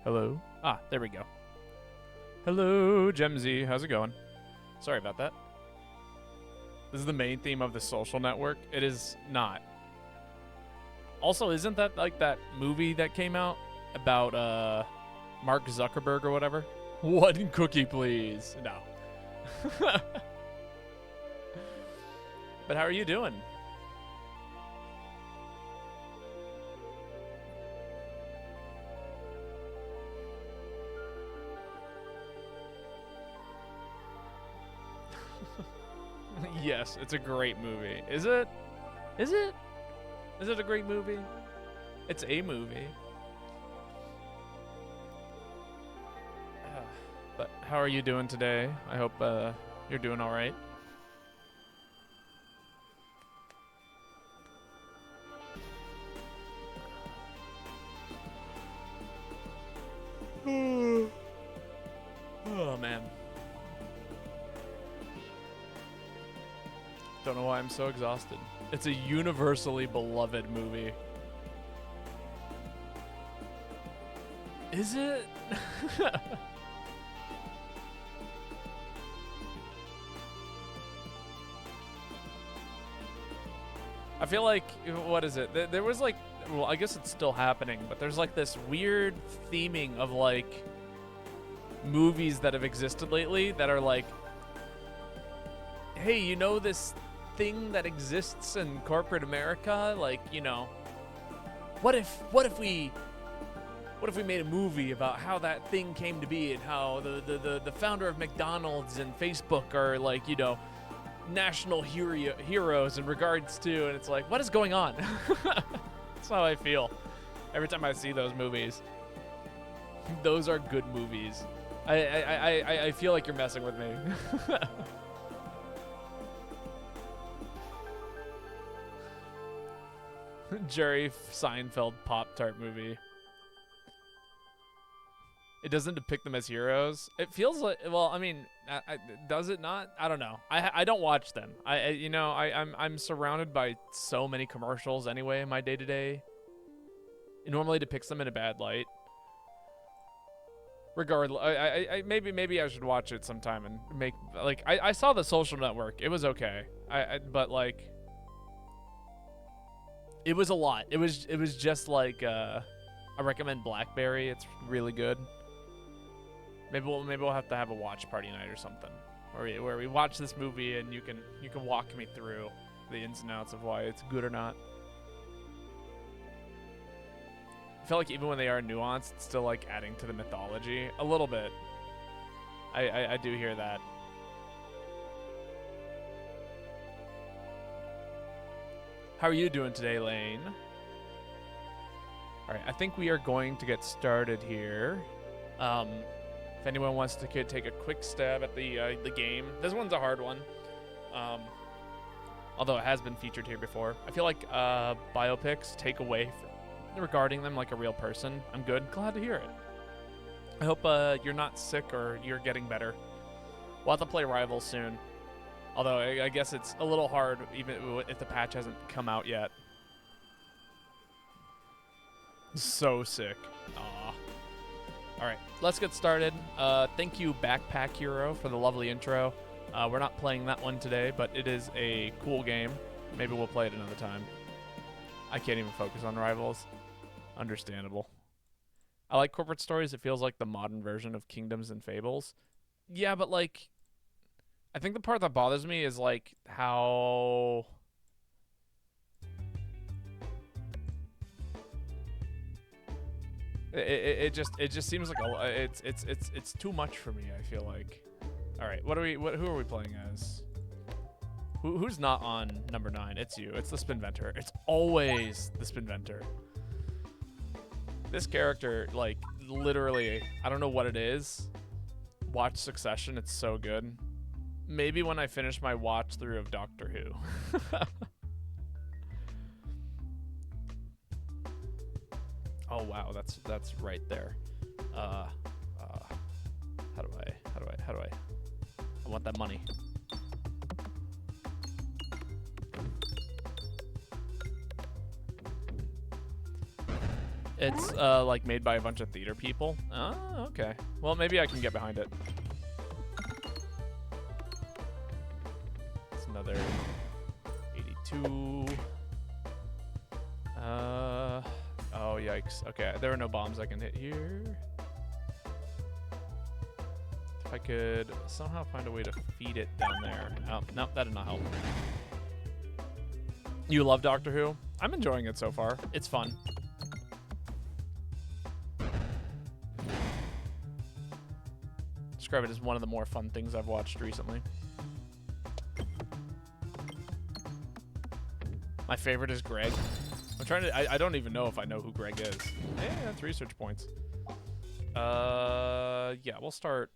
Hello? Ah, there we go. Hello, Gemzy. How's it going? Sorry about that. This is the main theme of The Social Network. It is not. Also, isn't that like that movie that came out about Mark Zuckerberg or whatever? One cookie, please. No. But how are you doing? Yes, it's a great movie. Is it? Is it? Is it a great movie? It's a movie. But how are you doing today? I hope you're doing all right. Oh, man. Don't know why I'm so exhausted. It's a universally beloved movie. Is it? I feel like, what is it? There was like, well, I guess it's still happening, but there's like this weird theming of like movies that have existed lately that are like, hey, you know this thing that exists in corporate America? Like, you know, what if we made a movie about how that thing came to be and how the founder of McDonald's and Facebook are like, you know, national heroes in regards to, and it's like, what is going on? That's how I feel every time I see those movies. Those are good movies. I feel like you're messing with me. Jerry Seinfeld Pop-Tart movie. It doesn't depict them as heroes. It feels like, well, I mean, does it not? I don't know. I don't watch them. I'm surrounded by so many commercials anyway in my day-to-day. It normally depicts them in a bad light. Regardless, maybe I should watch it sometime and make, like, I saw The Social Network. It was okay. But like, it was a lot. It was just like, I recommend Blackberry. It's really good. Maybe we'll have to have a watch party night or something, where we watch this movie and you can walk me through the ins and outs of why it's good or not. I feel like even when they are nuanced, it's still like adding to the mythology a little bit. I do hear that. How are you doing today, Lane? All right, I think we are going to get started here. If anyone wants to take a quick stab at the game, this one's a hard one. Although it has been featured here before. I feel like biopics take away from regarding them like a real person. I'm good. Glad to hear it. I hope you're not sick or you're getting better. We'll have to play Rivals soon. Although I guess it's a little hard even if the patch hasn't come out yet. So sick. Aw. Alright, let's get started. Thank you, Backpack Hero, for the lovely intro. We're not playing that one today, but it is a cool game. Maybe we'll play it another time. I can't even focus on Rivals. Understandable. I like corporate stories. It feels like the modern version of Kingdoms and Fables. Yeah, but like, I think the part that bothers me is like how it just seems like it's too much for me. I feel like. All right, who are we playing as? Who's not on number 9? It's you. It's the Spinventor. It's always the Spinventor. This character, like, literally, I don't know what it is. Watch Succession. It's so good. Maybe when I finish my watch through of Doctor Who. Oh wow, that's right there. How do I? I want that money. It's like made by a bunch of theater people. Oh, okay. Well, maybe I can get behind it. It's another 82. Oh, yikes. Okay, there are no bombs I can hit here. If I could somehow find a way to feed it down there. Oh, no, that did not help. You love Doctor Who? I'm enjoying it so far. It's fun. Describe it as one of the more fun things I've watched recently. My favorite is Greg. I'm trying to. I don't even know if I know who Greg is. Yeah, that's research points. Yeah, we'll start.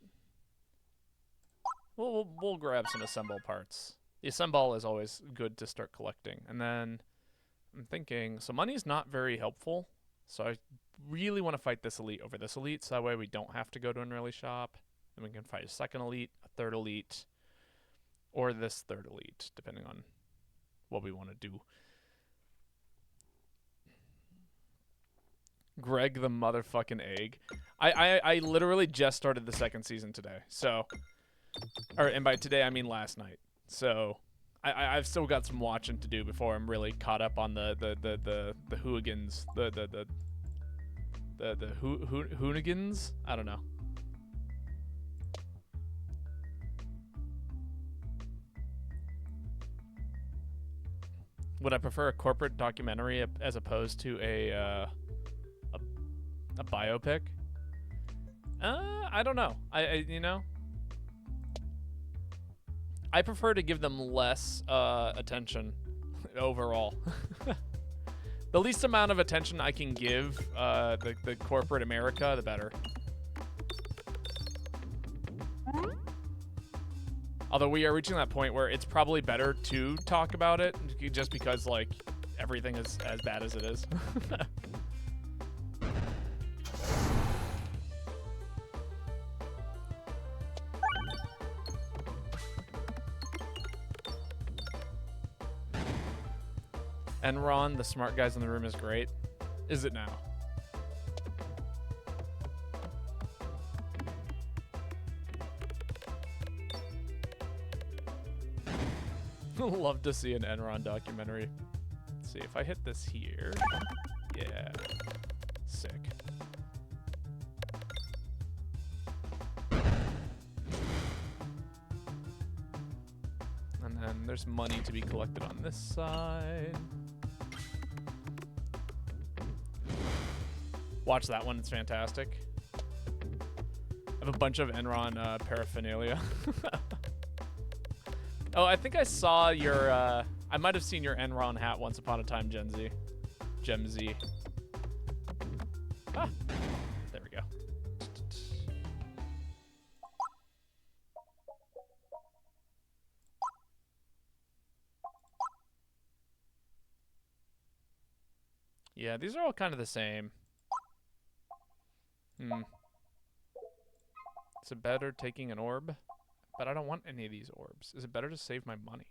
We'll grab some assemble parts. The assemble is always good to start collecting. And then I'm thinking, so money's not very helpful. So I really want to fight this elite over this elite, so that way we don't have to go to an early shop. And we can fight a second elite, a third elite, or this third elite, depending on what we want to do. Greg the motherfucking egg. I literally just started the second season today. So, and by today I mean last night. So, I've still got some watching to do before I'm really caught up on the hooligans, the hoonigans. I don't know. Would I prefer a corporate documentary as opposed to a biopic? I don't know. You know, I prefer to give them less attention overall. The least amount of attention I can give the corporate America, the better. Although we are reaching that point where it's probably better to talk about it, just because like everything is as bad as it is. Enron, the smart guys in the room, is great. Is it now? Love to see an Enron documentary. Let's see if I hit this here. Yeah. Sick. And then there's money to be collected on this side. Watch that one, it's fantastic. I have a bunch of Enron paraphernalia. Oh, I think I saw your, I might have seen your Enron hat once upon a time, Gen Z. Ah, there we go. Yeah, these are all kind of the same. Is it better taking an orb? But I don't want any of these orbs. Is it better to save my money?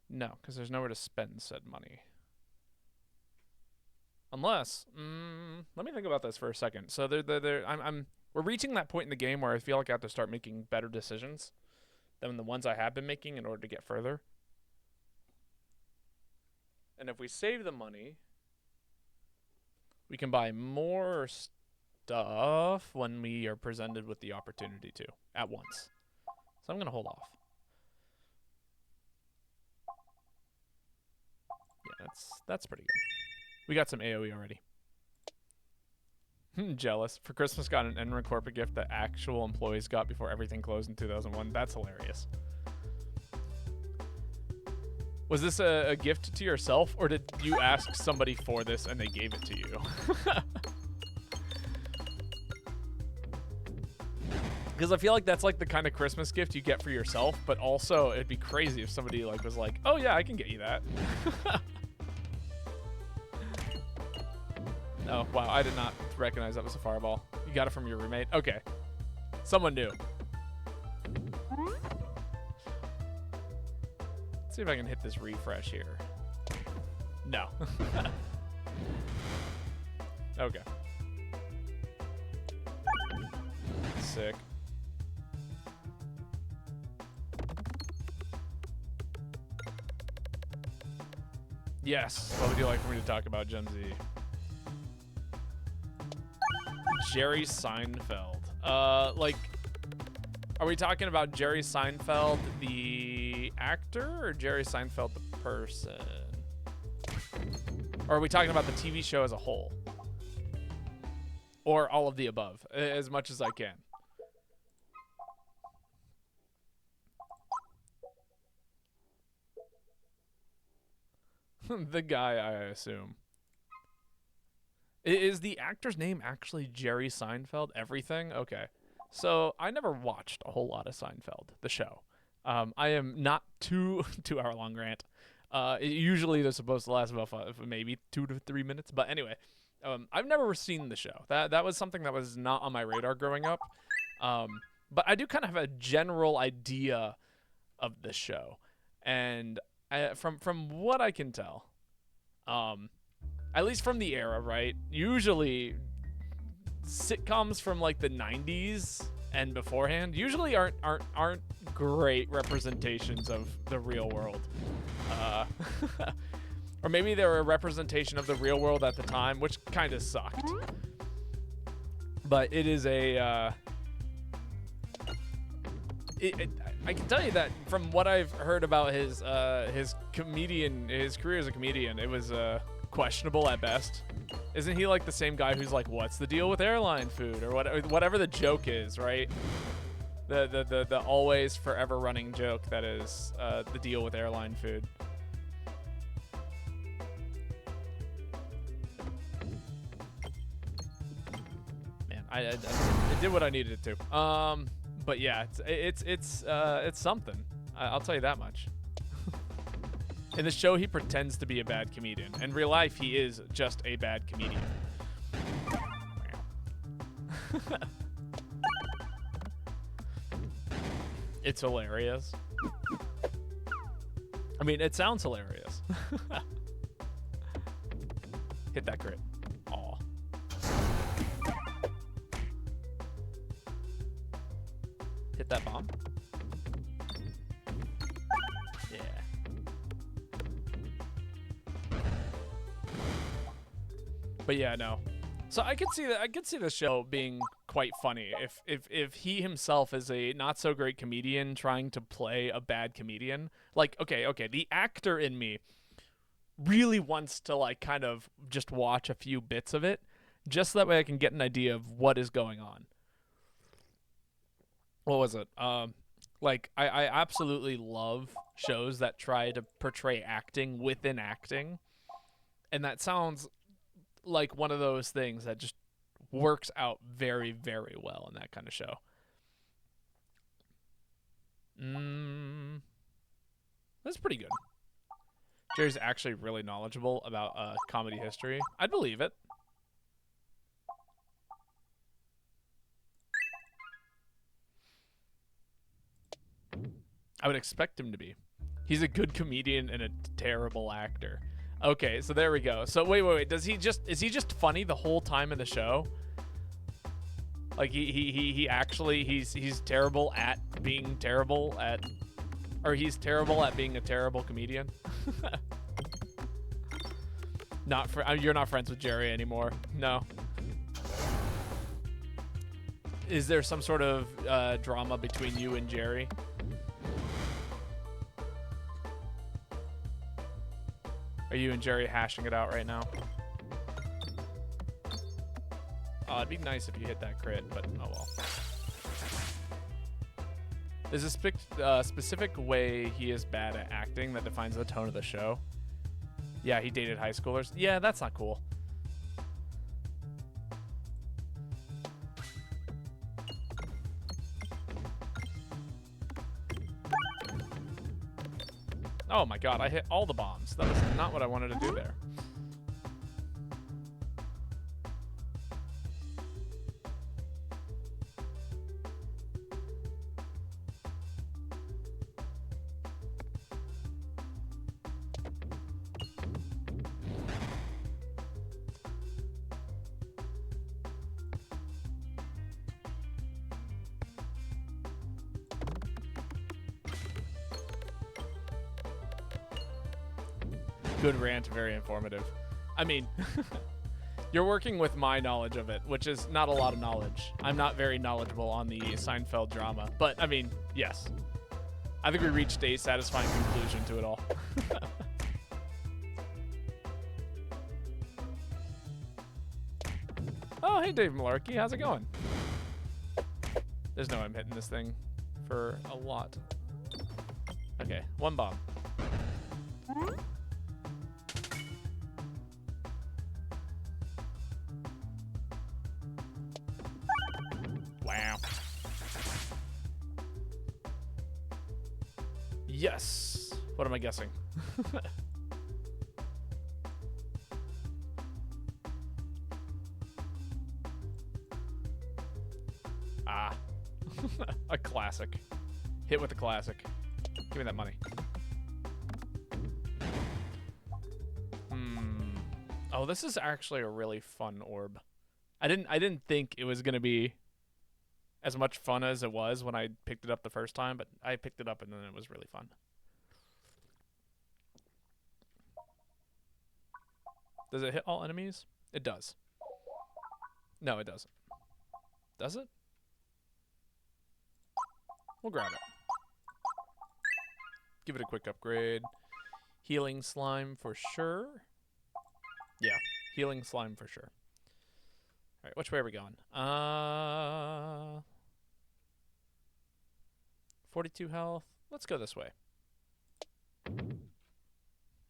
No, because there's nowhere to spend said money. Unless, let me think about this for a second. So we're reaching that point in the game where I feel like I have to start making better decisions than the ones I have been making in order to get further. And if we save the money, we can buy more stuff when we are presented with the opportunity to at once. So I'm going to hold off. Yeah, that's pretty good. We got some AoE already. Jealous. For Christmas, got an Enron corporate gift that actual employees got before everything closed in 2001. That's hilarious. Was this a gift to yourself, or did you ask somebody for this and they gave it to you? Because I feel like that's like the kind of Christmas gift you get for yourself, but also it'd be crazy if somebody like was like, "Oh yeah, I can get you that." Oh wow, I did not recognize that was a fireball. You got it from your roommate? Okay, someone knew. Let's see if I can hit this refresh here. No. Okay. Sick. Yes. What would you like for me to talk about, Gen Z? Jerry Seinfeld. Like, are we talking about Jerry Seinfeld, the actor, or Jerry Seinfeld, the person? Or are we talking about the TV show as a whole? Or all of the above, as much as I can. The guy, I assume. Is the actor's name actually Jerry Seinfeld? Everything? Okay. So I never watched a whole lot of Seinfeld, the show. I am not 2 hour long rant. Usually they're supposed to last about maybe 2 to 3 minutes. But anyway, I've never seen the show. That was something that was not on my radar growing up. But I do kind of have a general idea of the show, and from what I can tell, at least from the era, right? Usually sitcoms from like the 90s and beforehand usually aren't great representations of the real world. Or maybe they're a representation of the real world at the time, which kind of sucked. But it is a I can tell you that from what I've heard about his career as a comedian, it was questionable at best. Isn't he like the same guy who's like, what's the deal with airline food, or whatever the joke is, right? The always forever running joke that is the deal with airline food. Man, I did what I needed it to. But yeah, it's something. I'll tell you that much. In the show, he pretends to be a bad comedian. In real life, he is just a bad comedian. It's hilarious. I mean, it sounds hilarious. Hit that crit. Aw. Hit that bomb. Yeah. But yeah, no. So I could see that. I could see the show being quite funny if he himself is a not so great comedian trying to play a bad comedian. Like, okay, the actor in me really wants to like kind of just watch a few bits of it, just so that way I can get an idea of what is going on. What was it? Like I absolutely love shows that try to portray acting within acting, and that sounds like one of those things that just works out very, very well in that kind of show. That's pretty good. Jerry's actually really knowledgeable about comedy history. I'd believe it. I would expect him to be. He's a good comedian and a terrible actor. Okay, so there we go. So wait. Is he just funny the whole time in the show? Like he actually he's terrible at being terrible at, or he's terrible at being a terrible comedian. You're not friends with Jerry anymore. No. Is there some sort of drama between you and Jerry? Are you and Jerry hashing it out right now? Oh, it'd be nice if you hit that crit, but oh well. There's a specific way he is bad at acting that defines the tone of the show. Yeah, he dated high schoolers. Yeah, that's not cool. Oh my god, I hit all the bombs. That was not what I wanted to do there. Good rant, very informative. I mean, you're working with my knowledge of it, which is not a lot of knowledge. I'm not very knowledgeable on the Seinfeld drama, but I mean, yes. I think we reached a satisfying conclusion to it all. Oh, hey, Dave Malarkey. How's it going? There's no way I'm hitting this thing for a lot. Okay, 1 bomb. Wow. Yes. What am I guessing? Ah. A classic. Hit with a classic. Give me that money. Oh, this is actually a really fun orb. I didn't think it was gonna be as much fun as it was when I picked it up the first time, but I picked it up and then it was really fun. Does it hit all enemies? It does. No, it doesn't. Does it? We'll grab it. Give it a quick upgrade. Healing slime for sure. Yeah, healing slime for sure. All right, which way are we going? 42 health. Let's go this way.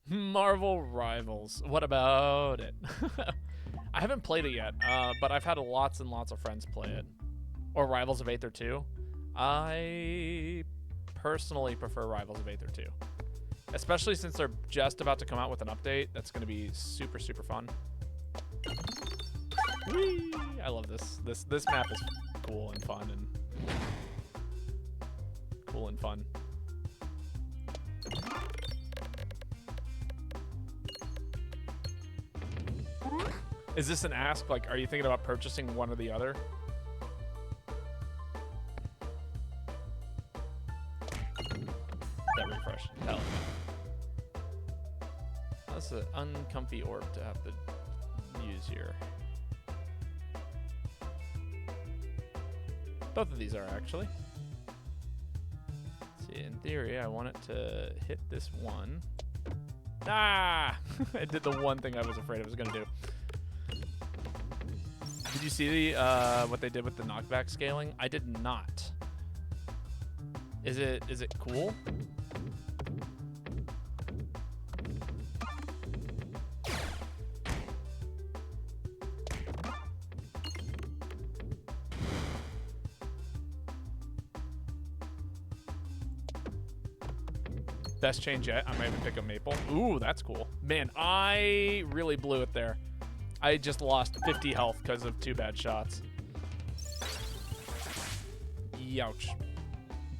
Marvel Rivals. What about it? I haven't played it yet, but I've had lots and lots of friends play it. Or Rivals of Aether 2. I personally prefer Rivals of Aether 2. Especially since they're just about to come out with an update that's going to be super, super fun. Whee! I love this. This map is cool and fun and cool and fun. Is this an ask? Like, are you thinking about purchasing one or the other? That refresh. Hell. That's an uncomfy orb to have to use here. Both of these are actually. Let's see, in theory, I want it to hit this one. Ah! It did the one thing I was afraid it was going to do. Did you see the what they did with the knockback scaling? I did not. Is it cool? Best change yet. I might even pick up Maple. Ooh, that's cool. Man, I really blew it there. I just lost 50 health because of 2 bad shots. Youch.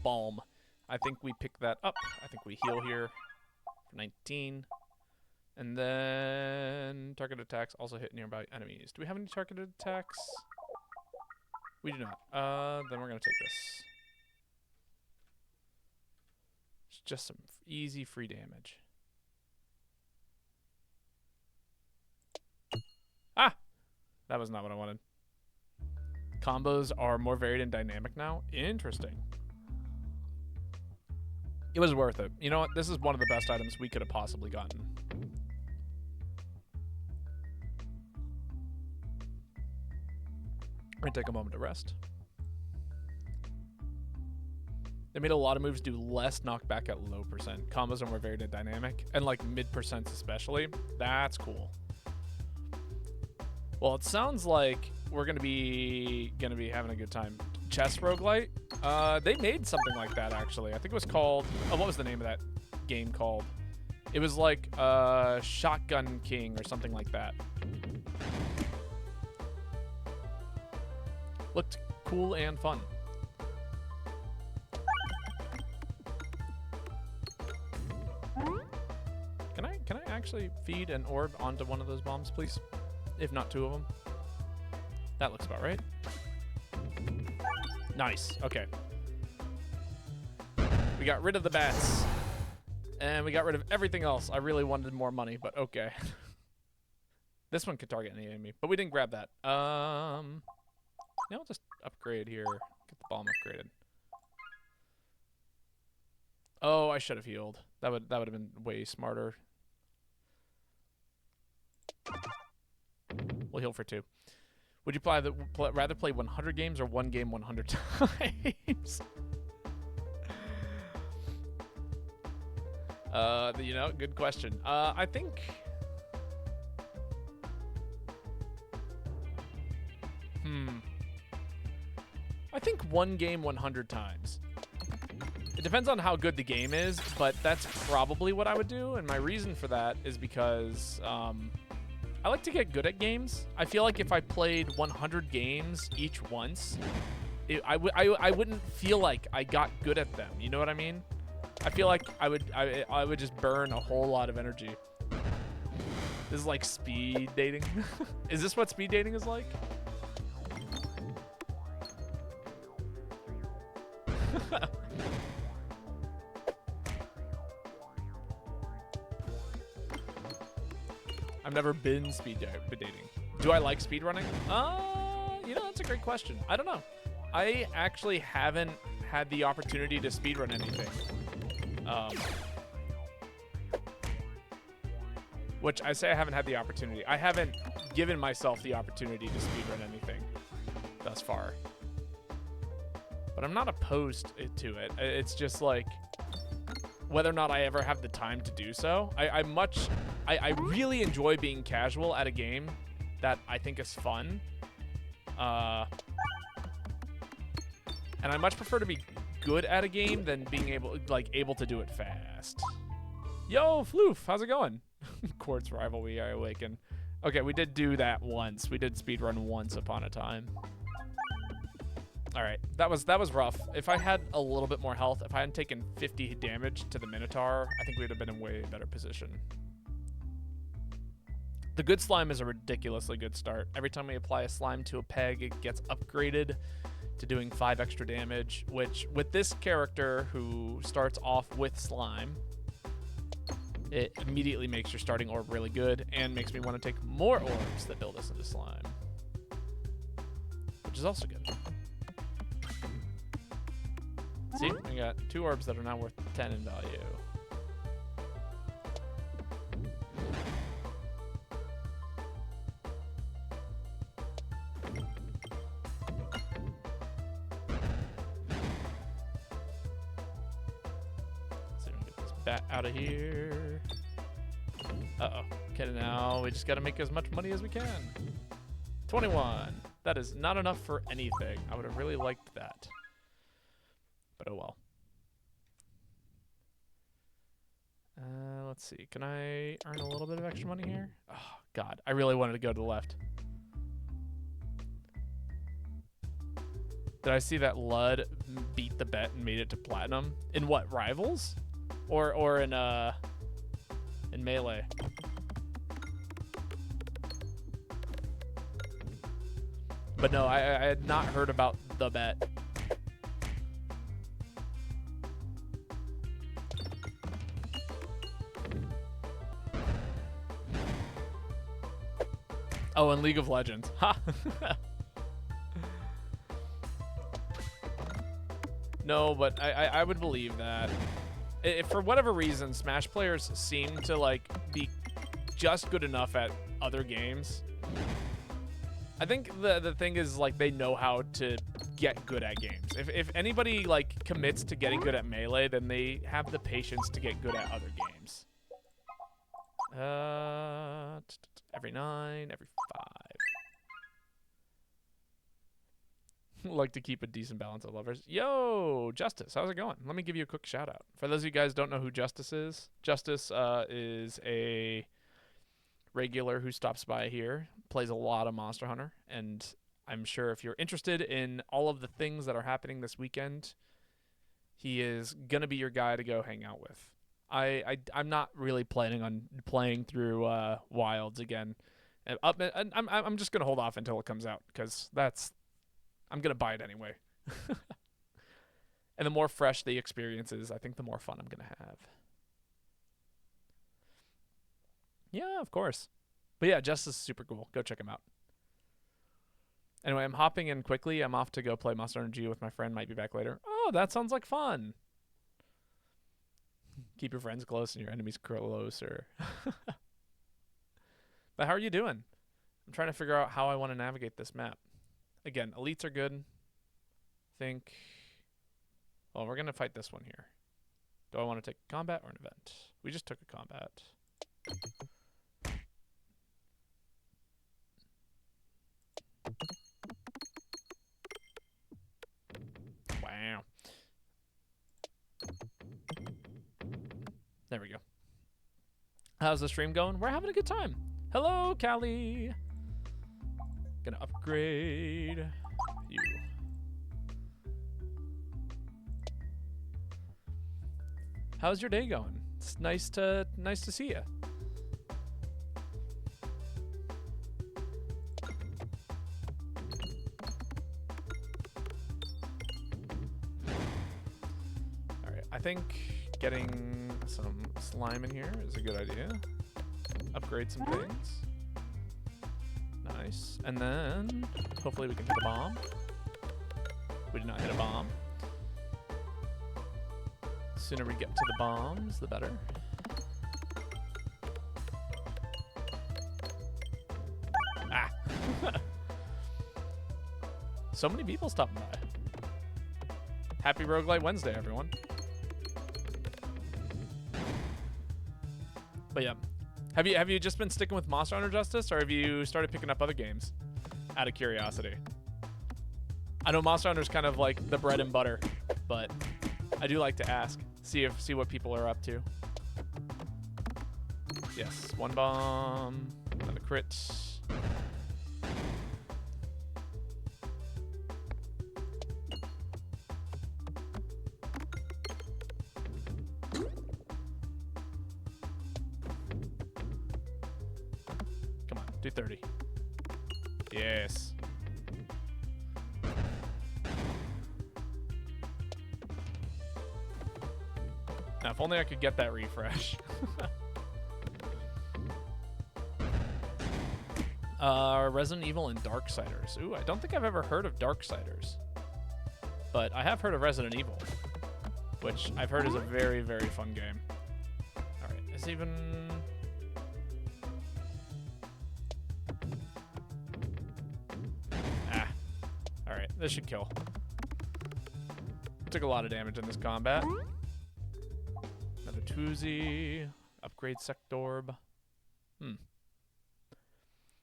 Balm. I think we pick that up. I think we heal here for 19. And then target attacks also hit nearby enemies. Do we have any targeted attacks? We do not. Then we're going to take this. It's just some easy free damage. Ah! That was not what I wanted. Combos are more varied and dynamic now. Interesting. It was worth it. You know what? This is one of the best items we could have possibly gotten. We're gonna take a moment to rest. They made a lot of moves do less knockback at low percent. Combos are more varied and dynamic, and like mid percents especially. That's cool. Well, it sounds like we're gonna be having a good time. Chess roguelite. They made something like that actually. I think it was called. Oh, what was the name of that game called? It was like Shotgun King or something like that. Looked cool and fun. Can I actually feed an orb onto one of those bombs, please? If not 2 of them. That looks about right. Nice. Okay. We got rid of the bats. And we got rid of everything else. I really wanted more money, but okay. This one could target any enemy, but we didn't grab that. Now I'll just upgrade here. Get the bomb upgraded. Oh, I should have healed. That would have been way smarter. We'll heal for 2. Would you rather play 100 games or one game 100 times? You know, good question. I think... I think one game 100 times. It depends on how good the game is, but that's probably what I would do. And my reason for that is because I like to get good at games. I feel like if I played 100 games each once, I wouldn't feel like I got good at them. You know what I mean? I feel like I would just burn a whole lot of energy. This is like speed dating. Is this what speed dating is like? I've never been speed dating. Do I like speed running? You know, that's a great question. I don't know. I actually haven't had the opportunity to speed run anything. Which I say I haven't had the opportunity. I haven't given myself the opportunity to speed run anything thus far. But I'm not opposed to it. It's just like whether or not I ever have the time to do so. I really enjoy being casual at a game that I think is fun. And I much prefer to be good at a game than being able to do it fast. Yo, Floof, how's it going? Quartz Rivalry, I awaken. Okay, we did do that once. We did speedrun once upon a time. All right, that was rough. If I had a little bit more health, if I hadn't taken 50 damage to the Minotaur, I think we'd have been in way better position. The good slime is a ridiculously good start. Every time we apply a slime to a peg, it gets upgraded to doing 5 extra damage, which with this character who starts off with slime, it immediately makes your starting orb really good and makes me want to take more orbs that build us into slime, which is also good. See, we got 2 orbs that are now worth 10 in value. So we can get this bat out of here. Uh-oh. Okay, now we just got to make as much money as we can. 21. That is not enough for anything. I would have really liked that. But oh well. Let's see. Can I earn a little bit of extra money here? Oh, God. I really wanted to go to the left. Did I see that Lud beat the bet and made it to platinum? In what, Rivals? Or in Melee? But no, I had not heard about the bet. Oh, in League of Legends. Ha! No, but I would believe that. If for whatever reason, Smash players seem to like be just good enough at other games. I think the thing is like they know how to get good at games. If anybody like commits to getting good at Melee, then they have the patience to get good at other games. Every 9, every 5. Like to keep a decent balance of lovers. Yo, Justice, how's it going? Let me give you a quick shout out. For those of you guys who don't know who Justice is is a regular who stops by here, plays a lot of Monster Hunter, and I'm sure if you're interested in all of the things that are happening this weekend, he is gonna be your guy to go hang out with. I'm not really planning on playing through Wilds again. I'm just gonna hold off until it comes out because I'm gonna buy it anyway. And the more fresh the experience is, I think the more fun I'm gonna have. Yeah, of course. But yeah, Justice is super cool. Go check him out. Anyway, I'm hopping in quickly. I'm off to go play Monster Energy with my friend. Might be back later. Oh, that sounds like fun. Keep your friends close and your enemies closer. But how are you doing? I'm trying to figure out how I want to navigate this map. Again, elites are good. Think. Well, we're going to fight this one here. Do I want to take a combat or an event? We just took a combat. Wow. There we go. How's the stream going? We're having a good time. Hello, Callie. Gonna upgrade you. How's your day going? It's nice to see you. All right, I think getting some slime in here is a good idea. Upgrade some things. Nice. And then hopefully we can hit a bomb. We did not hit a bomb. The sooner we get to the bombs, the better. Ah! So many people stopping by. Happy Roguelite Wednesday, everyone. But yeah. Have you just been sticking with Monster Hunter Justice, or have you started picking up other games? Out of curiosity. I know Monster Hunter's kind of like the bread and butter, but I do like to ask, see what people are up to. Yes, one bomb, another crit. Come on, do 30. Yes. Now, if only I could get that refresh. Resident Evil and Darksiders. Ooh, I don't think I've ever heard of Darksiders. But I have heard of Resident Evil, which I've heard is a very, very fun game. Alright, is even... Ah. Alright, this should kill. Took a lot of damage in this combat. Another Tuzi. Upgrade Sectorb.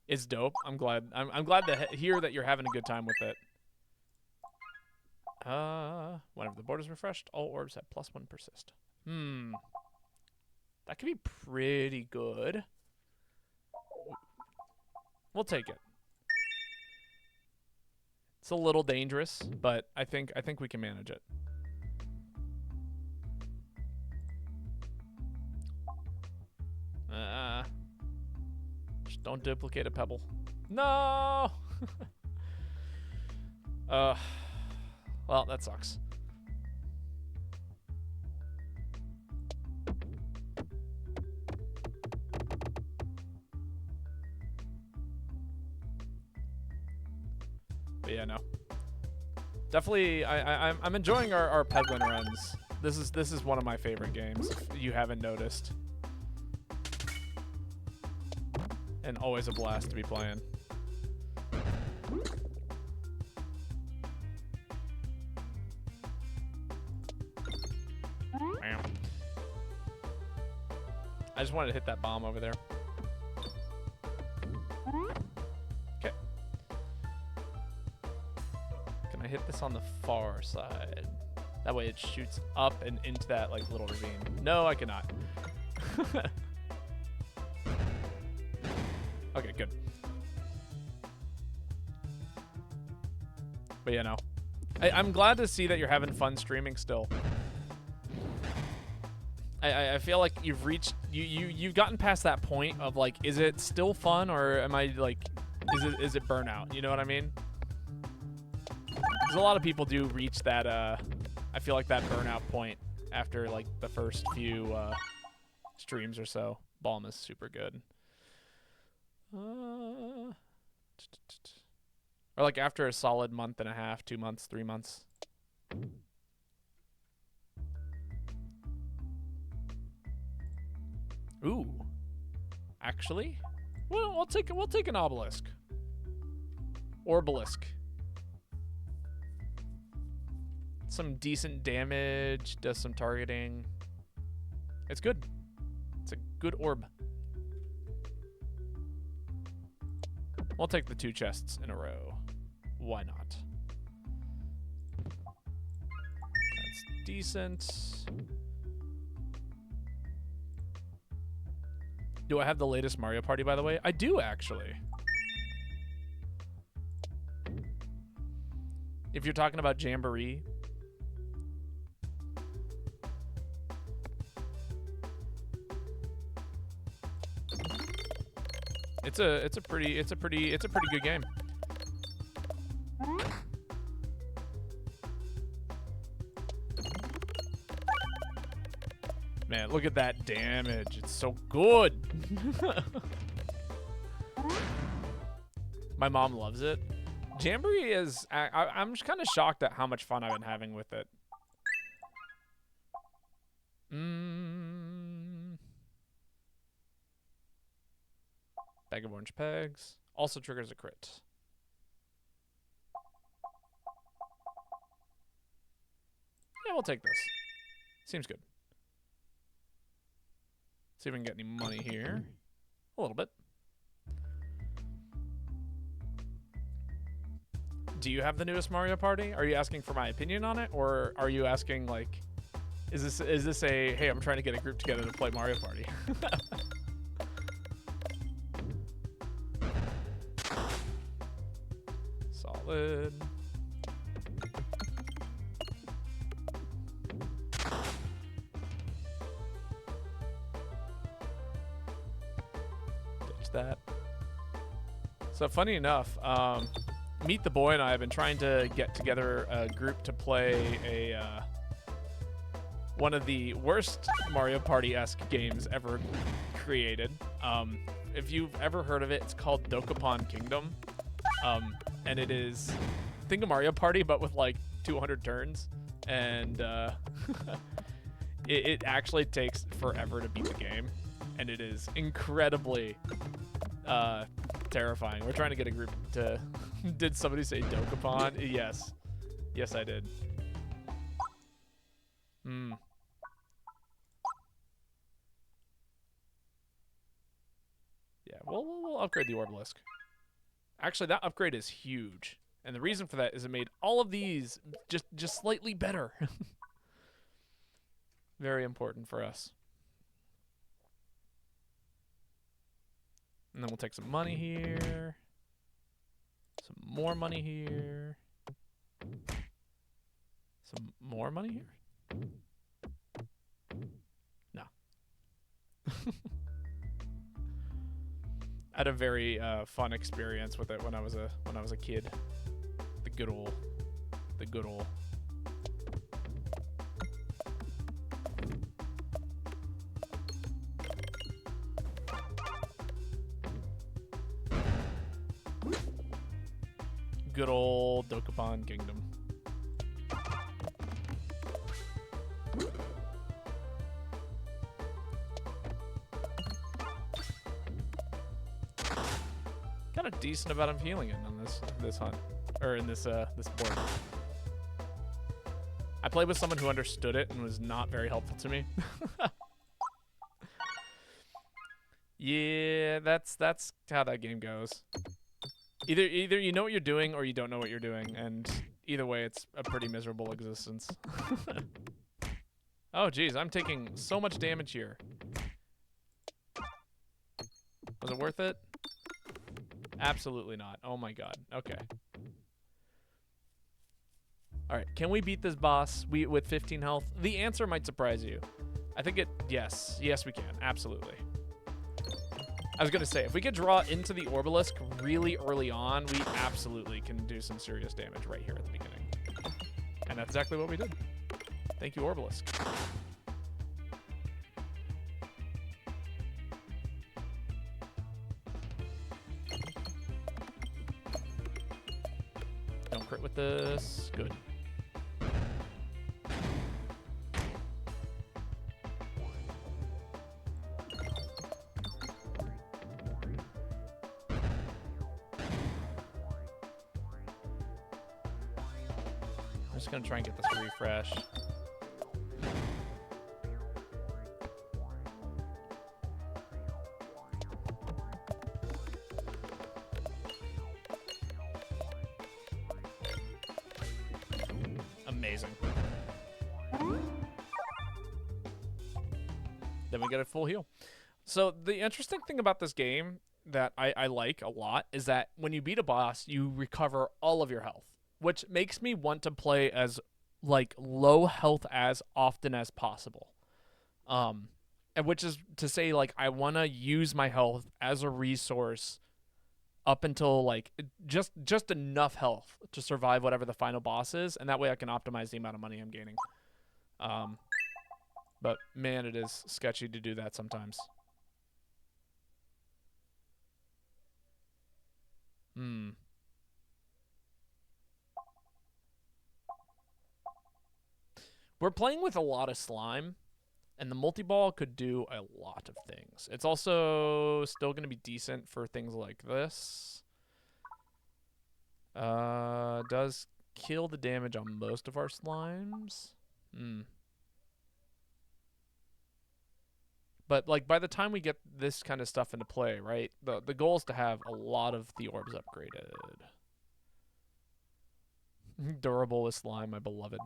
It's dope. I'm glad. I'm glad to hear that you're having a good time with it. Whenever the board is refreshed, all orbs have +1 persist. That could be pretty good. We'll take it. It's a little dangerous, but I think we can manage it. Just don't duplicate a pebble. No! Well, that sucks. But yeah, no. Definitely, I'm enjoying our Peglin runs. This is one of my favorite games, if you haven't noticed. And always a blast to be playing. I just wanted to hit that bomb over there. Okay. Can I hit this on the far side? That way it shoots up and into that like little ravine. No, I cannot. Okay, good. But yeah, no. I'm glad to see that you're having fun streaming still. I feel like you've reached you've gotten past that point of like, is it still fun or am I like, is it burnout? You know what I mean? Because a lot of people do reach that I feel like that burnout point after like the first few streams or so. Balm is super good. Or like after a solid month and a half, 2 months, 3 months. Ooh. Actually, well, we'll take an obelisk. Orbelisk. Some decent damage, does some targeting. It's good. It's a good orb. We'll take the 2 chests in a row. Why not? That's decent. Do I have the latest Mario Party, by the way? I do, actually. If you're talking about Jamboree. It's a pretty good game. Man, look at that damage. It's so good. My mom loves it. Jamboree is... I'm just kind of shocked at how much fun I've been having with it. Bag of orange pegs. Also triggers a crit. Yeah, we'll take this. Seems good. See if we can get any money here. A little bit. Do you have the newest Mario Party? Are you asking for my opinion on it? Or are you asking, like... Is this a, hey, I'm trying to get a group together to play Mario Party? Solid. Ditch that. So funny enough, Meet the Boy and I have been trying to get together a group to play a one of the worst Mario Party-esque games ever created. If you've ever heard of it, it's called Dokapon Kingdom. And it is, think of Mario Party, but with like 200 turns. And it actually takes forever to beat the game. And it is incredibly terrifying. We're trying to get a group to... Did somebody say Dokapon? Yes. Yes, I did. Yeah, we'll upgrade the Orbelisk. Actually, that upgrade is huge. And the reason for that is it made all of these just slightly better. Very important for us. And then we'll take some money here. Some more money here. Some more money here? No. I had a very fun experience with it when I was a kid. The good old. Good old Dokapon Kingdom. Got a decent amount of healing in on this hunt, or in this board. I played with someone who understood it and was not very helpful to me. Yeah, that's how that game goes. Either you know what you're doing or you don't know what you're doing, and either way, it's a pretty miserable existence. Oh, geez, I'm taking so much damage here. Was it worth it? Absolutely not. Oh my god. Okay. All right, can we beat this boss with 15 health? The answer might surprise you. I think yes. Yes, we can. Absolutely. I was going to say, if we could draw into the Orbelisk really early on, we absolutely can do some serious damage right here at the beginning. And that's exactly what we did. Thank you, Orbelisk. crit with this. Good. I'm just gonna try and get this refresh. Amazing. Then we get a full heal. So the interesting thing about this game that I like a lot is that when you beat a boss, you recover all of your health, which makes me want to play as like low health as often as possible. And which is to say, like, I want to use my health as a resource up until like just enough health to survive whatever the final boss is, and that way I can optimize the amount of money I'm gaining. But man, it is sketchy to do that sometimes. We're playing with a lot of slime, and the multi-ball could do a lot of things. It's also still going to be decent for things like this. Does kill the damage on most of our slimes. But like by the time we get this kind of stuff into play, right? The goal is to have a lot of the orbs upgraded. Durable with slime, my beloved.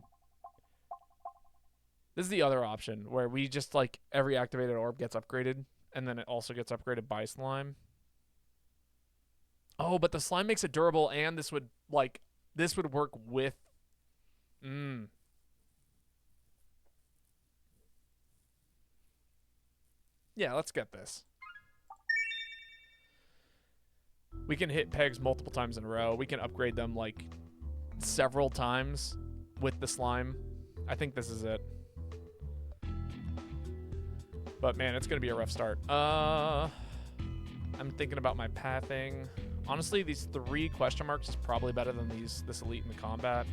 This is the other option where we just like every activated orb gets upgraded, and then it also gets upgraded by slime. Oh, but the slime makes it durable, and this would work with. Yeah, let's get this. We can hit pegs multiple times in a row. We can upgrade them like several times with the slime. I think this is it. But man, it's gonna be a rough start. I'm thinking about my pathing. Honestly, these 3 question marks is probably better than this elite in the combat.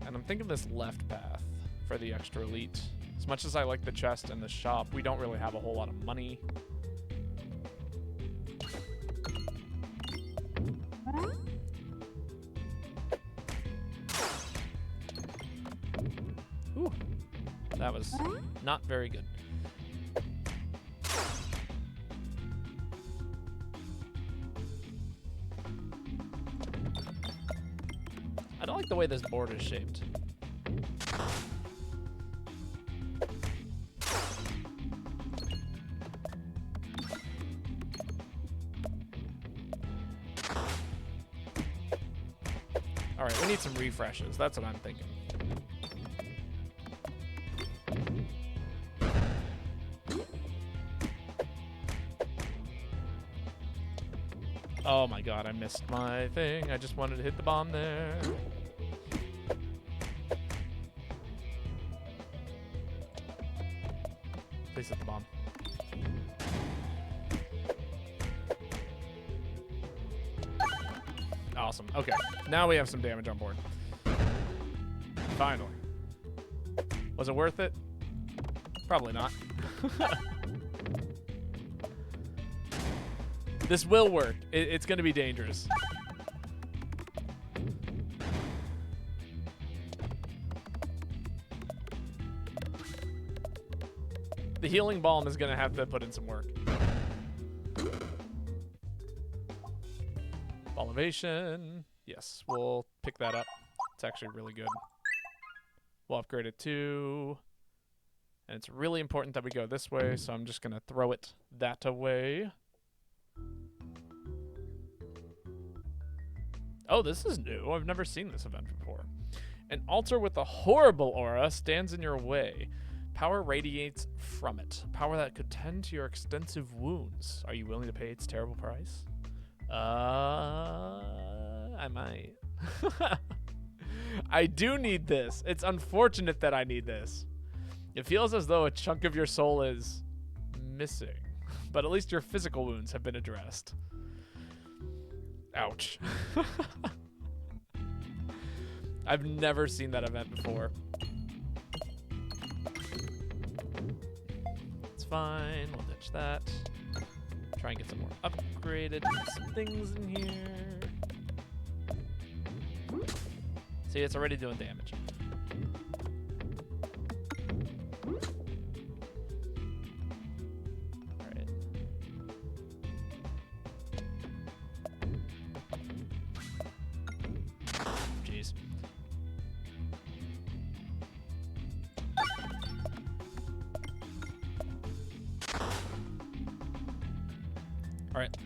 And I'm thinking this left path for the extra elite. As much as I like the chest and the shop, we don't really have a whole lot of money. Ooh, that was not very good. I don't like the way this board is shaped. All right, we need some refreshes. That's what I'm thinking. Oh my god, I missed my thing. I just wanted to hit the bomb there. Please hit the bomb. Awesome. Okay, now we have some damage on board. Finally. Was it worth it? Probably not. This will work. It's going to be dangerous. The healing balm is going to have to put in some work. Elevation. Yes, we'll pick that up. It's actually really good. We'll upgrade it too. And it's really important that we go this way, so I'm just going to throw it that away. Oh, this is new. I've never seen this event before. An altar with a horrible aura stands in your way. Power radiates from it. Power that could tend to your extensive wounds. Are you willing to pay its terrible price? I might. I do need this. It's unfortunate that I need this. It feels as though a chunk of your soul is missing, but at least your physical wounds have been addressed. Ouch. I've never seen that event before. It's fine. We'll ditch that. Try and get some more upgraded things in here. See, it's already doing damage. Alright. Jeez. Alright.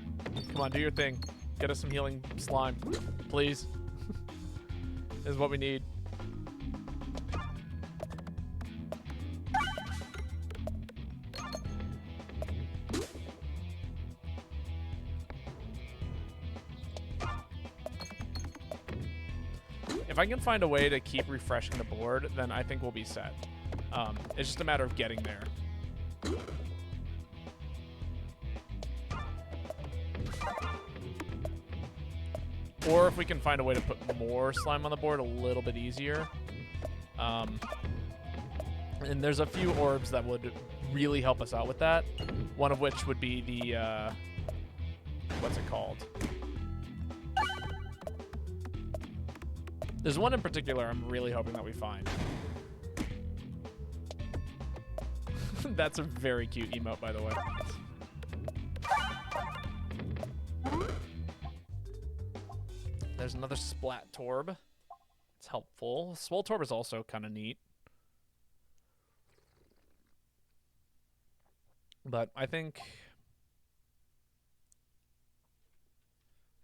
Come on, do your thing. Get us some healing slime. Please. Is what we need. If I can find a way to keep refreshing the board, then I think we'll be set. It's just a matter of getting there. Or if we can find a way to put more slime on the board a little bit easier. And there's a few orbs that would really help us out with that. One of which would be the, what's it called? There's one in particular I'm really hoping that we find. That's a very cute emote, by the way. There's another Splat Torb. It's helpful. Swole Torb is also kind of neat. But I think...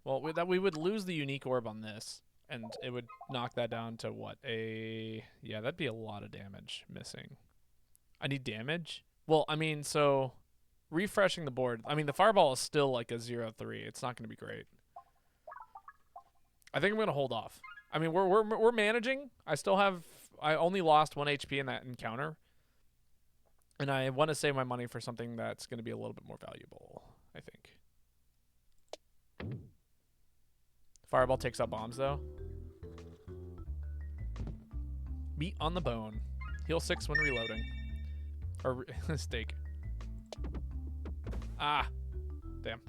Well, we would lose the unique orb on this. And it would knock that down to what? Yeah, that'd be a lot of damage missing. I need damage? Well, I mean, so... Refreshing the board. I mean, the Fireball is still like a 0-3. It's not going to be great. I think I'm gonna hold off. I mean, we're managing. I only lost 1 HP in that encounter, and I want to save my money for something that's gonna be a little bit more valuable. I think. Fireball takes out bombs though. Meat on the bone. Heal 6 when reloading. Or steak. Ah, damn.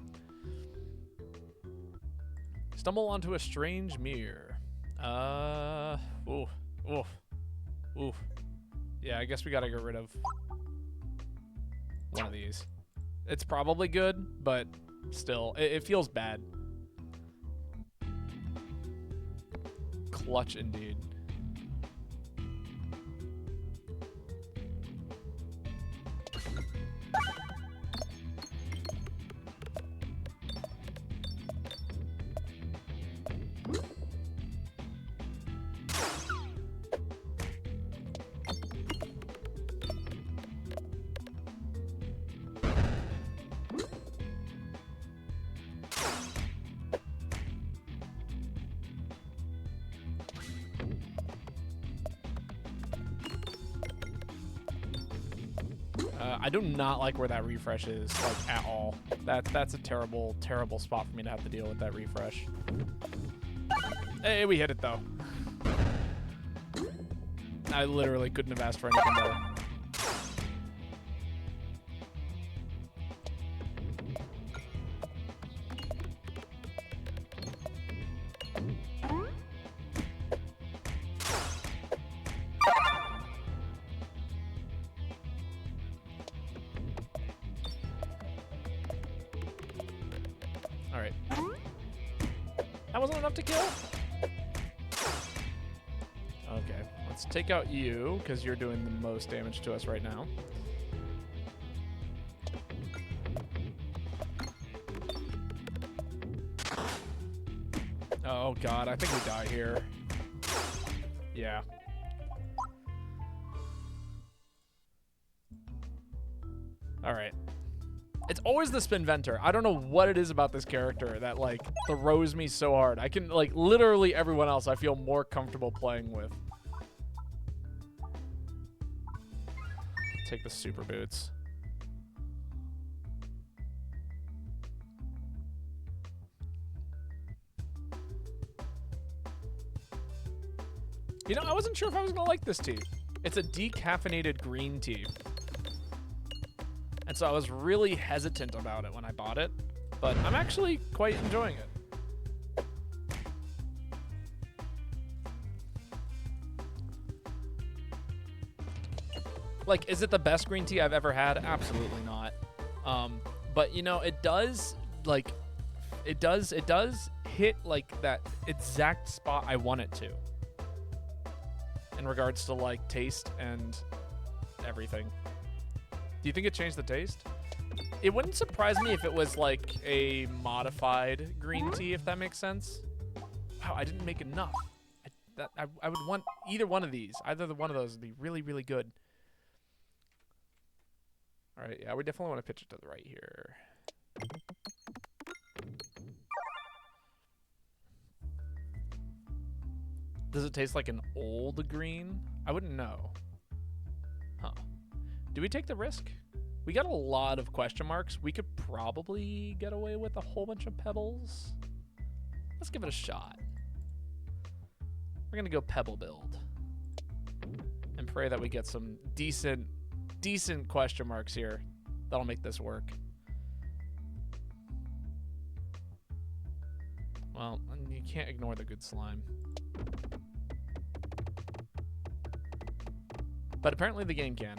Stumble onto a strange mirror. Oof. Yeah, I guess we gotta get rid of one of these. It's probably good, but still, it feels bad. Clutch indeed. I do not like where that refresh is, like, at all. That's a terrible, terrible spot for me to have to deal with that refresh. Hey, we hit it, though. I literally couldn't have asked for anything better. Alright. That wasn't enough to kill? Okay, let's take out you, because you're doing the most damage to us right now. Oh god, I think we die here. Yeah. Alright. It's always the Spinventor. I don't know what it is about this character that, like, throws me so hard. I can, like, literally everyone else I feel more comfortable playing with. Take the super boots. You know, I wasn't sure if I was going to like this tea. It's a decaffeinated green tea. And so I was really hesitant about it when I bought it, but I'm actually quite enjoying it. Like, is it the best green tea I've ever had? Absolutely not. But you know, it does hit like that exact spot I want it to. In regards to like taste and everything. Do you think it changed the taste? It wouldn't surprise me if it was like a modified green tea, if that makes sense. Wow, I didn't make enough. I would want either one of these. Either one of those would be really, really good. All right, yeah, we definitely want to pitch it to the right here. Does it taste like an old green? I wouldn't know. Huh. Do we take the risk? We got a lot of question marks. We could probably get away with a whole bunch of pebbles. Let's give it a shot. We're gonna go pebble build. And pray that we get some decent question marks here. That'll make this work. Well, you can't ignore the good slime. But apparently the game can.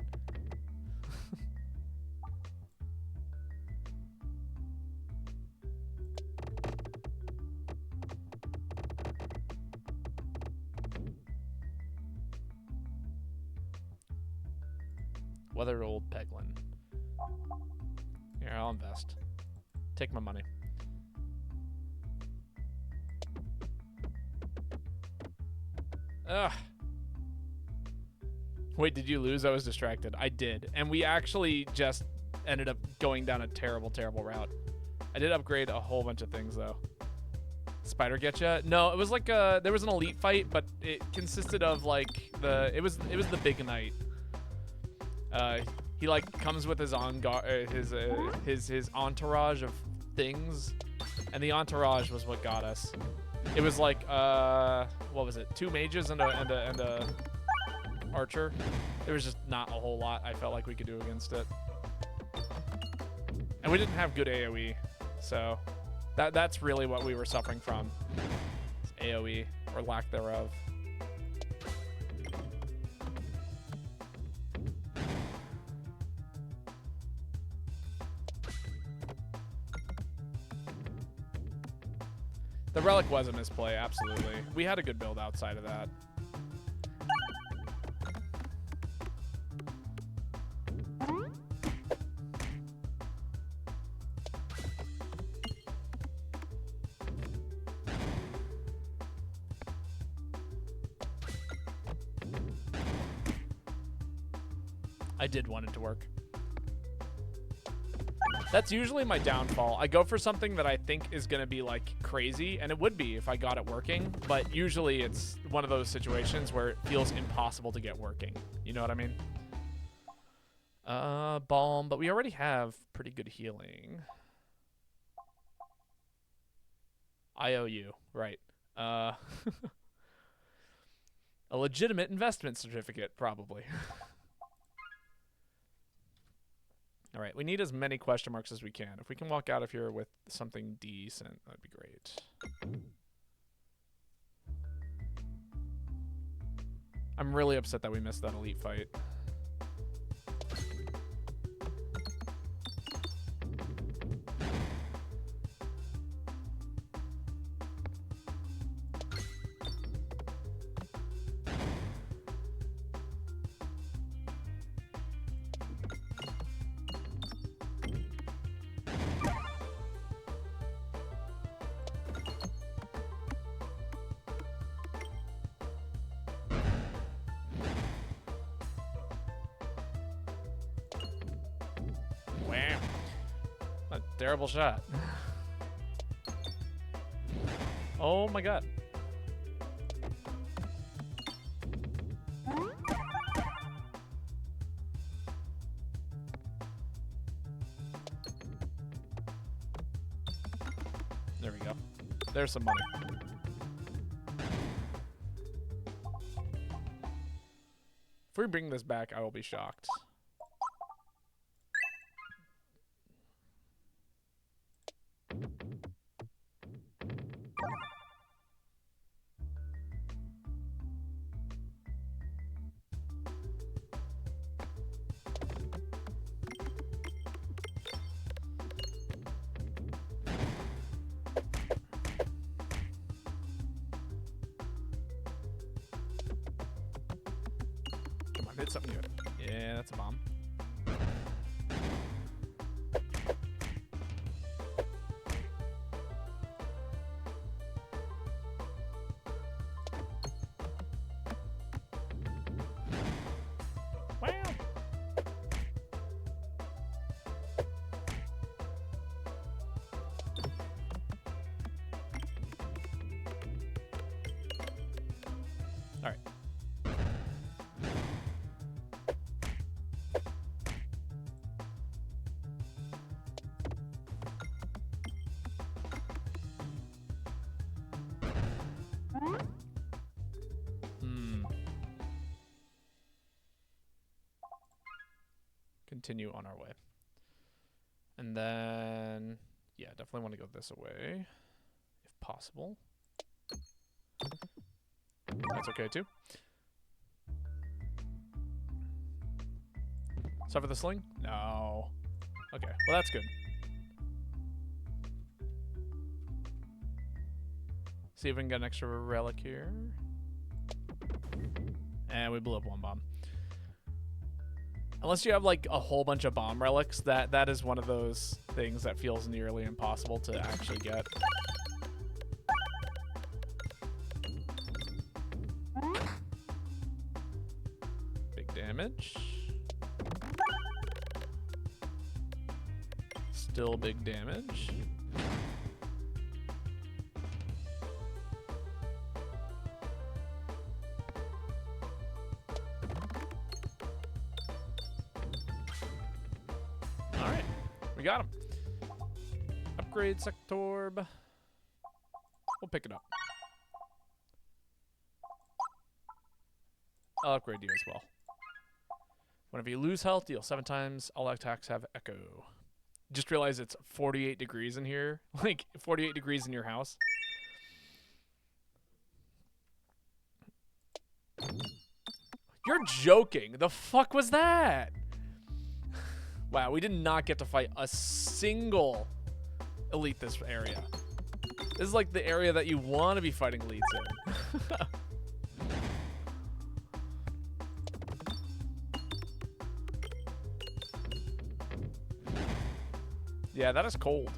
Weathered old Peglin. Here, I'll invest. Take my money. Ugh. Wait, did you lose? I was distracted. I did. And we actually just ended up going down a terrible, terrible route. I did upgrade a whole bunch of things, though. Spider get ya? No, it was like there was an elite fight, but it consisted of like it was the big knight. He like comes with his his entourage of things, and the entourage was what got us. It was like what was it? 2 mages and a archer. There was just not a whole lot I felt like we could do against it, and we didn't have good AOE, so that's really what we were suffering from. It's AOE or lack thereof. The relic was a misplay, absolutely. We had a good build outside of that. I did want it to work. That's usually my downfall. I go for something that I think is going to be like crazy, and it would be if I got it working, but usually it's one of those situations where it feels impossible to get working. You know what I mean? Balm, but we already have pretty good healing. IOU, right. A legitimate investment certificate, probably. All right, we need as many question marks as we can. If we can walk out of here with something decent, that'd be great. I'm really upset that we missed that elite fight. Terrible shot. Oh my god. There we go. There's some money. If we bring this back, I will be shocked. Come on, hit something good. Yeah, that's a bomb. Wow. All right. Continue on our way. And then, yeah, definitely want to go this way, if possible. That's okay, too. Suffer the sling? No. Okay, well, that's good. See if we can get an extra relic here. And we blew up one bomb. Unless you have like a whole bunch of bomb relics, that is one of those things that feels nearly impossible to actually get. Big damage. Still big damage. We got him. Upgrade Sectorb. We'll pick it up. I'll upgrade you as well. Whenever you lose health, deal 7 times. All attacks have echo. Just realize it's 48 degrees in here. Like 48 degrees in your house. You're joking. The fuck was that? Wow, we did not get to fight a single elite this area. This is like the area that you want to be fighting elites in. Yeah, that is cold.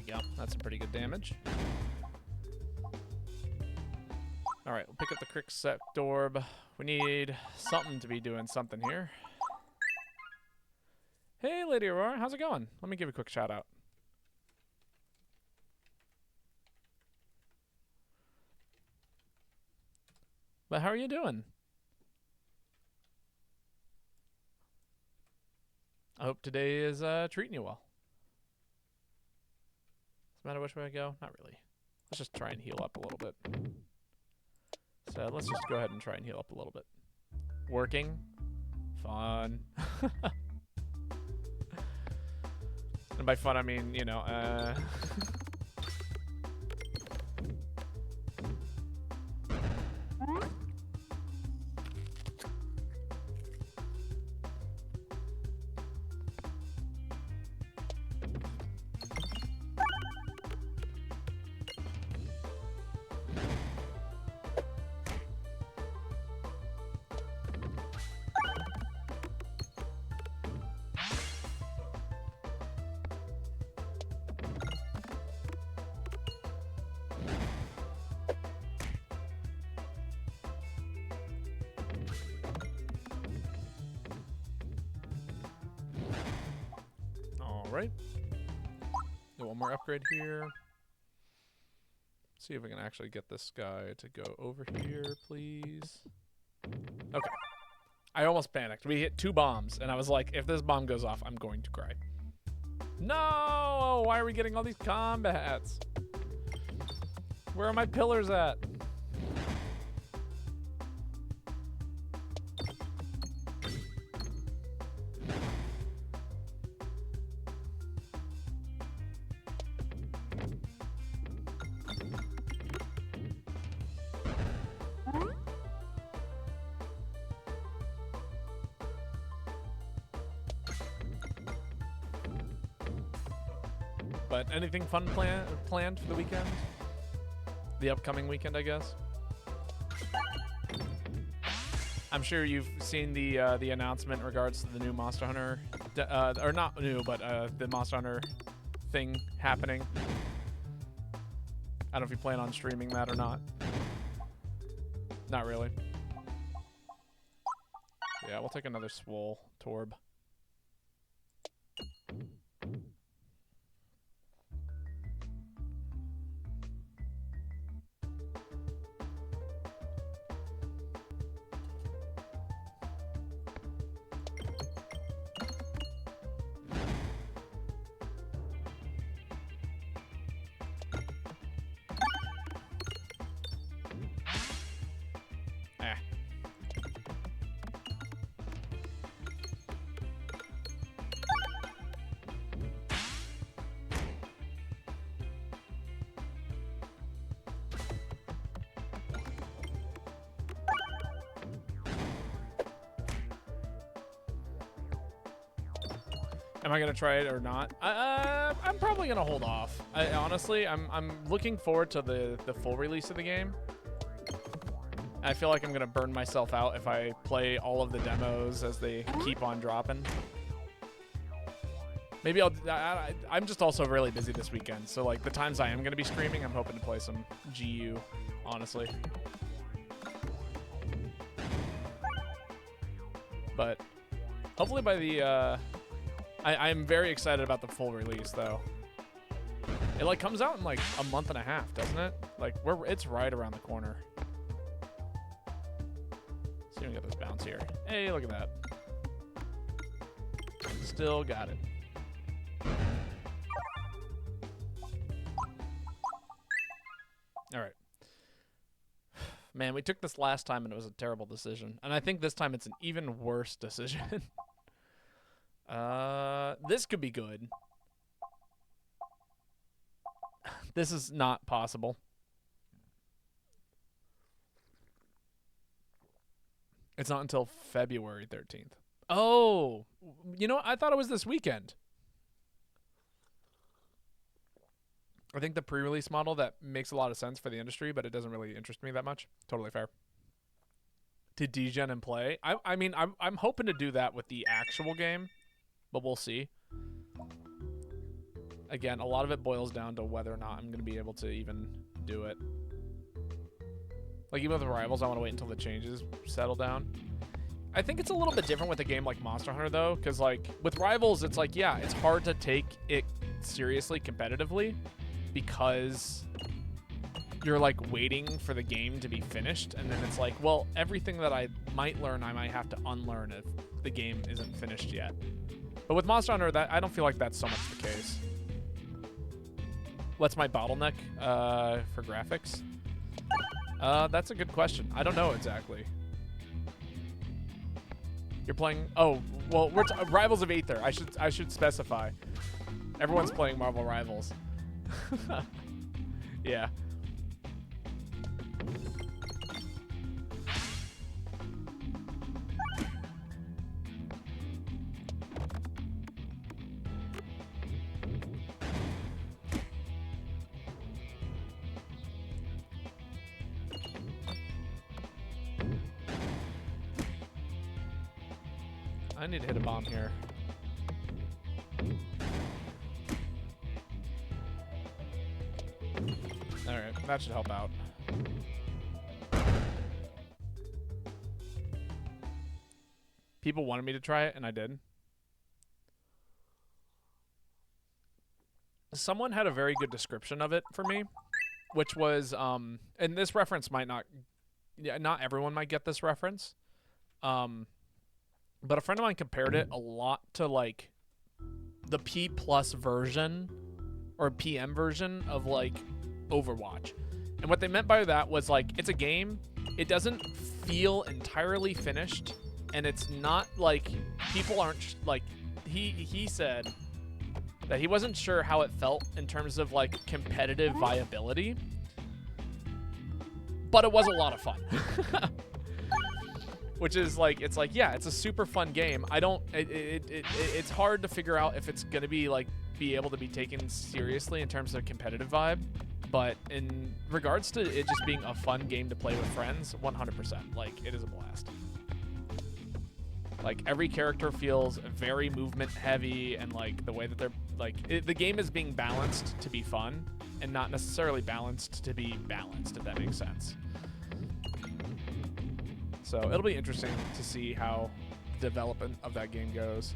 Go. That's some pretty good damage. Alright, we'll pick up the Crick Sectorb. We need something to be doing something here. Hey, Lady Aurora, how's it going? Let me give you a quick shout out. But how are you doing? I hope today is treating you well. Matter which way I go? Not really. Let's just try and heal up a little bit. So let's just go ahead and try and heal up a little bit. Working. Fun. And by fun, I mean, you know, right. Do one more upgrade here. See if we can actually get this guy to go over here, please. Okay. I almost panicked. We hit 2 bombs, and I was like, if this bomb goes off, I'm going to cry. No! Why are we getting all these combats? Where are my pillars at? But anything fun planned for the weekend? The upcoming weekend, I guess. I'm sure you've seen the announcement in regards to the new Monster Hunter, or not new, but the Monster Hunter thing happening. I don't know if you plan on streaming that or not. Not really. Yeah, we'll take another Swole Torb. Am I gonna try it or not? I'm probably gonna hold off. Honestly, I'm looking forward to the full release of the game. I feel like I'm gonna burn myself out if I play all of the demos as they keep on dropping. Maybe I'm just also really busy this weekend, so like the times I am gonna be streaming, I'm hoping to play some GU, honestly. But hopefully by the I'm very excited about the full release, though. It like comes out in like a month and a half, doesn't it? Like it's right around the corner. See if we can get this bounce here. Hey, look at that. Still got it. All right. Man, we took this last time and it was a terrible decision. And I think this time it's an even worse decision. This could be good. This is not possible. It's not until February 13th. Oh, you know, I thought it was this weekend. I think the pre-release model, that makes a lot of sense for the industry, but it doesn't really interest me that much. Totally fair. To degen and play. I mean, I'm hoping to do that with the actual game, but we'll see. Again, a lot of it boils down to whether or not I'm going to be able to even do it. Like, even with Rivals, I want to wait until the changes settle down. I think it's a little bit different with a game like Monster Hunter, though, because, like, with Rivals, it's like, yeah, it's hard to take it seriously competitively because you're, like, waiting for the game to be finished, and then it's like, well, everything that I might learn, I might have to unlearn if the game isn't finished yet. But with Monster Hunter, I don't feel like that's so much the case. What's my bottleneck for graphics? That's a good question. I don't know exactly. You're playing... Oh, well, we're Rivals of Aether. I should specify. Everyone's playing Marvel Rivals. Yeah. I need to hit a bomb here. Alright, that should help out. People wanted me to try it, and I did. someone had a very good description of it for me, which was and this reference might not, yeah, not everyone might get this reference, but a friend of mine compared it a lot to like the P plus version or PM version of like Overwatch. And what they meant by that was like, it's a game, it doesn't feel entirely finished, and it's not like, people aren't like, he said that he wasn't sure how it felt in terms of like competitive viability, but it was a lot of fun. Which is like, it's like, yeah, it's a super fun game. It's hard to figure out if it's gonna be like, be able to be taken seriously in terms of competitive vibe, but in regards to it just being a fun game to play with friends, 100%, like, it is a blast. Like, every character feels very movement heavy, and like the way that they're like, the game is being balanced to be fun and not necessarily balanced to be balanced, if that makes sense. So it'll be interesting to see how the development of that game goes.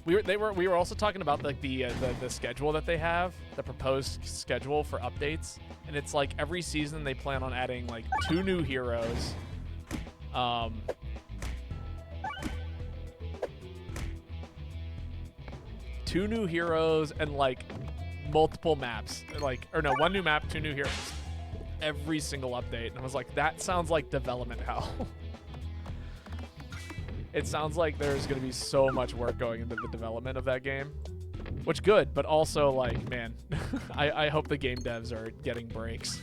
We were also talking about like the schedule that they have, the proposed schedule for updates, and it's like every season they plan on adding like 2 new heroes, 2 new heroes and like multiple maps, like, or no, 1 new map, 2 new heroes. Every single update, and I was like, that sounds like development hell. It sounds like there's going to be so much work going into the development of that game, which good, but also like, man, I hope the game devs are getting breaks.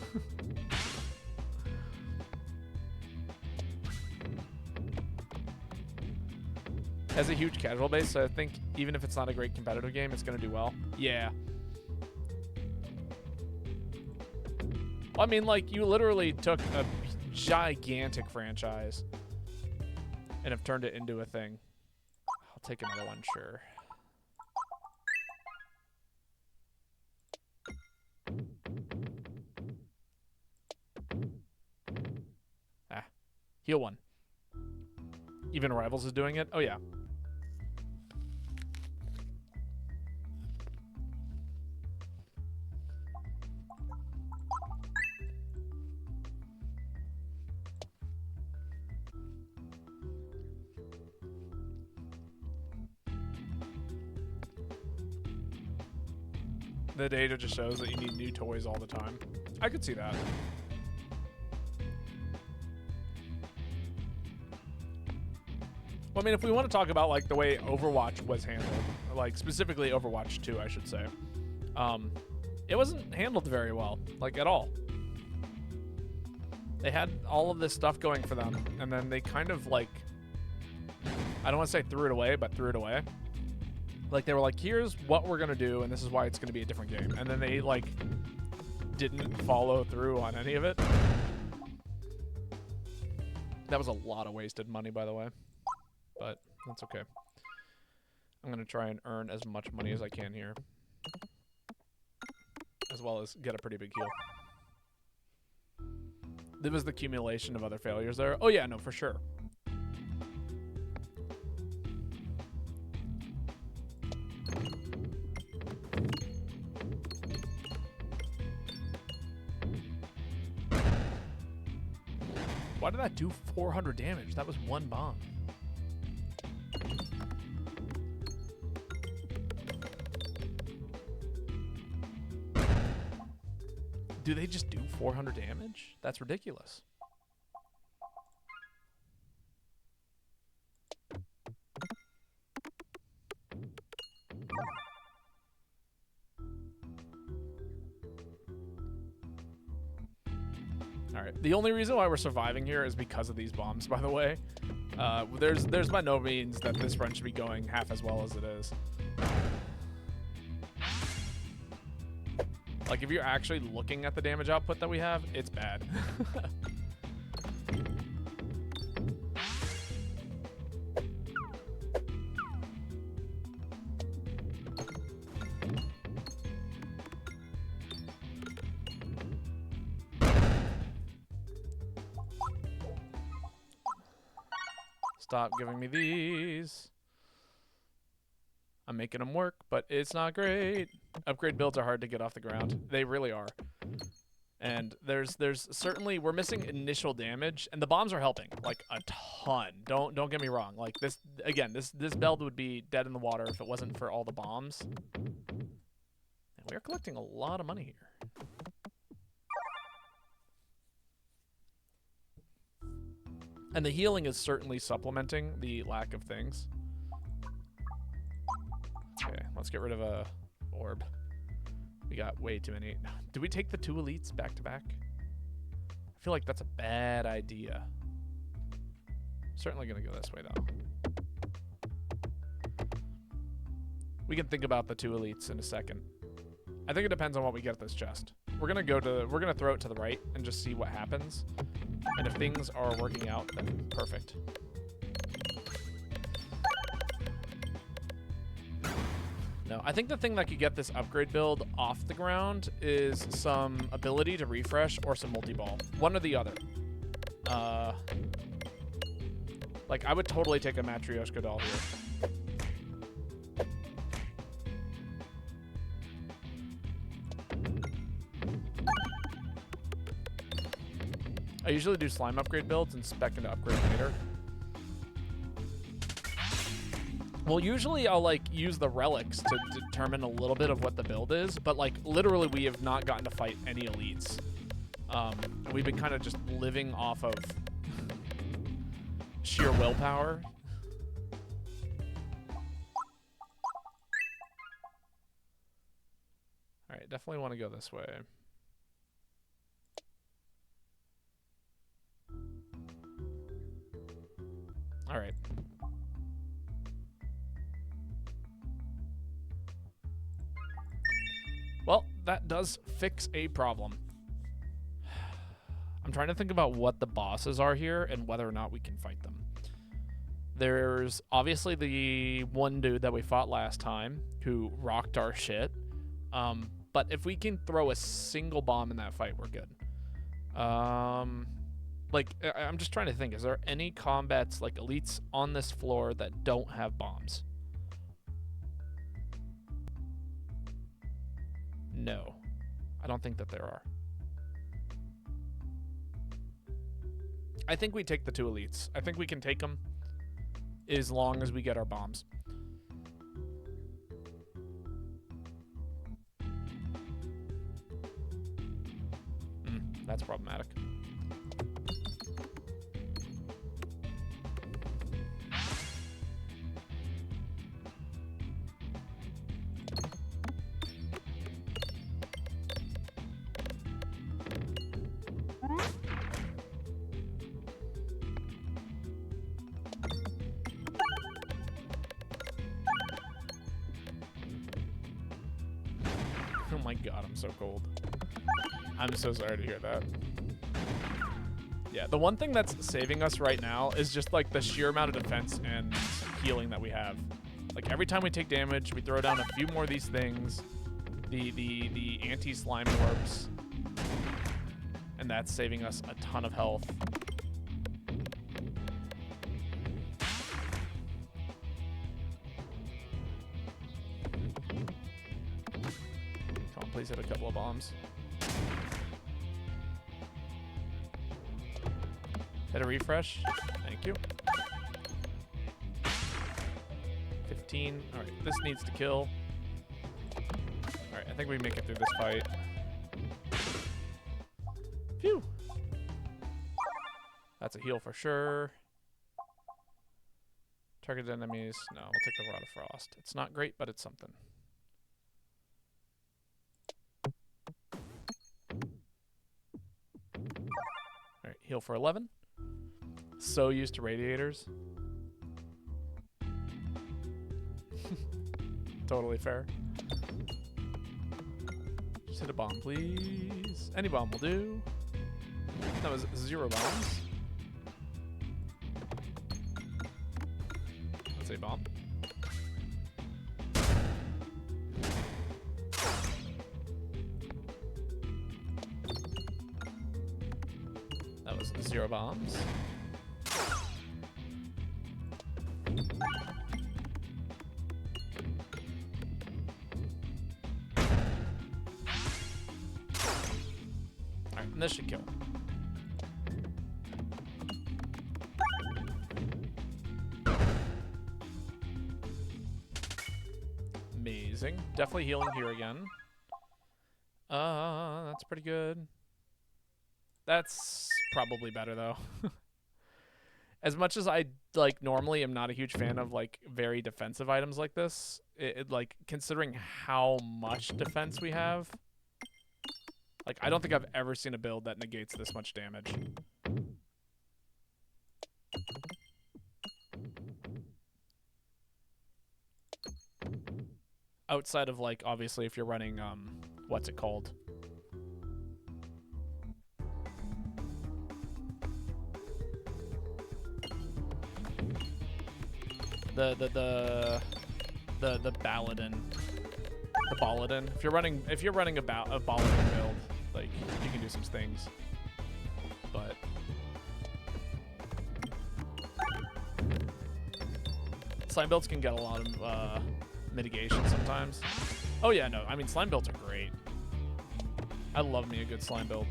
Has a huge casual base, so I think even if it's not a great competitive game, it's going to do well. Yeah. Well, I mean, like, you literally took a gigantic franchise and have turned it into a thing. I'll take another one, sure. Ah, heal 1. Even Rivals is doing it? Oh, yeah. The data just shows that you need new toys all the time. I could see that. Well, I mean, if we want to talk about like the way Overwatch was handled, like specifically Overwatch 2, I should say, it wasn't handled very well, like at all. They had all of this stuff going for them, and then they kind of like, I don't want to say threw it away, but threw it away. Like, they were like, here's what we're going to do, and this is why it's going to be a different game. And then they, like, didn't follow through on any of it. That was a lot of wasted money, by the way. But that's okay. I'm going to try and earn as much money as I can here, as well as get a pretty big heal. There was the accumulation of other failures there. Oh, yeah, no, for sure. Why did that do 400 damage? That was 1 bomb. Do they just do 400 damage? That's ridiculous. All right. The only reason why we're surviving here is because of these bombs, by the way. There's by no means that this run should be going half as well as it is. Like, if you're actually looking at the damage output that we have, it's bad. Stop giving me these. I'm making them work, but it's not great. Upgrade builds are hard to get off the ground. They really are. And there's certainly, we're missing initial damage, and the bombs are helping, like, a ton. Don't get me wrong. Like, this, again, this build would be dead in the water if it wasn't for all the bombs. And we are collecting a lot of money here. And the healing is certainly supplementing the lack of things. Okay, let's get rid of a orb. We got way too many. Do we take the 2 elites back to back? I feel like that's a bad idea. Certainly gonna go this way though. We can think about the 2 elites in a second. I think it depends on what we get at this chest. We're gonna throw it to the right and just see what happens. And if things are working out, then perfect. No, I think the thing that could get this upgrade build off the ground is some ability to refresh or some multi-ball. One or the other. Like, I would totally take a Matryoshka doll here. I usually do slime upgrade builds and spec into upgrade later. Well, usually I'll, like, use the relics to determine a little bit of what the build is, but, like, literally we have not gotten to fight any elites. And we've been kind of just living off of sheer willpower. All right, definitely want to go this way. All right. Well, that does fix a problem. I'm trying to think about what the bosses are here and whether or not we can fight them. There's obviously the one dude that we fought last time who rocked our shit. But if we can throw a single bomb in that fight, we're good. Like, I'm just trying to think. Is there any combats, like elites on this floor that don't have bombs? No, I don't think that there are. I think we take the 2 elites. I think we can take them as long as we get our bombs. That's problematic. Oh my god, I'm so cold. I'm so sorry to hear that. Yeah, the one thing that's saving us right now is just like the sheer amount of defense and healing that we have. Like every time we take damage, we throw down a few more of these things. The anti-slime orbs. And that's saving us a ton of health. Come on, please hit a couple of bombs. Hit a refresh. Thank you. 15. All right, this needs to kill. All right, I think we make it through this fight. Phew. That's a heal for sure. Targeted enemies. No, we'll take the Rod of Frost. It's not great, but it's something. All right, heal for 11. So used to radiators. Totally fair. Just hit a bomb, please. Any bomb will do. That was 0 bombs. That's a bomb. That was 0 bombs. And this should kill. Amazing. Definitely healing here again. That's pretty good. That's probably better though. As much as I like normally am not a huge fan of like very defensive items like this, like considering how much defense we have, like I don't think I've ever seen a build that negates this much damage. Outside of like obviously if you're running what's it called? The Baladin. The Baladin. If you're running a Baladin build, like you can do some things. But slime builds can get a lot of mitigation sometimes. Oh yeah, no. I mean slime builds are great. I love me a good slime build.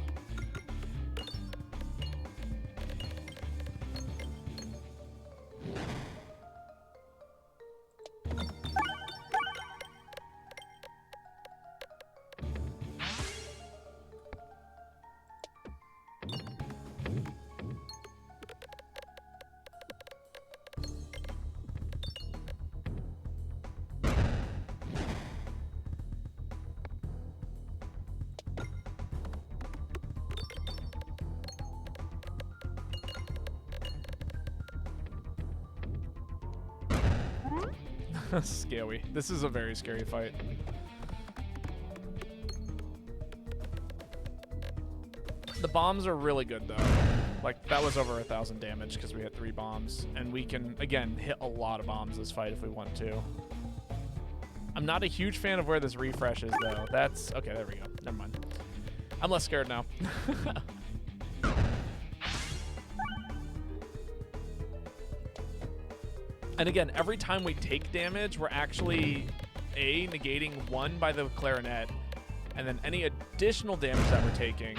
Scary. This is a very scary fight. The bombs are really good though. Like that was over 1,000 damage because we had 3 bombs, and we can again hit a lot of bombs this fight if we want to. I'm not a huge fan of where this refresh is though. That's okay. There we go. Never mind. I'm less scared now. And again, every time we take damage, we're actually, negating 1 by the clarinet, and then any additional damage that we're taking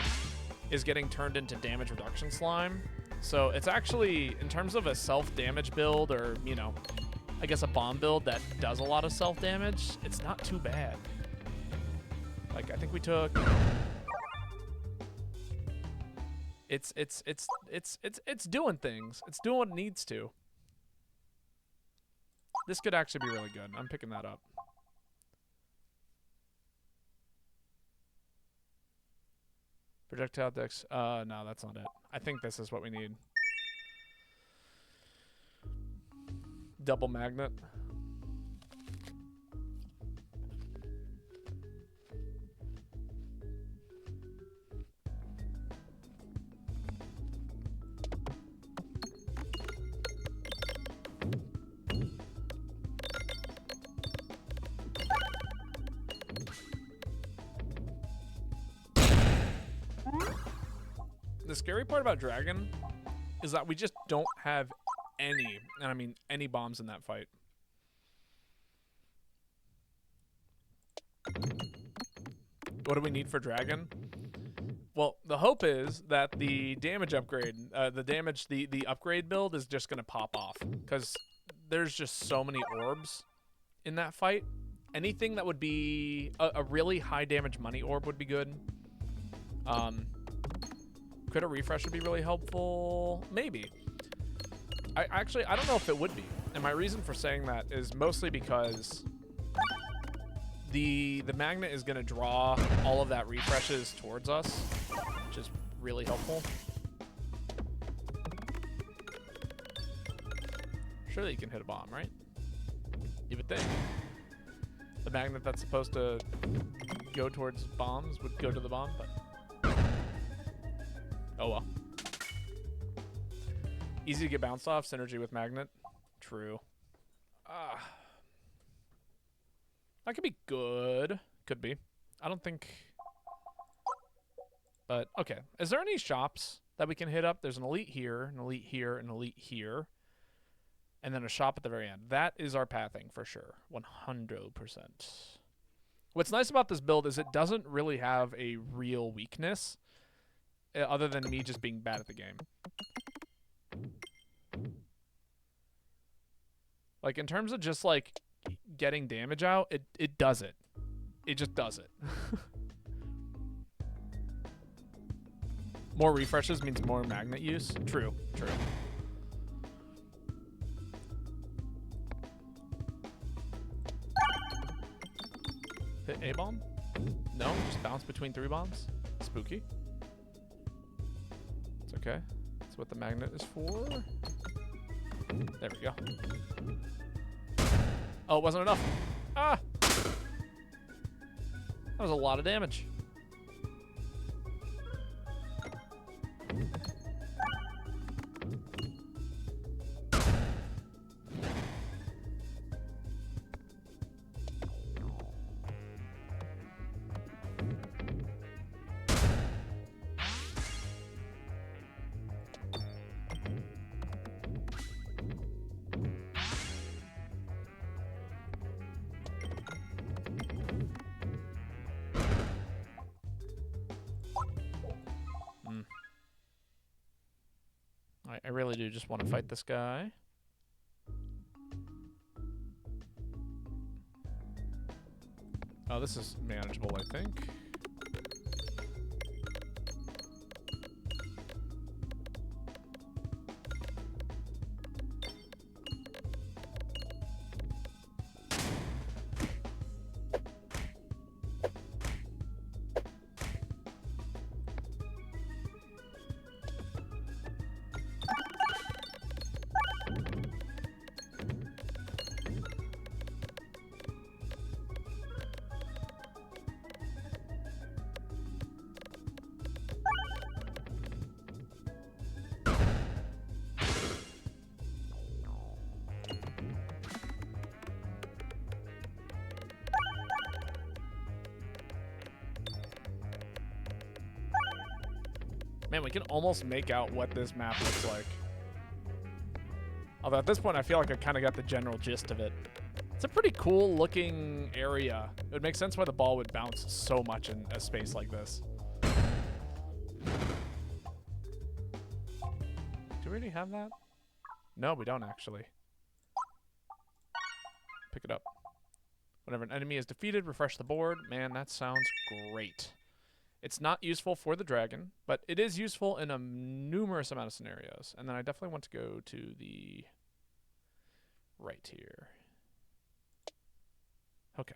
is getting turned into damage reduction slime. So it's actually, in terms of a self-damage build, or, you know, I guess a bomb build that does a lot of self-damage, it's not too bad. Like, I think we took... It's doing things. It's doing what it needs to. This could actually be really good. I'm picking that up. Projectile dex. No, that's not it. I think this is what we need. Double magnet. The scary part about Dragon is that we just don't have any, and I mean any bombs in that fight. What do we need for Dragon? Well, the hope is that the damage upgrade, the upgrade build is just going to pop off, because there's just so many orbs in that fight. Anything that would be a really high damage money orb would be good. Critter refresh would be really helpful. Maybe. I don't know if it would be. And my reason for saying that is mostly because the magnet is going to draw all of that refreshes towards us, which is really helpful. Surely you can hit a bomb, right? You would think. The magnet that's supposed to go towards bombs would go to the bomb, but... Oh well. Easy to get bounced off, synergy with magnet. True. That could be good. Could be. I don't think... But, okay. Is there any shops that we can hit up? There's an elite here, an elite here, an elite here. And then a shop at the very end. That is our pathing for sure. 100%. What's nice about this build is it doesn't really have a real weakness. other than me just being bad at the game. Like, in terms of just, like, getting damage out, it does it. It just does it. More refreshes means more magnet use. True, true. Hit A bomb? No, just bounce between 3 bombs. Spooky. It's okay. That's what the magnet is for. There we go. Oh, it wasn't enough. Ah! That was a lot of damage. I really do just want to fight this guy. Oh, this is manageable, I think. Man, we can almost make out what this map looks like. Although at this point, I feel like I kind of got the general gist of it. It's a pretty cool looking area. It would make sense why the ball would bounce so much in a space like this. Do we already have that? No, we don't actually. Pick it up. Whenever an enemy is defeated, refresh the board. Man, that sounds great. It's not useful for the dragon, but it is useful in a numerous amount of scenarios. And then I definitely want to go to the right here. Okay.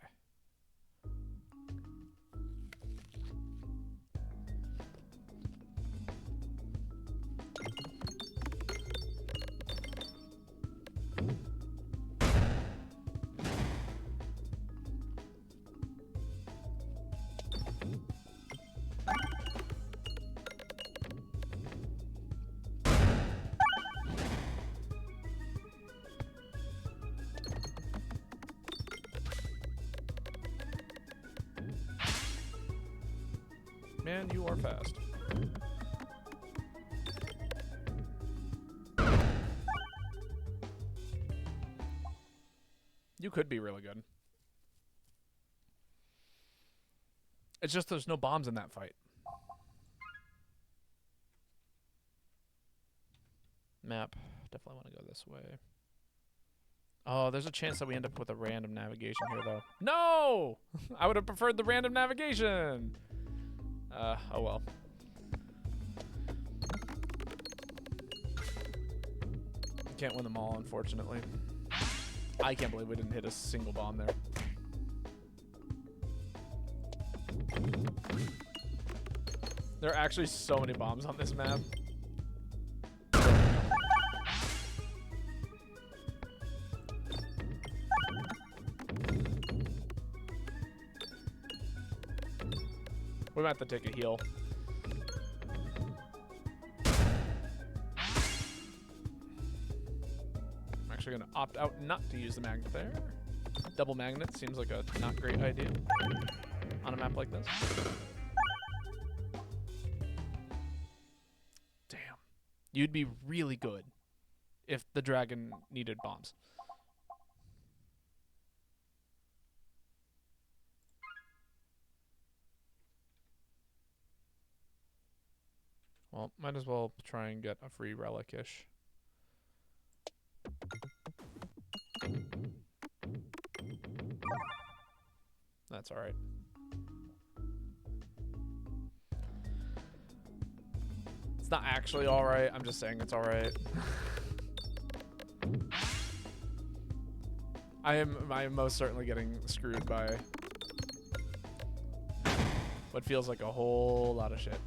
Man, you are fast. You could be really good. It's just there's no bombs in that fight. Map. Definitely want to go this way. Oh, there's a chance that we end up with a random navigation here, though. No! I would have preferred the random navigation. Oh well. Can't win them all, unfortunately. I can't believe we didn't hit a single bomb there. There are actually so many bombs on this map. We might have to take a heal. I'm actually going to opt out not to use the magnet there. Double magnet seems like a not great idea on a map like this. Damn. You'd be really good if the dragon needed bombs. Well, might as well try and get a free relic-ish. That's alright. It's not actually alright, I'm just saying it's alright. I am most certainly getting screwed by what feels like a whole lot of shit.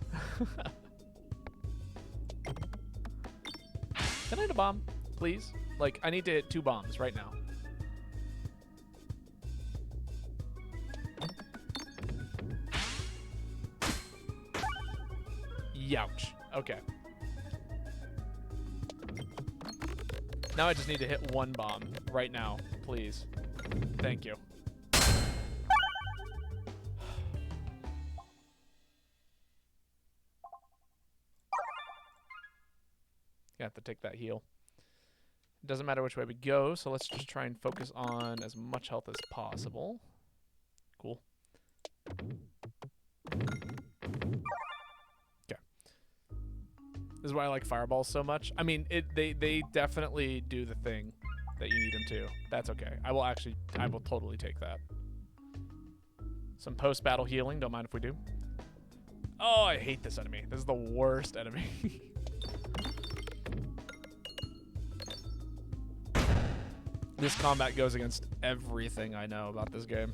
Can I hit a bomb, please? Like, I need to hit 2 bombs right now. Youch. Okay. Now I just need to hit 1 bomb right now, please. Thank you. You have to take that heal. It doesn't matter which way we go, so let's just try and focus on as much health as possible. Cool. This is why I like fireballs so much. I mean, they definitely do the thing that you need them to. That's okay. I will totally take that. Some post-battle healing. Don't mind if we do. Oh, I hate this enemy. This is the worst enemy. This combat goes against everything I know about this game.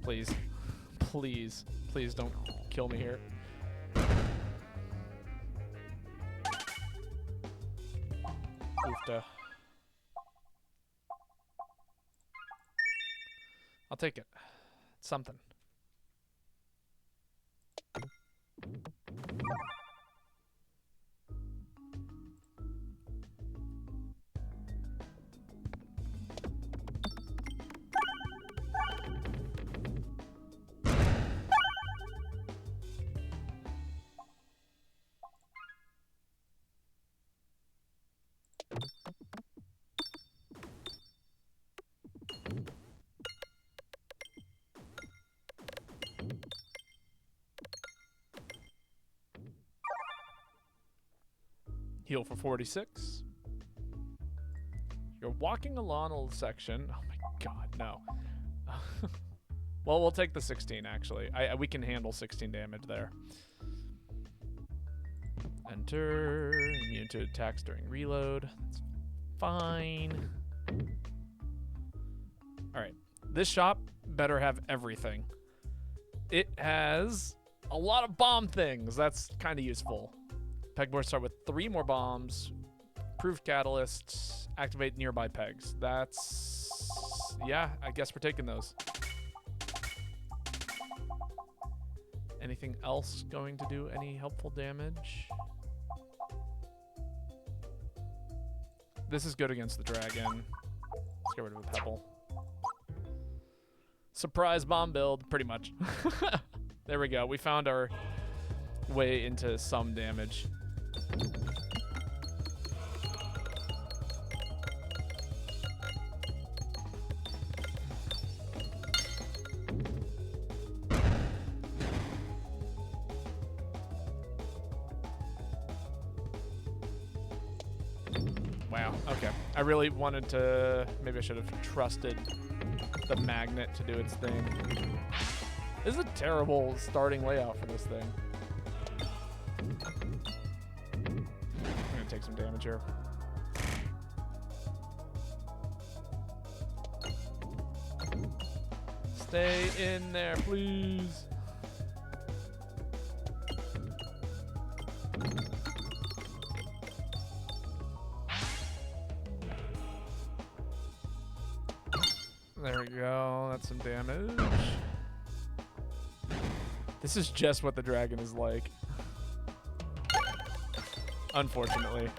Please. Please. Please don't kill me here. Oofta. I'll take it. It's something. Heal for 46. You're walking along a section. Oh my god, no. Well, we'll take the 16, actually. We can handle 16 damage there. Enter. Immune to attacks during reload. That's fine. Alright. This shop better have everything. It has a lot of bomb things. That's kind of useful. Pegboards start with 3 more bombs, improved catalysts, activate nearby pegs. That's... yeah, I guess we're taking those. Anything else going to do any helpful damage? This is good against the dragon. Let's get rid of the pebble. Surprise bomb build, pretty much. There we go. We found our way into some damage. Wow, okay. I really wanted to... maybe I should have trusted the magnet to do its thing. This is a terrible starting layout for this thing. I'm gonna take some damage here. Stay in there, please. There we go. That's some damage. This is just what the dragon is like. Unfortunately.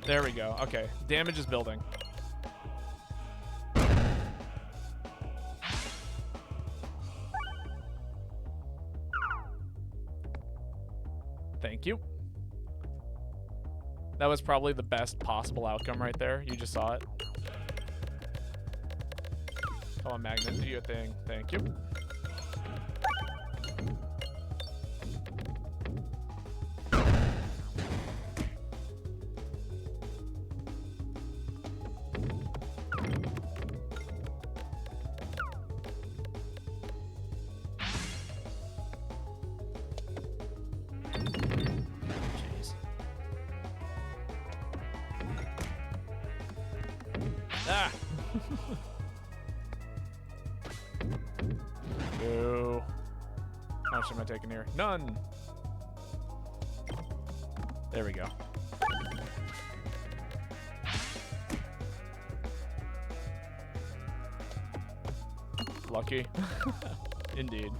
There we go. Okay. Damage is building. Thank you. That was probably the best possible outcome right there. You just saw it. Come on, Magnet. Do your thing. Thank you. Ah! Boo. How much am I taking here? None! There we go. Lucky. Indeed.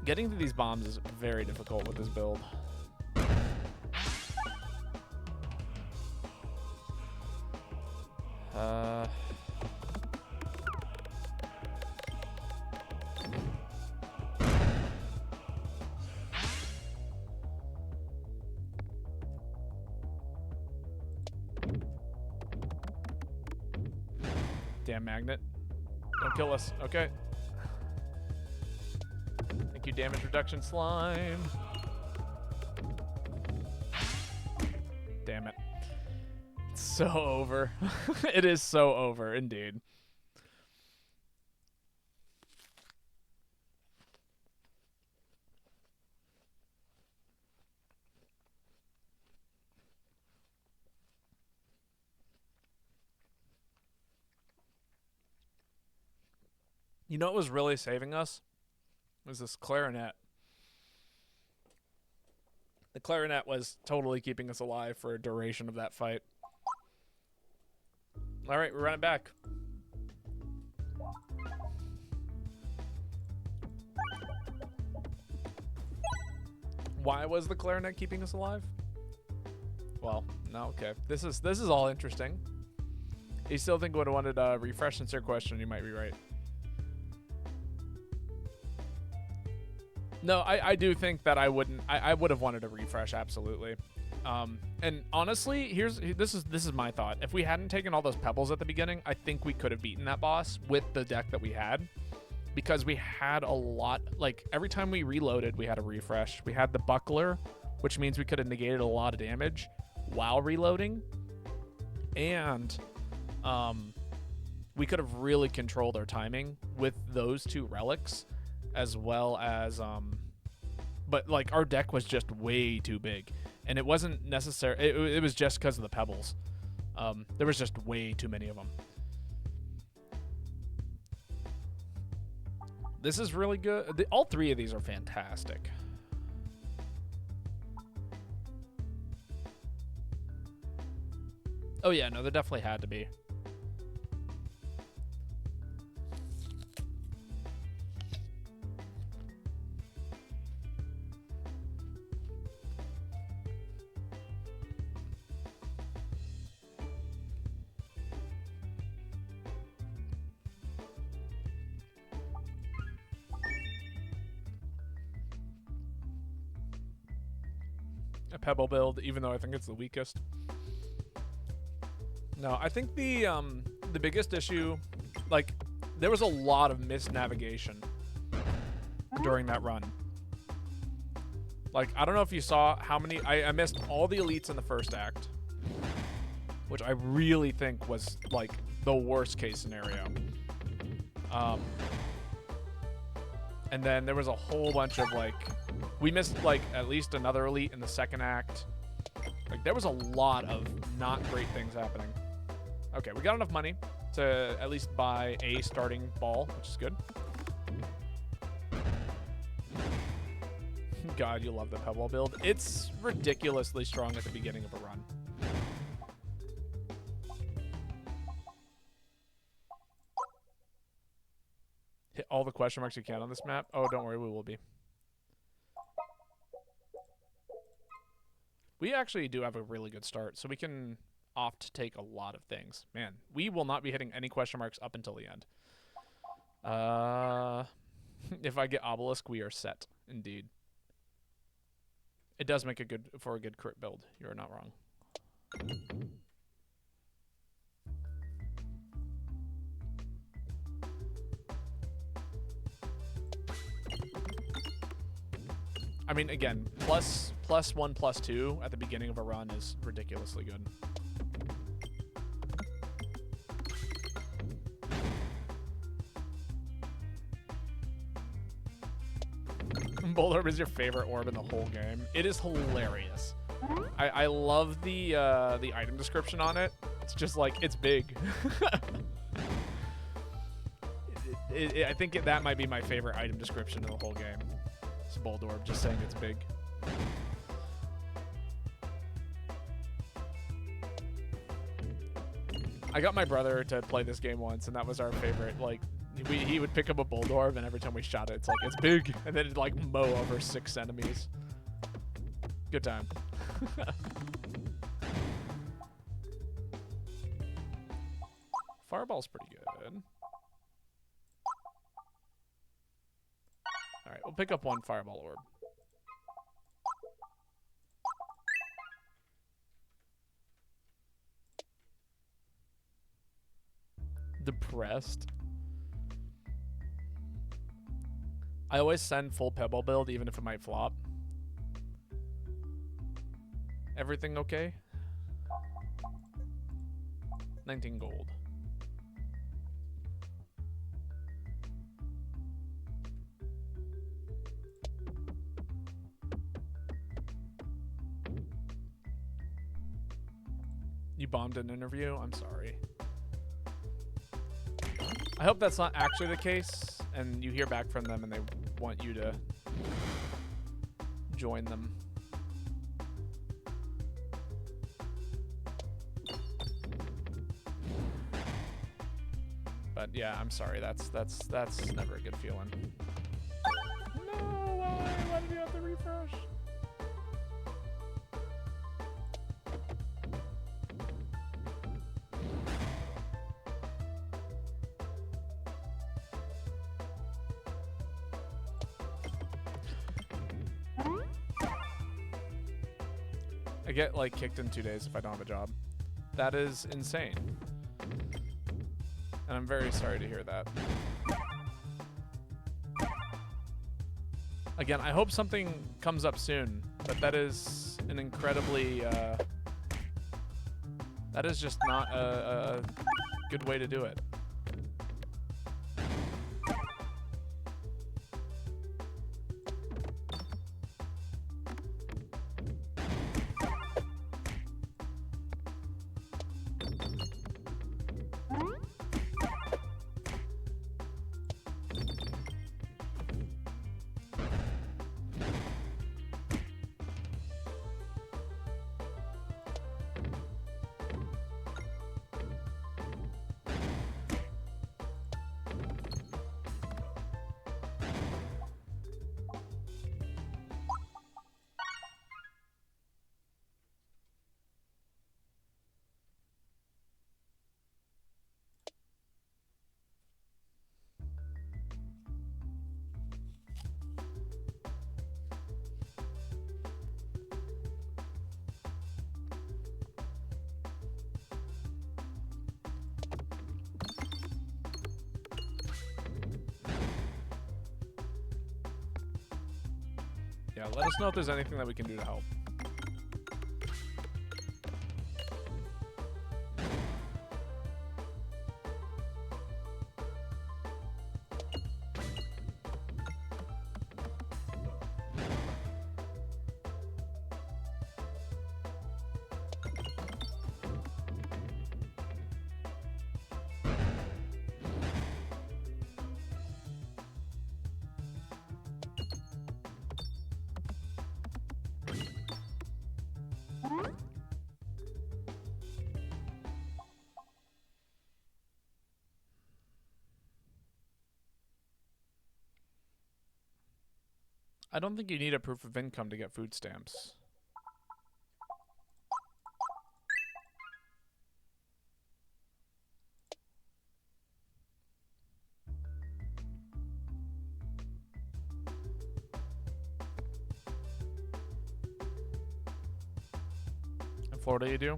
Getting to these bombs is very difficult with this build. Damn Magnet. Don't kill us. Okay. Thank you, damage reduction slime. Damn it. It's so over. It is so over, indeed. You know what was really saving us? Was this clarinet. The clarinet was totally keeping us alive for a duration of that fight. All right, we're running back. Why was the clarinet keeping us alive? Well, no, okay. This is all interesting. You still think would have wanted a refresh answer question, you might be right. No, I do think that I would have wanted a refresh, absolutely. And honestly, this is my thought. If we hadn't taken all those pebbles at the beginning, I think we could have beaten that boss with the deck that we had. Because we had a lot, like every time we reloaded, we had a refresh. We had the buckler, which means we could have negated a lot of damage while reloading. And we could have really controlled our timing with those two relics. As well as, but like our deck was just way too big, and it wasn't necessary. It was just because of the pebbles. There was just way too many of them. This is really good. All three of these are fantastic. Oh yeah, no, there definitely had to be. A pebble build, even though I think it's the weakest. No, I think the biggest issue, like, there was a lot of misnavigation during that run. Like, I don't know if you saw how many, I missed all the elites in the first act, which I really think was, like, the worst case scenario. And then there was a whole bunch of, like, we missed, like, at least another elite in the second act. Like, there was a lot of not great things happening. Okay, we got enough money to at least buy a starting ball, which is good. God, you love the pebble build. It's ridiculously strong at the beginning of a run. Hit all the question marks you can on this map. Oh, don't worry, we will be. We actually do have a really good start, so we can opt to take a lot of things. Man, we will not be hitting any question marks up until the end. If I get obelisk, we are set. Indeed. It does make a good for a good crit build. You're not wrong. I mean, again, plus 1, plus 2 at the beginning of a run is ridiculously good. Bolt Orb is your favorite orb in the whole game. It is hilarious. I love the item description on it. It's just like, it's big. I think that might be my favorite item description in the whole game. It's Bolt Orb, just saying it's big. I got my brother to play this game once, and that was our favorite. Like, he would pick up a Bolt Orb, and every time we shot it, it's like, it's big, and then it'd like mow over 6 enemies. Good time. Fireball's pretty good. Alright, we'll pick up 1 Fireball Orb. Depressed. I always send full Pebble build, even if it might flop. Everything okay? 19 gold. You bombed an interview? I'm sorry. I hope that's not actually the case, and you hear back from them and they want you to join them. But yeah, I'm sorry. That's never a good feeling. No, why did you have to refresh? I get like kicked in 2 days if I don't have a job. That is insane. And I'm very sorry to hear that. Again, I hope something comes up soon, but that is an incredibly, that is just not a good way to do it. Yeah, let us know if there's anything that we can do to help. I don't think you need a proof of income to get food stamps. Florida you do?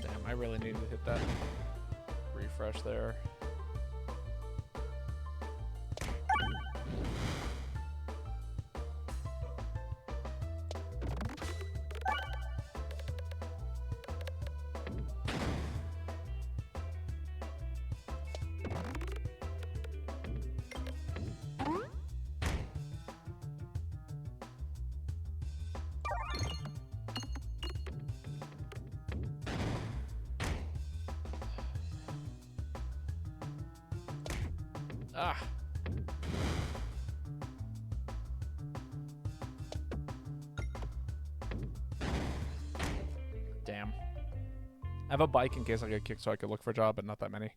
Damn, I really need to hit that refresh there. Ah. Damn. I have a bike in case I get kicked so I could look for a job, but not that many.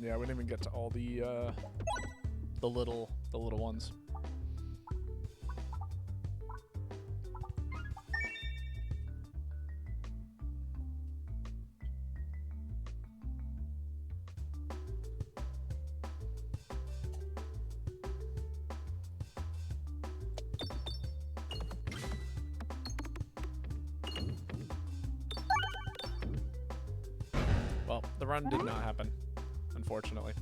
Yeah, we didn't even get to all the little ones. Well, the run did not happen, unfortunately.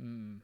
Hmm.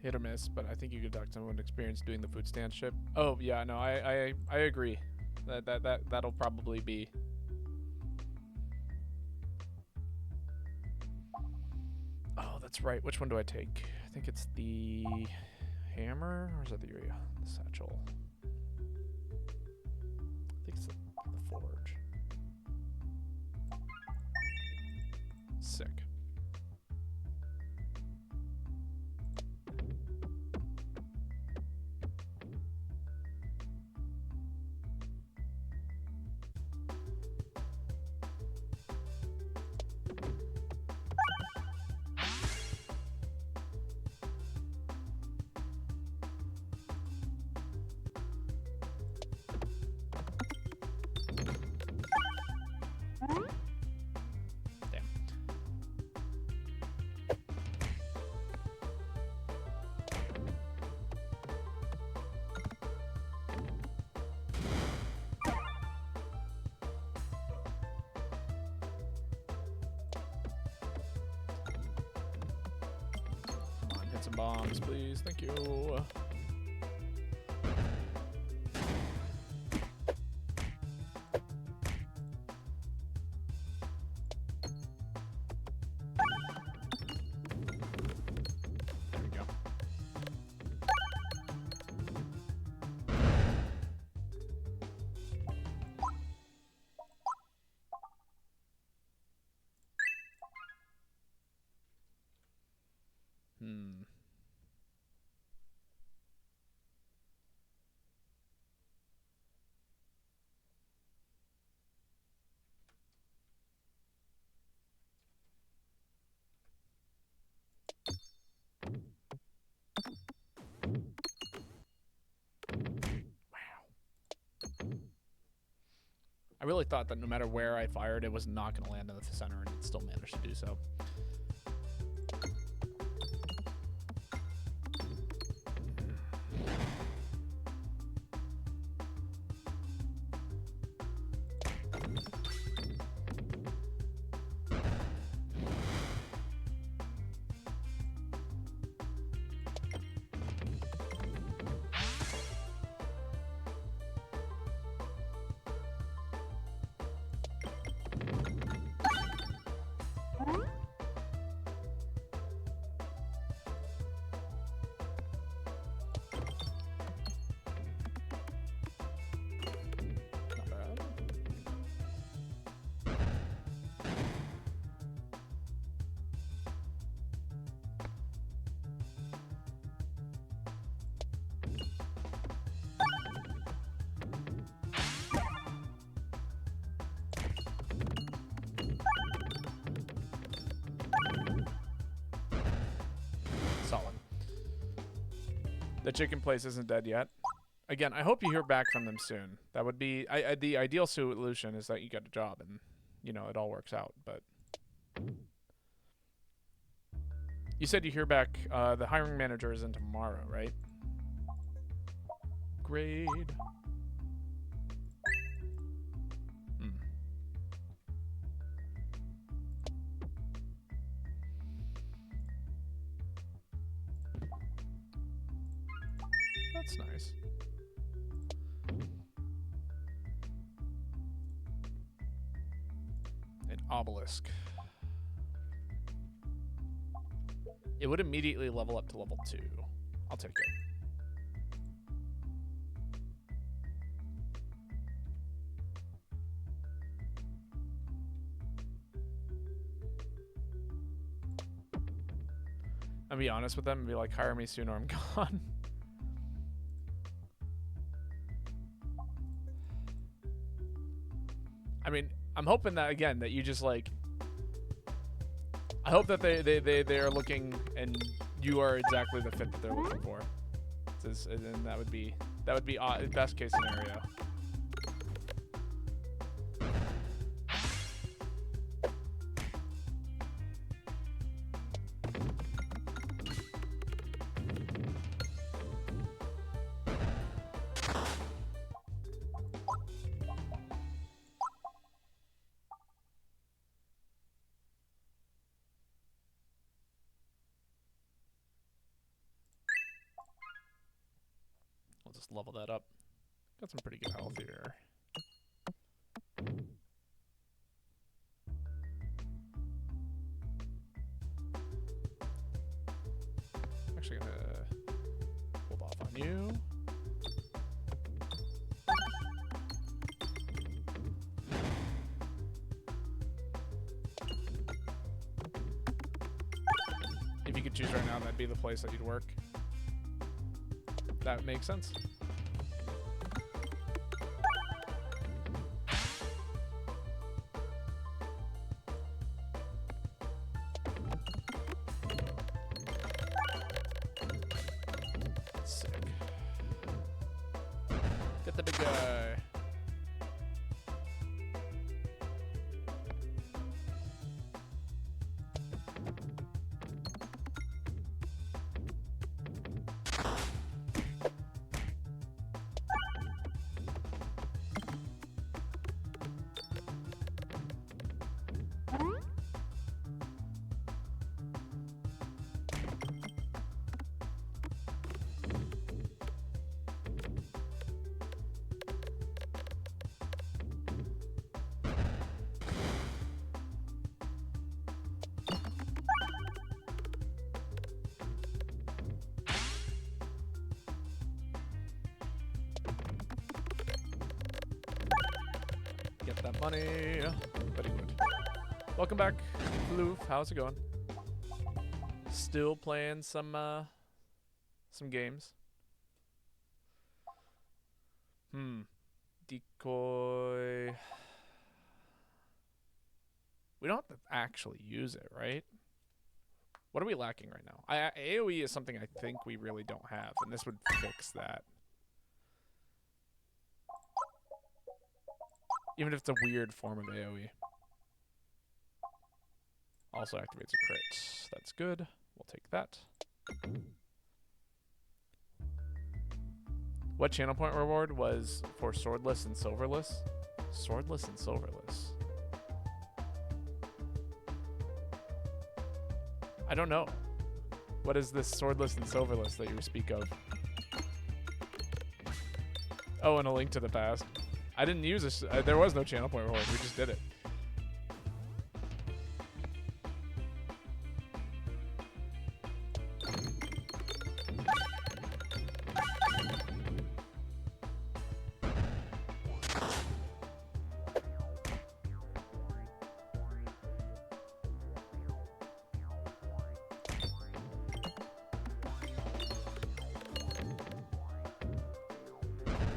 Hit or miss, but I think you could talk to someone with experience doing the food stand ship. Oh yeah, no, I agree. That'll probably be. Oh, that's right. Which one do I take? I think it's the hammer, or is that the satchel? I think it's the forge. Sick. Some bombs, please. Thank you. There we go. I really thought that no matter where I fired, it was not going to land in the center, and it still managed to do so. Solid. The chicken place isn't dead yet. Again, I hope you hear back from them soon. That would be the ideal solution is that you get a job and, you know, it all works out. But you said you hear back. The hiring manager is in tomorrow, right? Grade. That's nice. An obelisk. It would immediately level up to level 2. I'll take it. I'll be honest with them and be like, hire me soon or I'm gone. I mean, I'm hoping that, again, that you just, like... I hope that they are looking and you are exactly the fit that they're looking for. And that would be best case scenario. Just level that up. Got some pretty good health here. Actually gonna on you. If you could choose right now, that'd be the place that you'd work. That makes sense. Sick. Get the big guy. Get that money. Very good. Welcome back, Loof. How's it going? Still playing some games. Decoy. We don't have to actually use it, right? What are we lacking right now? AoE is something I think we really don't have, and this would fix that. Even if it's a weird form of AoE. Also activates a crit. That's good. We'll take that. What channel point reward was for swordless and silverless? Swordless and silverless. I don't know. What is this swordless and silverless that you speak of? Oh, and a link to the past. I didn't use this. There was no channel point reward. We just did it.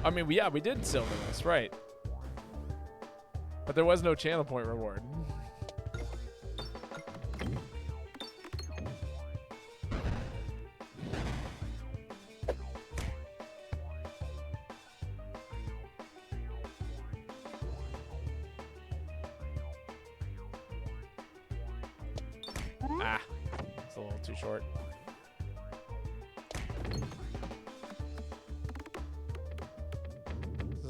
I mean, yeah, we did silverless, right? But there was no channel point reward. Ah, it's a little too short.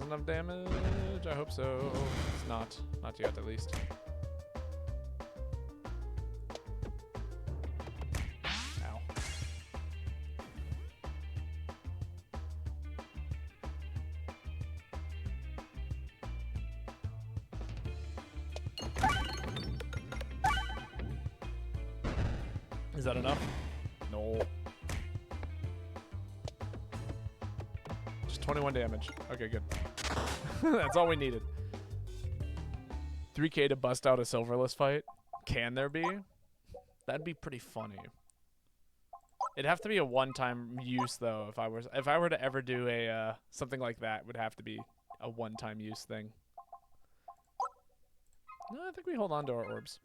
Enough damage? I hope so. It's not. Not yet, at least. Ow. Is that enough? No. Just 21 damage. Okay, good. That's all we needed. 3K to bust out a silverless fight? Can there be? That'd be pretty funny. It'd have to be a one-time use though. If I were to ever do a something like that, it would have to be a one-time use thing. No, I think we hold on to our orbs.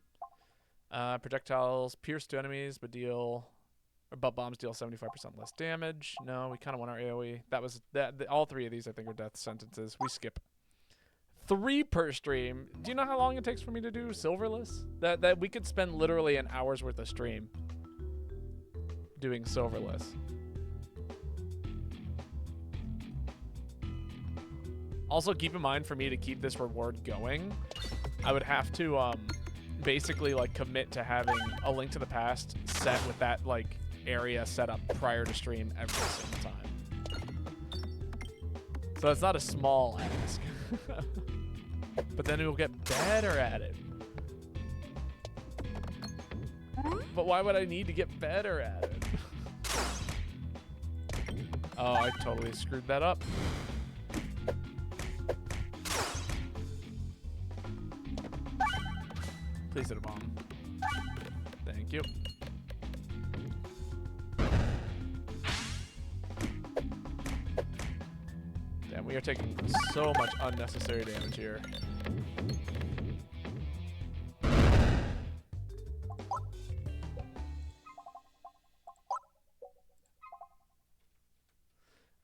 Projectiles pierce to enemies, but bombs deal 75% less damage. No, we kind of want our AoE. That was all three of these I think are death sentences. We skip. 3 per stream. Do you know how long it takes for me to do silverless? That we could spend literally an hour's worth of stream doing silverless. Also, keep in mind, for me to keep this reward going, I would have to basically like commit to having a Link to the Past set with that like area set up prior to stream every single time. So it's not a small ask. But then we'll get better at it. But why would I need to get better at it? Oh, I totally screwed that up. Please hit a bomb. Thank you. Damn, we are taking so much unnecessary damage here.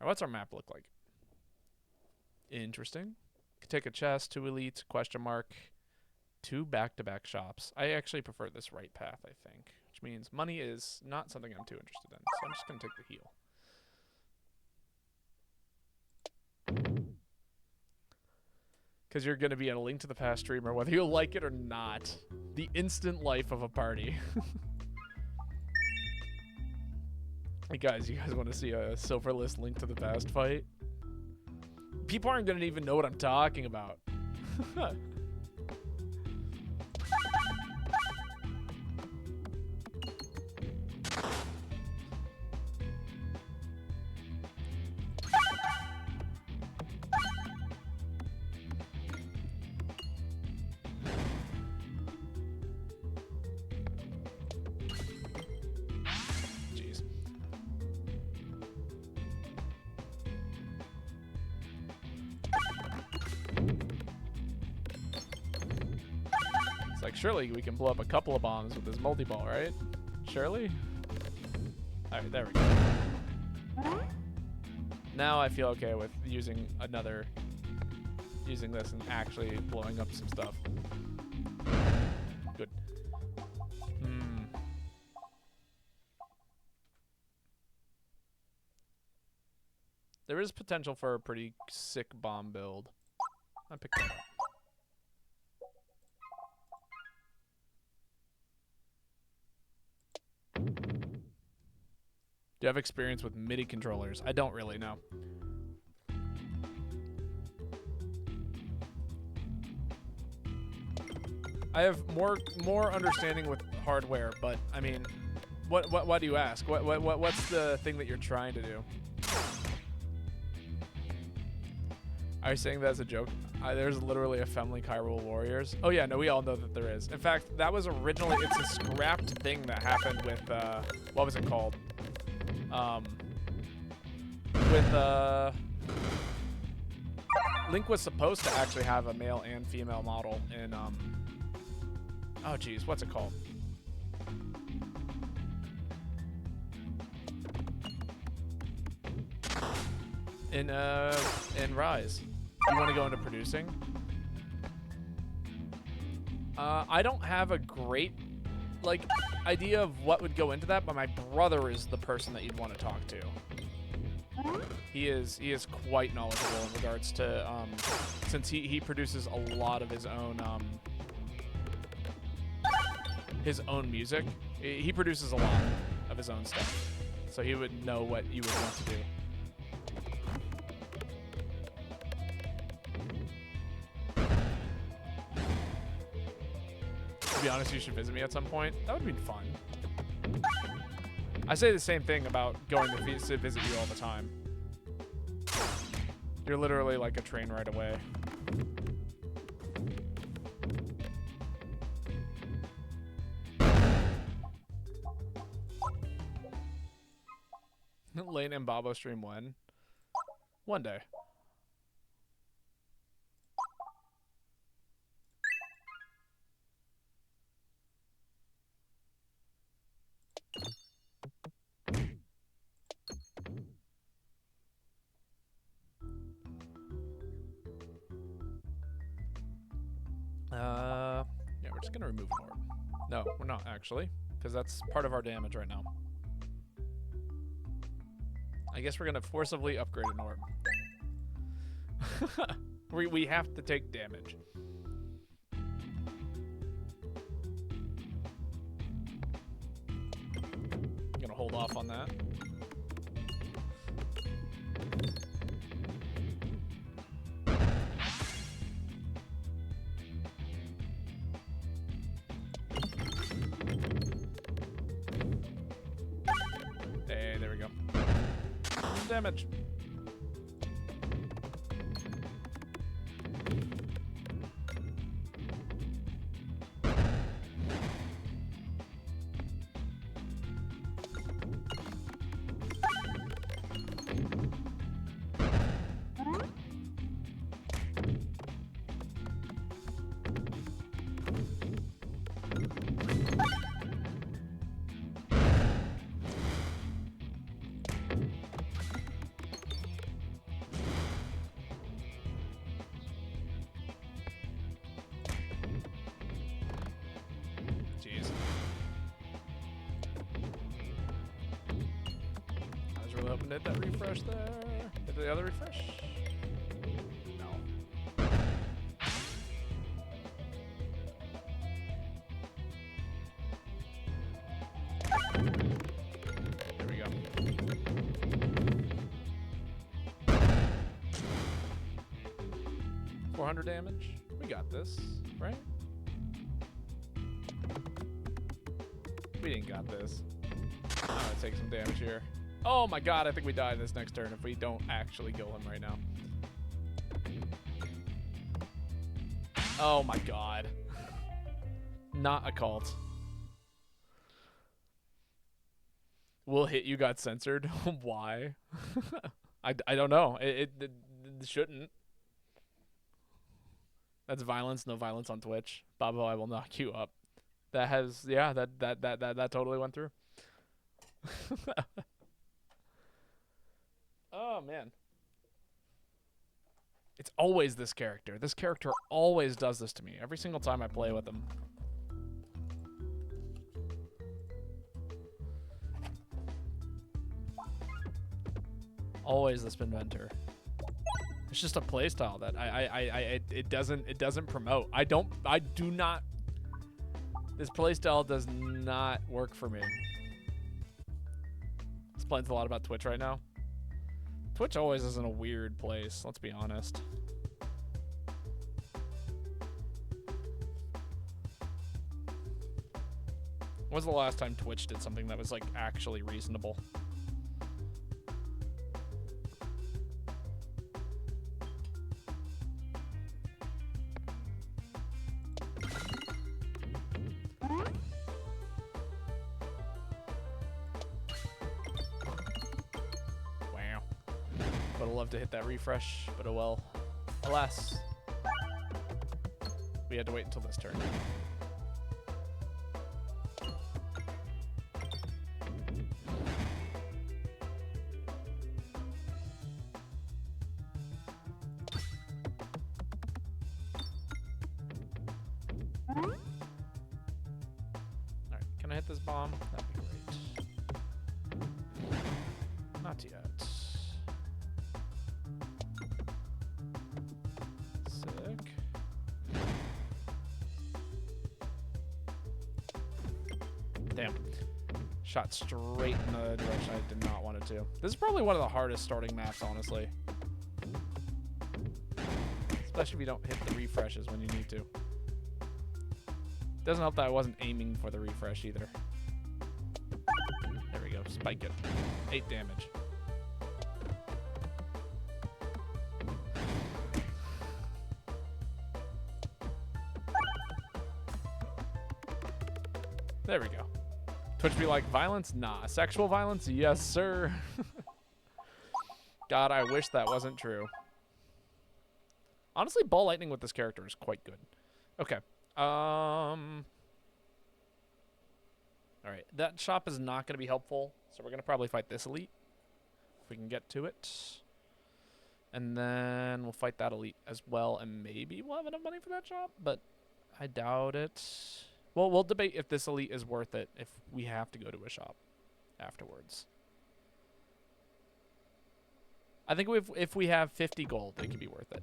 What's our map look like? Interesting. Could take a chest, 2 elites, question mark, 2 back-to-back shops. I actually prefer this right path, I think, which means money is not something I'm too interested in. So I'm just going to take the heal. Because you're going to be in a Link to the Past streamer, whether you like it or not. The instant life of a party. Hey guys, you guys want to see a Silverless Link to the Past fight? People aren't going to even know what I'm talking about. Surely we can blow up a couple of bombs with this multi-ball, right? Surely? Alright, there we go. Now I feel okay with using this and actually blowing up some stuff. Good. There is potential for a pretty sick bomb build. I picked that up. Do you have experience with MIDI controllers? I don't really know. I have more understanding with hardware, but I mean, why do you ask? What's the thing that you're trying to do? Are you saying that as a joke? There's literally a family Hyrule Warriors. Oh yeah, no, we all know that there is. In fact, that was originally, it's a scrapped thing that happened with, what was it called? Link was supposed to actually have a male and female model in, oh geez, what's it called? In Rise. You want to go into producing? I don't have a great, like, idea of what would go into that, but my brother is the person that you'd want to talk to. He is quite knowledgeable in regards to, since he produces a lot of his own music. He produces a lot of his own stuff, so he would know what you would want to do. To be honest, you should visit me at some point. That would be fun. I say the same thing about going to visit you all the time. You're literally like a train ride away. Lane and Bobo stream when? One day. Yeah, we're just gonna remove an orb. No, we're not actually, because that's part of our damage right now. I guess we're gonna forcibly upgrade an orb. we have to take damage. I'm gonna hold off on that. Hey, there we go. much damage. Jeez. I was really hoping to hit that refresh there. Hit the other refresh. No. There we go. $400 damage. We got this, right? We didn't got this. I'm gonna take some damage here. Oh my god, I think we die this next turn if we don't actually kill him right now. Oh my god. Not a cult. Will hit you got censored. Why? I don't know. It shouldn't. That's violence. No violence on Twitch. Babo, I will knock you up. That has, yeah, that totally went through. Oh man. It's always this character. This character always does this to me every single time I play with him. Always the Spinventor. It's just a playstyle that it doesn't promote. I do not. This playstyle does not work for me. Explains a lot about Twitch right now. Twitch always is in a weird place, let's be honest. When was the last time Twitch did something that was like actually reasonable? To hit that refresh, but oh well. Alas, we had to wait until this turn. Alright, can I hit this bomb? That'd be great. Not yet. Damn. Shot straight in the direction I did not want it to. This is probably one of the hardest starting maps, honestly. Especially if you don't hit the refreshes when you need to. Doesn't help that I wasn't aiming for the refresh either. There we go. Spike it. 8 damage. There we go. Twitch be like, violence? Nah. Sexual violence? Yes, sir. God, I wish that wasn't true. Honestly, ball lightning with this character is quite good. Okay. All right. That shop is not going to be helpful, so we're going to probably fight this elite if we can get to it. And then we'll fight that elite as well, and maybe we'll have enough money for that shop, but I doubt it. Well, we'll debate if this elite is worth it if we have to go to a shop afterwards. I think if we have 50 gold, it could be worth it.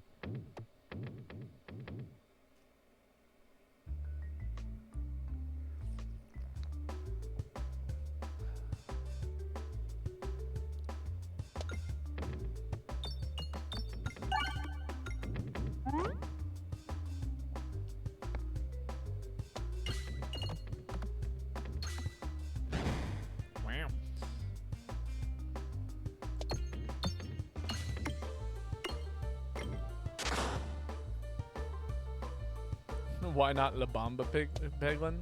Why not La Bomba Peglin?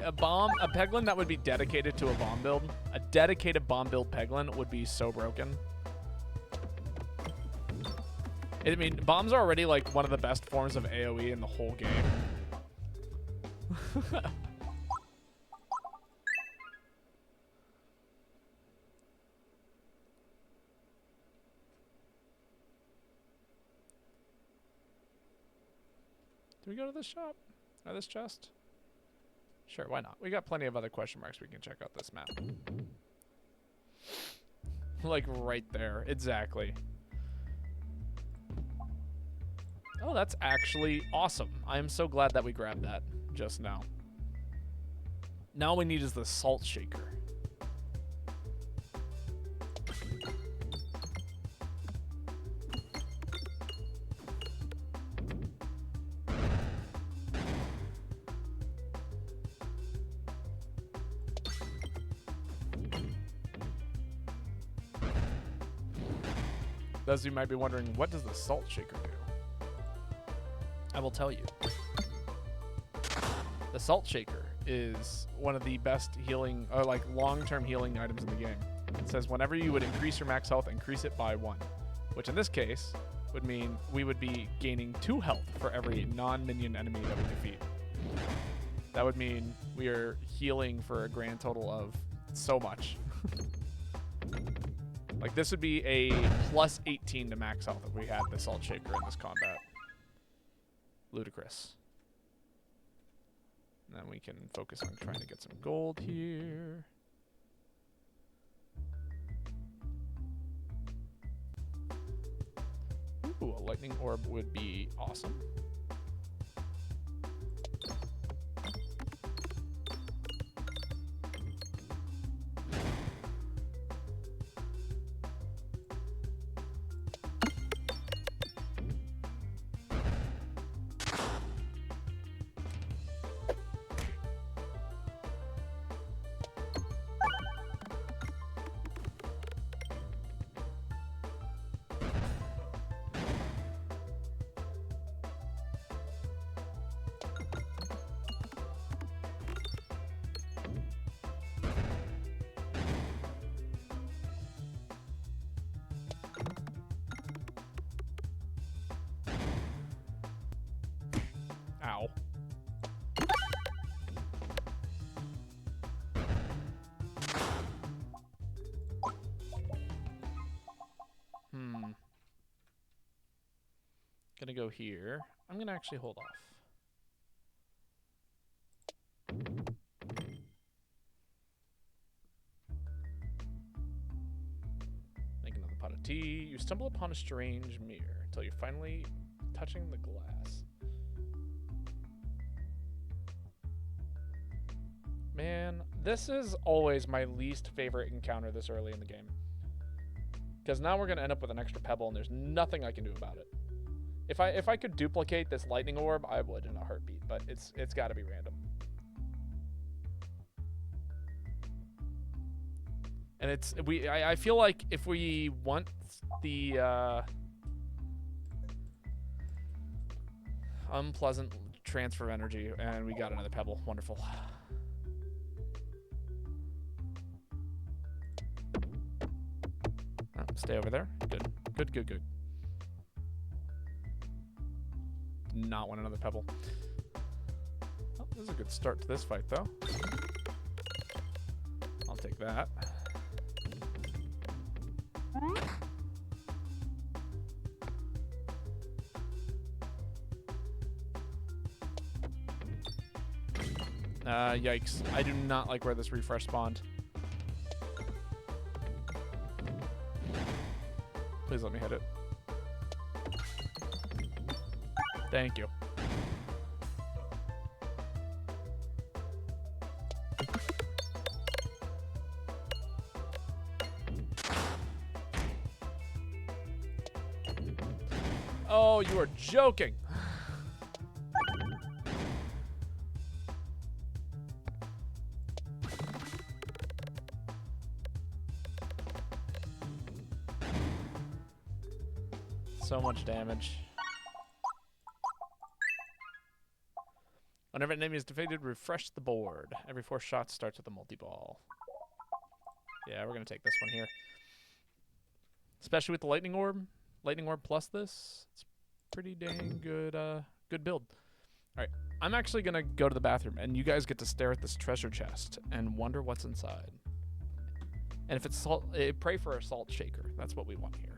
A Peglin that would be dedicated to a bomb build. A dedicated bomb build Peglin would be so broken. I mean, bombs are already like one of the best forms of AoE in the whole game. Do we go to this shop? Or this chest? Sure, why not? We got plenty of other question marks we can check out this map. Like right there. Exactly. Oh, that's actually awesome. I am so glad that we grabbed that just now. Now all we need is the salt shaker. Those of you might be wondering, what does the salt shaker do? I will tell you. The salt shaker is one of the best healing, or like long-term healing items in the game. It says whenever you would increase your max health, increase it by 1, which in this case would mean we would be gaining 2 health for every non-minion enemy that we defeat. That would mean we are healing for a grand total of so much. Like, this would be a plus 18 to max health if we had the salt shaker in this combat. Ludicrous. And then we can focus on trying to get some gold here. Ooh, a lightning orb would be awesome. Ow. Gonna go here. I'm gonna actually hold off. Make another pot of tea. You stumble upon a strange mirror until you're finally touching the glass. Man, this is always my least favorite encounter this early in the game. Because now we're going to end up with an extra pebble, and there's nothing I can do about it. If I could duplicate this lightning orb, I would in a heartbeat, but it's got to be random. And I feel like if we want the unpleasant transfer of energy, and we got another pebble, wonderful. Oh, stay over there. Good. Good, good, good. Not want another pebble. Oh, this is a good start to this fight, though. I'll take that. Yikes. I do not like where this refresh spawned. Please let me hit it. Thank you. Oh, you are joking. So much damage. Whenever an enemy is defeated, refresh the board. Every 4 shots starts with a multi-ball. Yeah, we're going to take this one here. Especially with the lightning orb. Lightning orb plus this. It's pretty dang good, good build. All right, I'm actually going to go to the bathroom, and you guys get to stare at this treasure chest and wonder what's inside. And if it's salt, pray for a salt shaker. That's what we want here.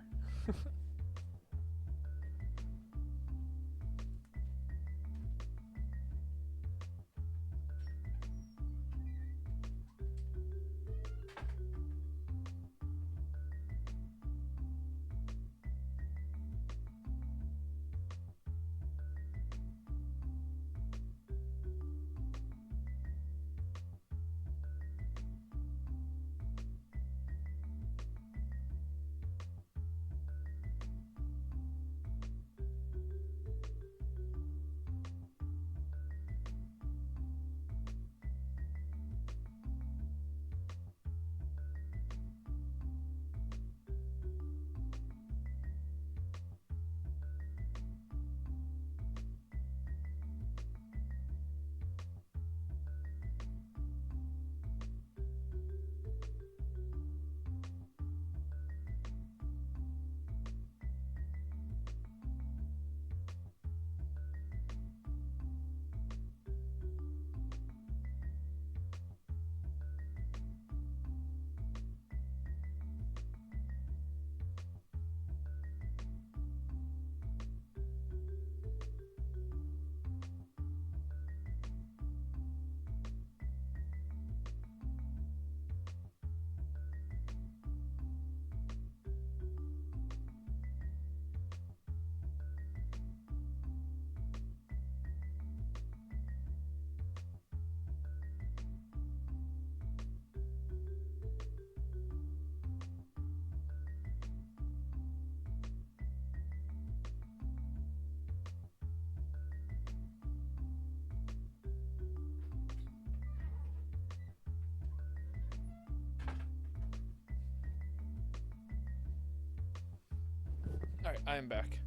All right, I am back.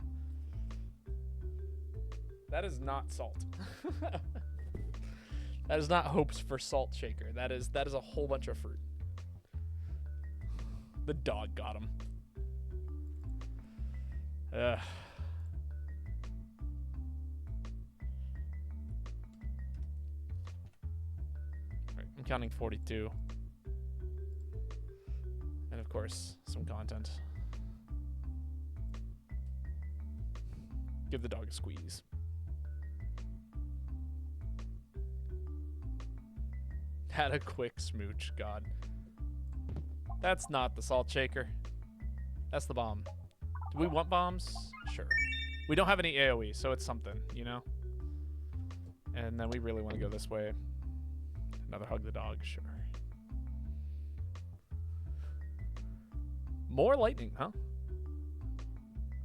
That is not salt. That is not hopes for salt shaker. That is a whole bunch of fruit. The dog got him. Ugh. All right, I'm counting 42. And of course, some content. Give the dog a squeeze. Had a quick smooch, God. That's not the salt shaker. That's the bomb. Do we want bombs? Sure. We don't have any AoE, so it's something, you know? And then we really want to go this way. Another hug the dog, sure. More lightning, huh?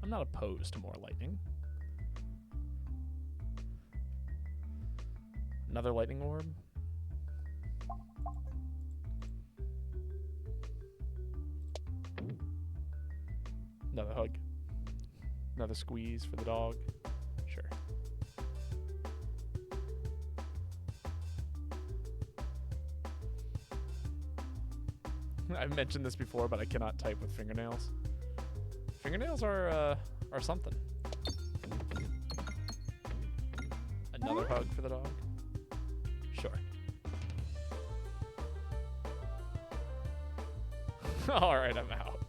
I'm not opposed to more lightning. Another lightning orb. Another hug. Another squeeze for the dog. Sure. I've mentioned this before, but I cannot type with fingernails. Fingernails are something. Another hug for the dog. Sure. All right, I'm out.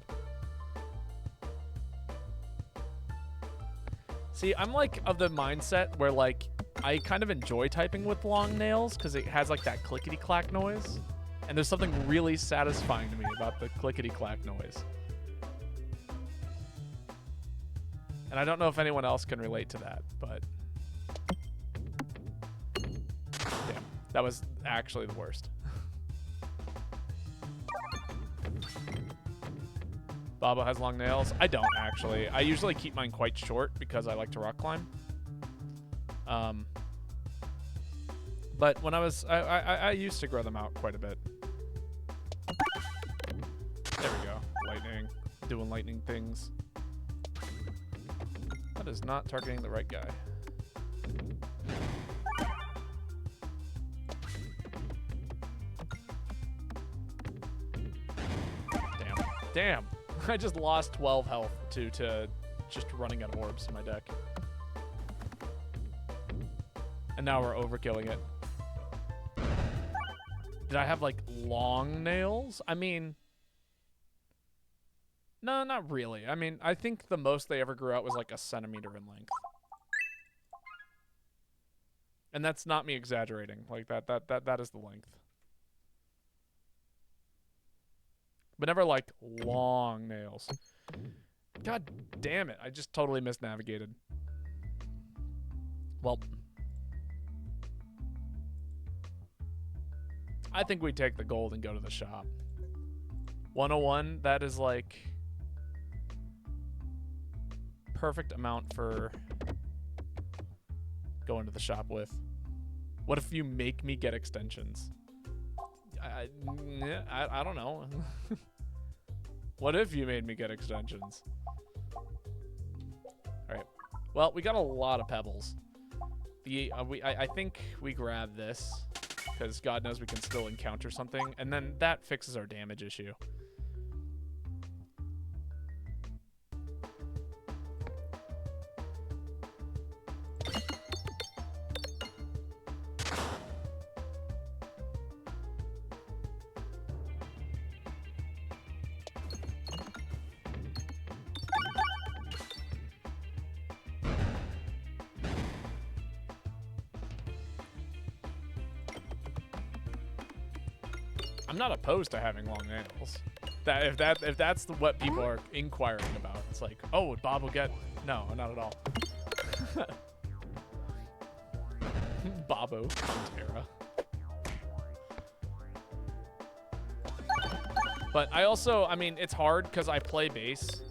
See, I'm like of the mindset where like I kind of enjoy typing with long nails because it has like that clickety-clack noise. And there's something really satisfying to me about the clickety-clack noise. And I don't know if anyone else can relate to that, but damn, that was actually the worst. Baba has long nails. I don't actually. I usually keep mine quite short because I like to rock climb. But when I used to grow them out quite a bit. There we go. Lightning. Doing lightning things. That is not targeting the right guy. Damn. I just lost 12 health to just running out of orbs in my deck. And now we're overkilling it. Did I have, like, long nails? I mean... No, not really. I mean, I think the most they ever grew out was, like, a centimeter in length. And that's not me exaggerating. Like, that is the length. But never, like, long nails. God damn it. I just totally misnavigated. Well... I think we take the gold and go to the shop. 101, that is like perfect amount for going to the shop with. What if you make me get extensions? I don't know. What if you made me get extensions? All right. Well, we got a lot of pebbles. I think we grab this. Because God knows we can still encounter something. And then that fixes our damage issue. I'm not opposed to having long nails. If that's what people are inquiring about, it's like, oh, would Bob will get? No, not at all. Bobo Pantera. But I also, I mean, it's hard because I play bass,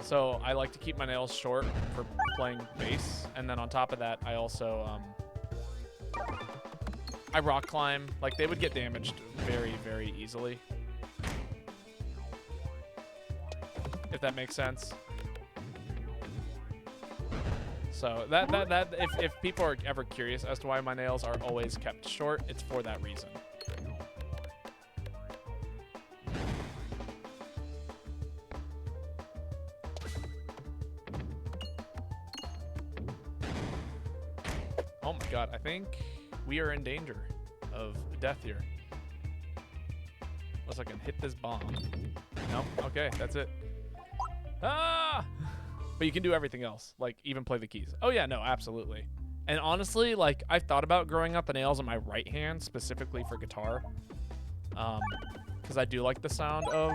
so I like to keep my nails short for playing bass, and then on top of that, I also I rock climb. Like, they would get damaged very, very easily. If that makes sense. So if people are ever curious as to why my nails are always kept short, it's for that reason. Oh my god, I think we are in danger of death here. Unless I can hit this bomb. Nope. Okay, that's it. Ah! But you can do everything else, like even play the keys. Oh yeah, no, absolutely. And honestly, like, I've thought about growing out the nails on my right hand specifically for guitar. Because I do like the sound of...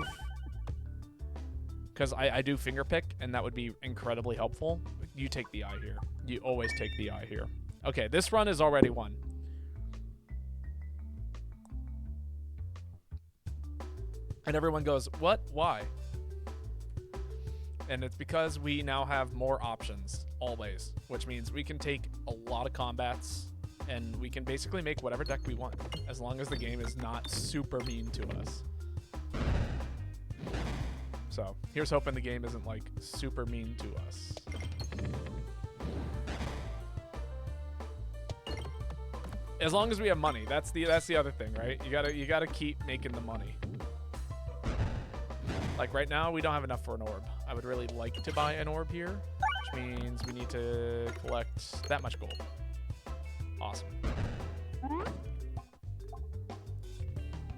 Because I do finger pick, and that would be incredibly helpful. You take the eye here. You always take the eye here. Okay, this run is already won. And everyone goes, what? Why? And it's because we now have more options, always. Which means we can take a lot of combats, and we can basically make whatever deck we want, as long as the game is not super mean to us. So, here's hoping the game isn't, like, super mean to us. As long as we have money, that's the other thing, right? You gotta keep making the money. Like right now, we don't have enough for an orb. I would really like to buy an orb here, which means we need to collect that much gold. Awesome.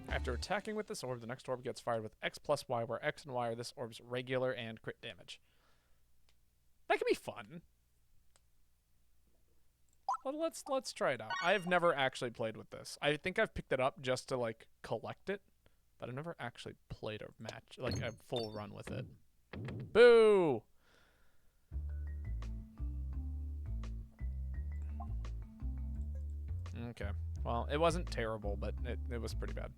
After attacking with this orb, the next orb gets fired with X plus Y, where X and Y are this orb's regular and crit damage. That could be fun. Well, let's try it out. I have never actually played with this. I think I've picked it up just to like collect it, but I've never actually played a match, like a full run with it. Boo! Okay. Well, it wasn't terrible, but it was pretty bad.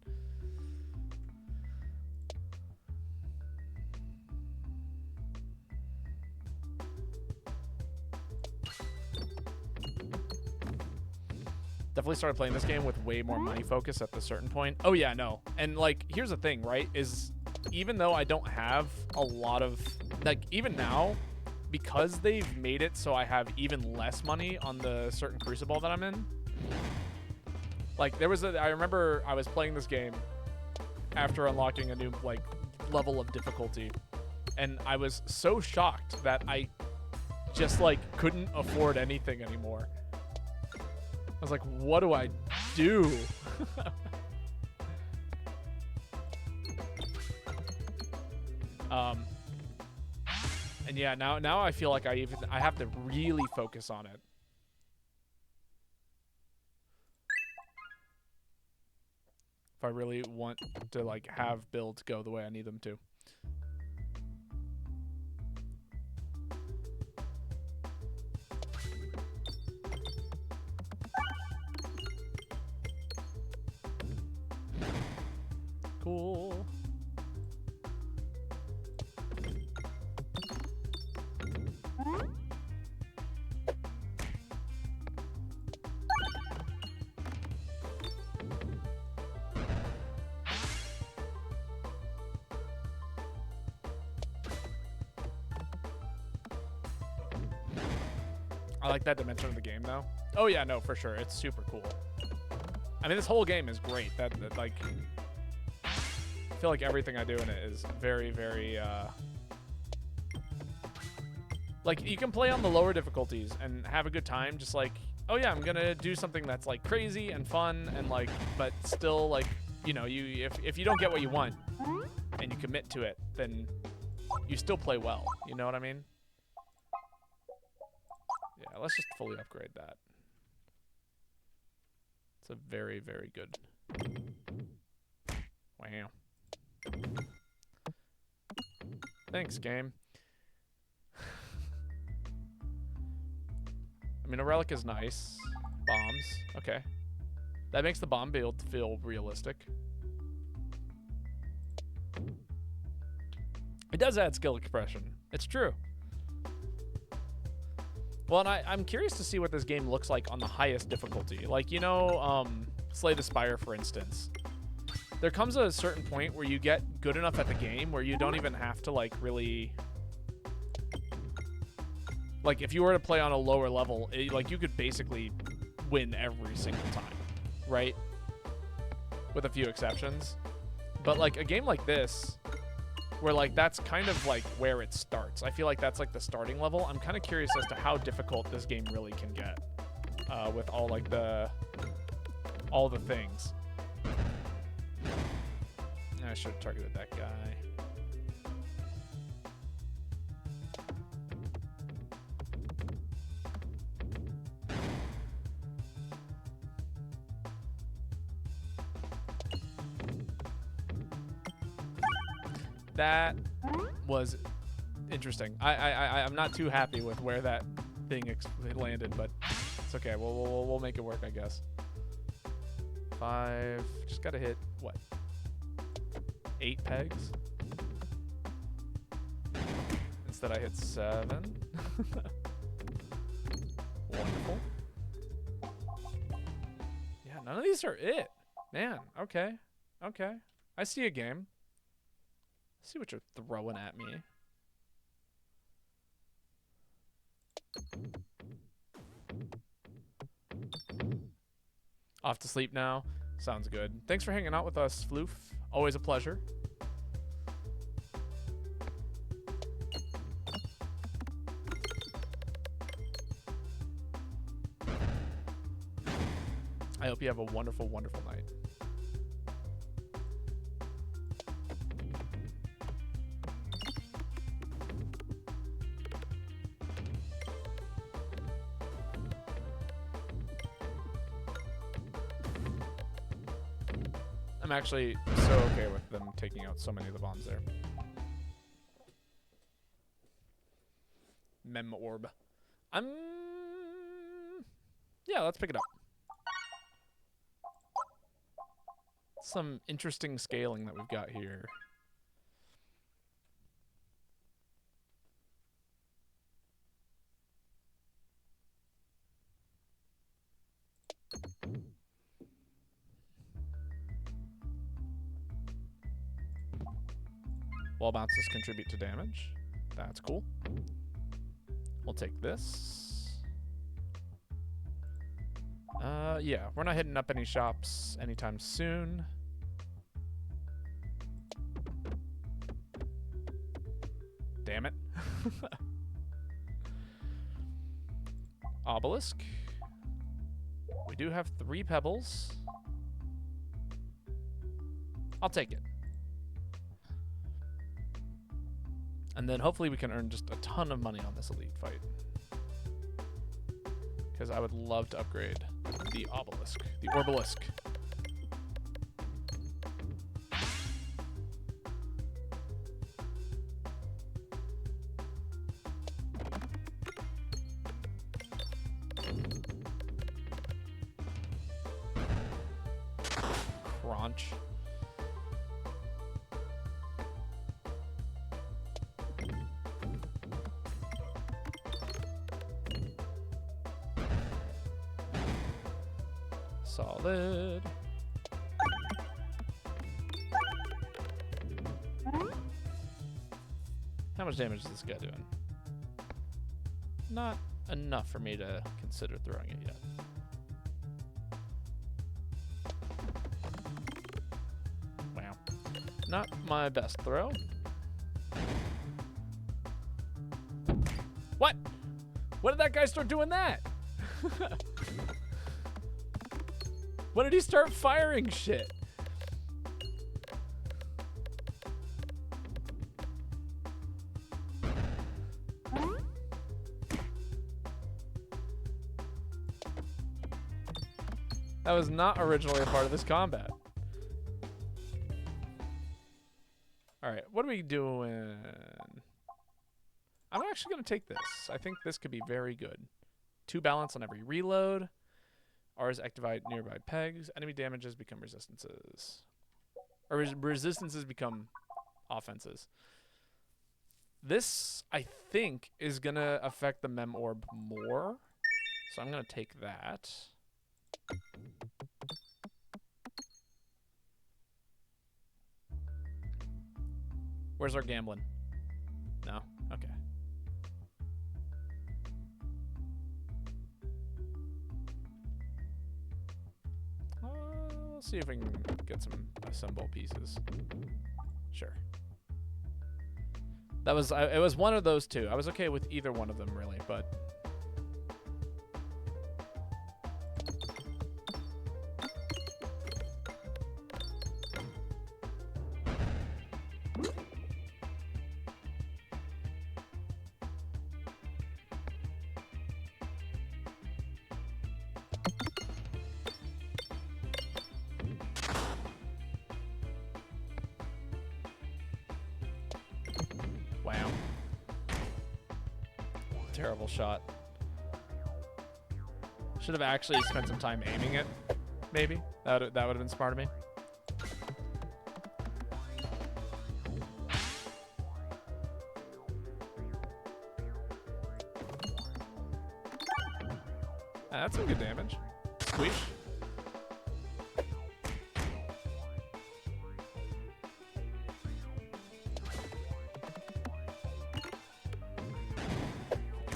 Definitely started playing this game with way more money focus at a certain point. Oh yeah, no. And like, here's the thing, right? Is even though I don't have a lot of, like, even now, because they've made it so I have even less money on the certain crucible that I'm in. Like, I remember I was playing this game after unlocking a new, like, level of difficulty. And I was so shocked that I just, like, couldn't afford anything anymore. I was like, what do I do? And yeah, now I feel like I have to really focus on it. If I really want to, like, have builds go the way I need them to. Cool. I like that dimension of the game, though. Oh yeah, no, for sure. It's super cool. I mean, this whole game is great. That like, I feel like everything I do in it is very, very, like, you can play on the lower difficulties and have a good time. Just like, oh yeah, I'm gonna do something that's like crazy and fun and like, but still like, you know, if you don't get what you want and you commit to it, then you still play well. You know what I mean? Yeah, let's just fully upgrade that. It's a very, very good. Wow. Thanks, game. I mean, a relic is nice. Bombs. Okay. That makes the bomb build feel realistic. It does add skill expression. It's true. Well, and I'm curious to see what this game looks like on the highest difficulty. Like, you know, Slay the Spire, for instance. There comes a certain point where you get good enough at the game where you don't even have to, like, really... Like, if you were to play on a lower level, like, you could basically win every single time, right? With a few exceptions. But, like, a game like this... where, like, that's kind of, like, where it starts. I feel like that's, like, the starting level. I'm kind of curious as to how difficult this game really can get with all, like, all the things. I should have targeted that guy. That was interesting. I'm not too happy with where that thing landed, but it's okay. We'll make it work, I guess. 5. Just gotta hit what? 8 pegs. Instead, I hit 7. Wonderful. Yeah, none of these are it. Man. Okay. Okay. I see a game. See what you're throwing at me. Off to sleep now. Sounds good. Thanks for hanging out with us, Floof. Always a pleasure. I hope you have a wonderful, wonderful night. I'm actually so okay with them taking out so many of the bombs there. Mem orb. Yeah, let's pick it up. Some interesting scaling that we've got here. Wall bounces contribute to damage. That's cool. We'll take this. Yeah, we're not hitting up any shops anytime soon. Damn it. Obelisk. We do have 3 pebbles. I'll take it. And then hopefully we can earn just a ton of money on this elite fight. Because I would love to upgrade the obelisk. The orbelisk. Crunch. Solid. How much damage is this guy doing? Not enough for me to consider throwing it yet. Wow. Not my best throw. What? When did that guy start doing that? When did he start firing shit? That was not originally a part of this combat. Alright, what are we doing? I'm actually going to take this. I think this could be very good. 2 balance on every reload. R's activate nearby pegs. Enemy damages become resistances. Or resistances become offenses. This, I think, is going to affect the mem orb more. So I'm going to take that. Where's our gambling? No? Okay. Let's see if we can get some assemble pieces. Sure. That was it was one of those two. I was okay with either one of them really, but wow. Terrible shot. Should have actually spent some time aiming it, maybe. That would have been smart of me. That's some good damage. Squeeze.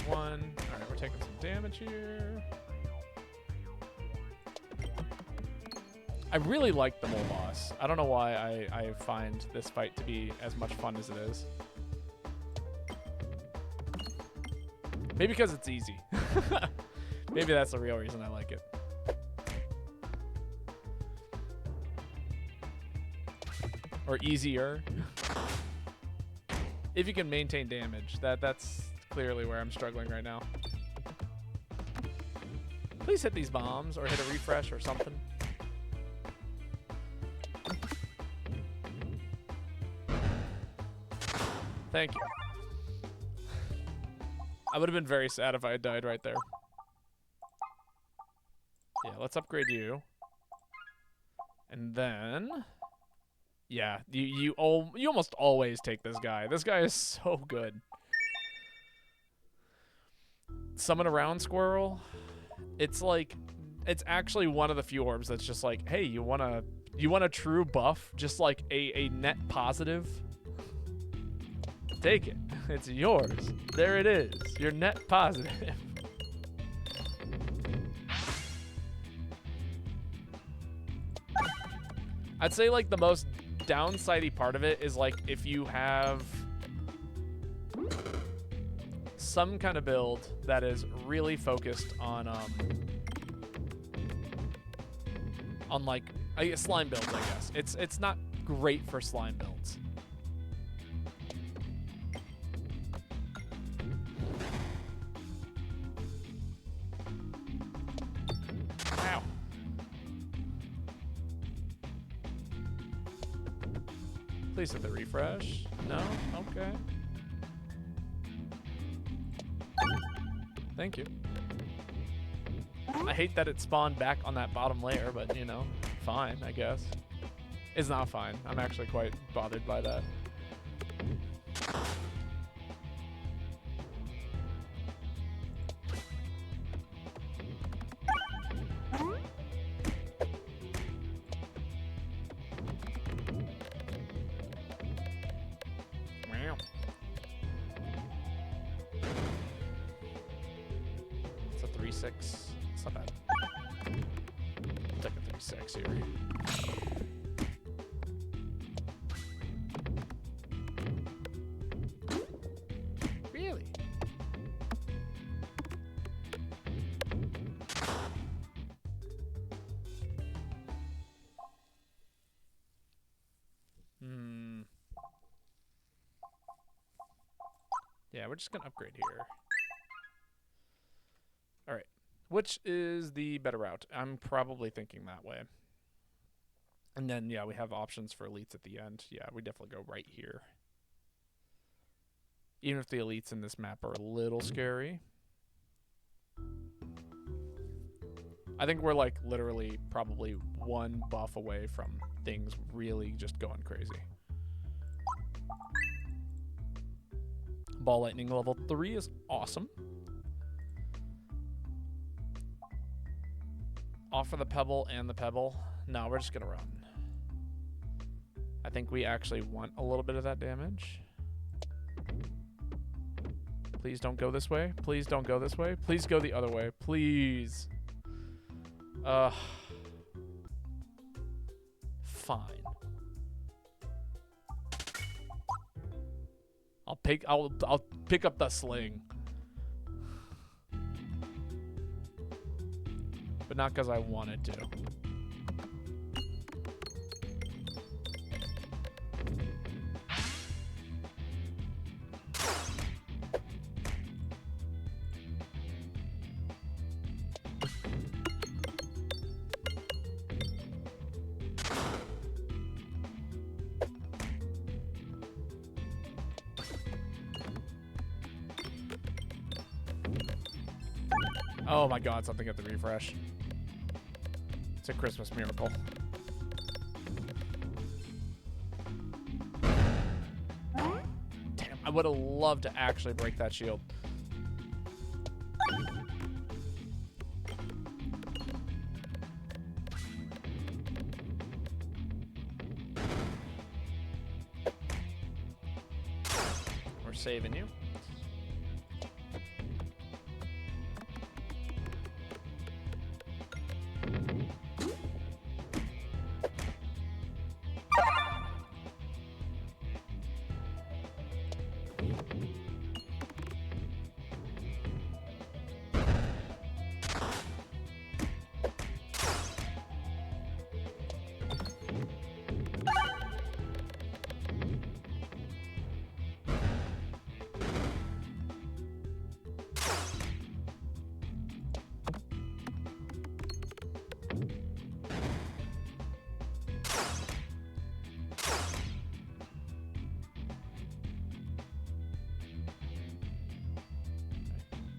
One. Alright, we're taking some damage here. I really like the mole boss. I don't know why I find this fight to be as much fun as it is. Maybe because it's easy. Maybe that's the real reason I like it. Or easier. If you can maintain damage. That's clearly where I'm struggling right now. Please hit these bombs or hit a refresh or something. Thank you. I would have been very sad if I had died right there. Yeah, let's upgrade you. And then... yeah, you almost always take this guy. This guy is so good. Summon a round squirrel. It's like... it's actually one of the few orbs that's just like, hey, you want a true buff? Just like a net positive? Take it. It's yours. There it is. Your net positive. I'd say like the most downsidey part of it is like if you have some kind of build that is really focused on like slime builds, I guess. It's not great for slime builds. Ow. Please hit the refresh. No? Okay. Thank you. I hate that it spawned back on that bottom layer, but, you know, fine, I guess. It's not fine. I'm actually quite bothered by that. Wow. It's a 3-6. It's not bad. I'll take a 3-6 here. Really? Yeah, we're just gonna upgrade here. All right. Which is the better route? I'm probably thinking that way. And then, yeah, we have options for elites at the end. Yeah, we definitely go right here. Even if the elites in this map are a little scary. I think we're like literally probably one buff away from things really just going crazy. Ball lightning level 3 is awesome. Offer the pebble and the pebble. No, we're just gonna run. I think we actually want a little bit of that damage. Please don't go this way. Please don't go this way. Please go the other way. Please. Fine. I'll pick up the sling. But not because I wanted to. Oh my god, something at the refresh. It's a Christmas miracle. Damn, I would have loved to actually break that shield. We're saving you.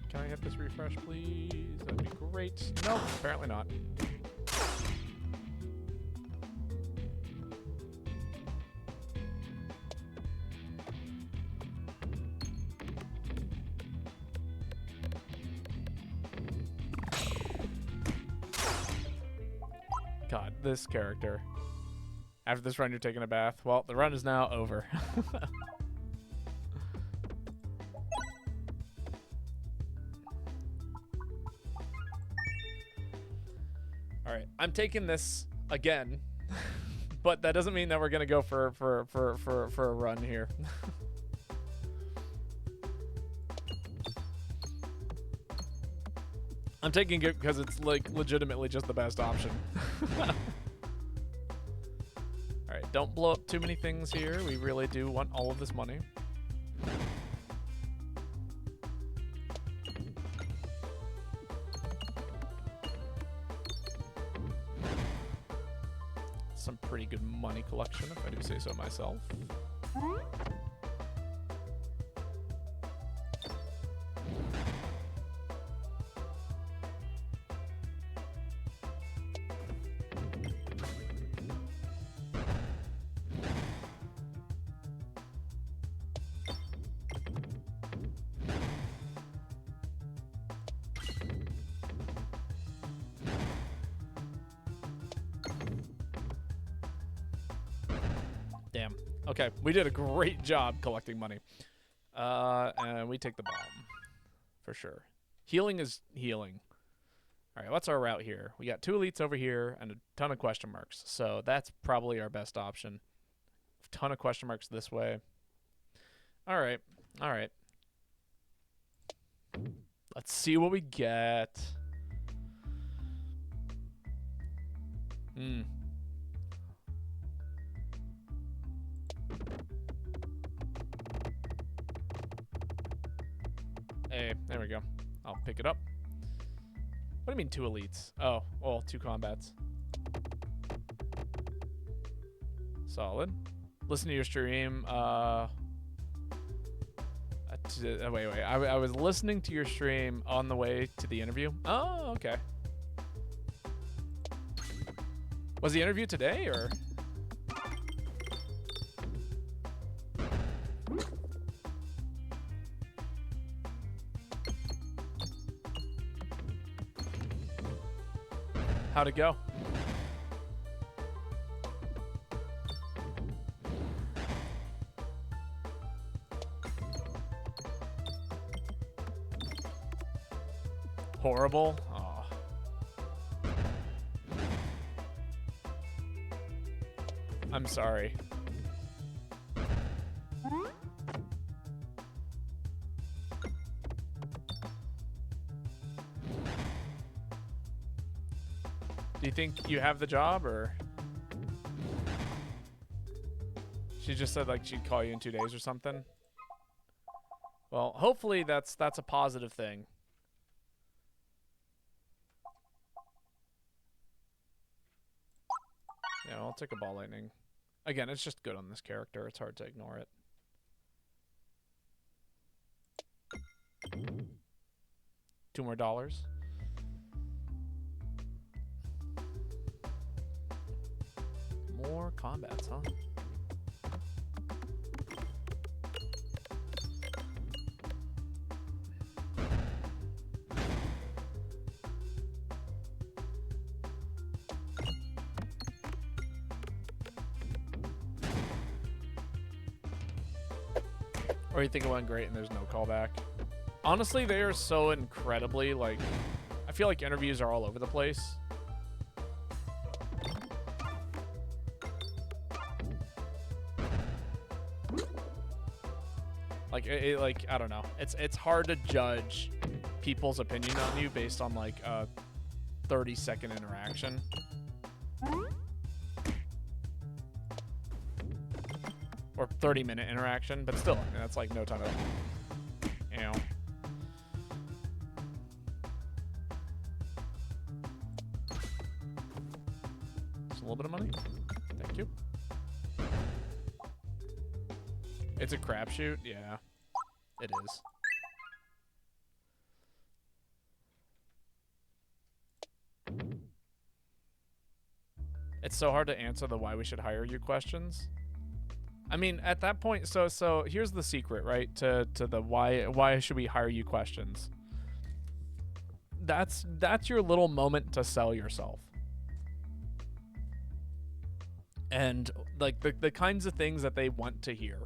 Can I hit this refresh, please? That'd be great. Nope, apparently not. God, this character. After this run, you're taking a bath. Well, the run is now over. All right, I'm taking this again, but that doesn't mean that we're gonna go for a run here. I'm taking it because it's like legitimately just the best option. Alright, don't blow up too many things here. We really do want all of this money. Some pretty good money collection, if I do say so myself. Damn. Okay, we did a great job collecting money. And we take the bomb. For sure. Healing is healing. Alright, what's our route here? We got 2 elites over here and a ton of question marks. So that's probably our best option. A ton of question marks this way. Alright. Alright. Let's see what we get. Hey, there we go. I'll pick it up. What do you mean 2 elites? Oh, well, 2 combats. Solid. Listen to your stream. Wait. I was listening to your stream on the way to the interview. Oh, okay. Was the interview today, or? How'd it go? Horrible? Oh. I'm sorry. Do you think you have the job, or? She just said like she'd call you in 2 days or something. Well, hopefully that's a positive thing. Yeah, I'll take a ball lightning. Again, it's just good on this character. It's hard to ignore it. $2 more. More combats, huh? Or you think it went great and there's no callback? Honestly, they are so incredibly, like, I feel like interviews are all over the place. Like, like, I don't know. It's hard to judge people's opinion on you based on, like, a 30-second interaction. Or 30-minute interaction, but still, I mean, that's like no time at all. You know. Just a little bit of money. Thank you. It's a crapshoot? Yeah, it is. It's so hard to answer the why we should hire you questions. I mean, at that point, so here's the secret, right? To the why should we hire you questions. That's your little moment to sell yourself. And like the kinds of things that they want to hear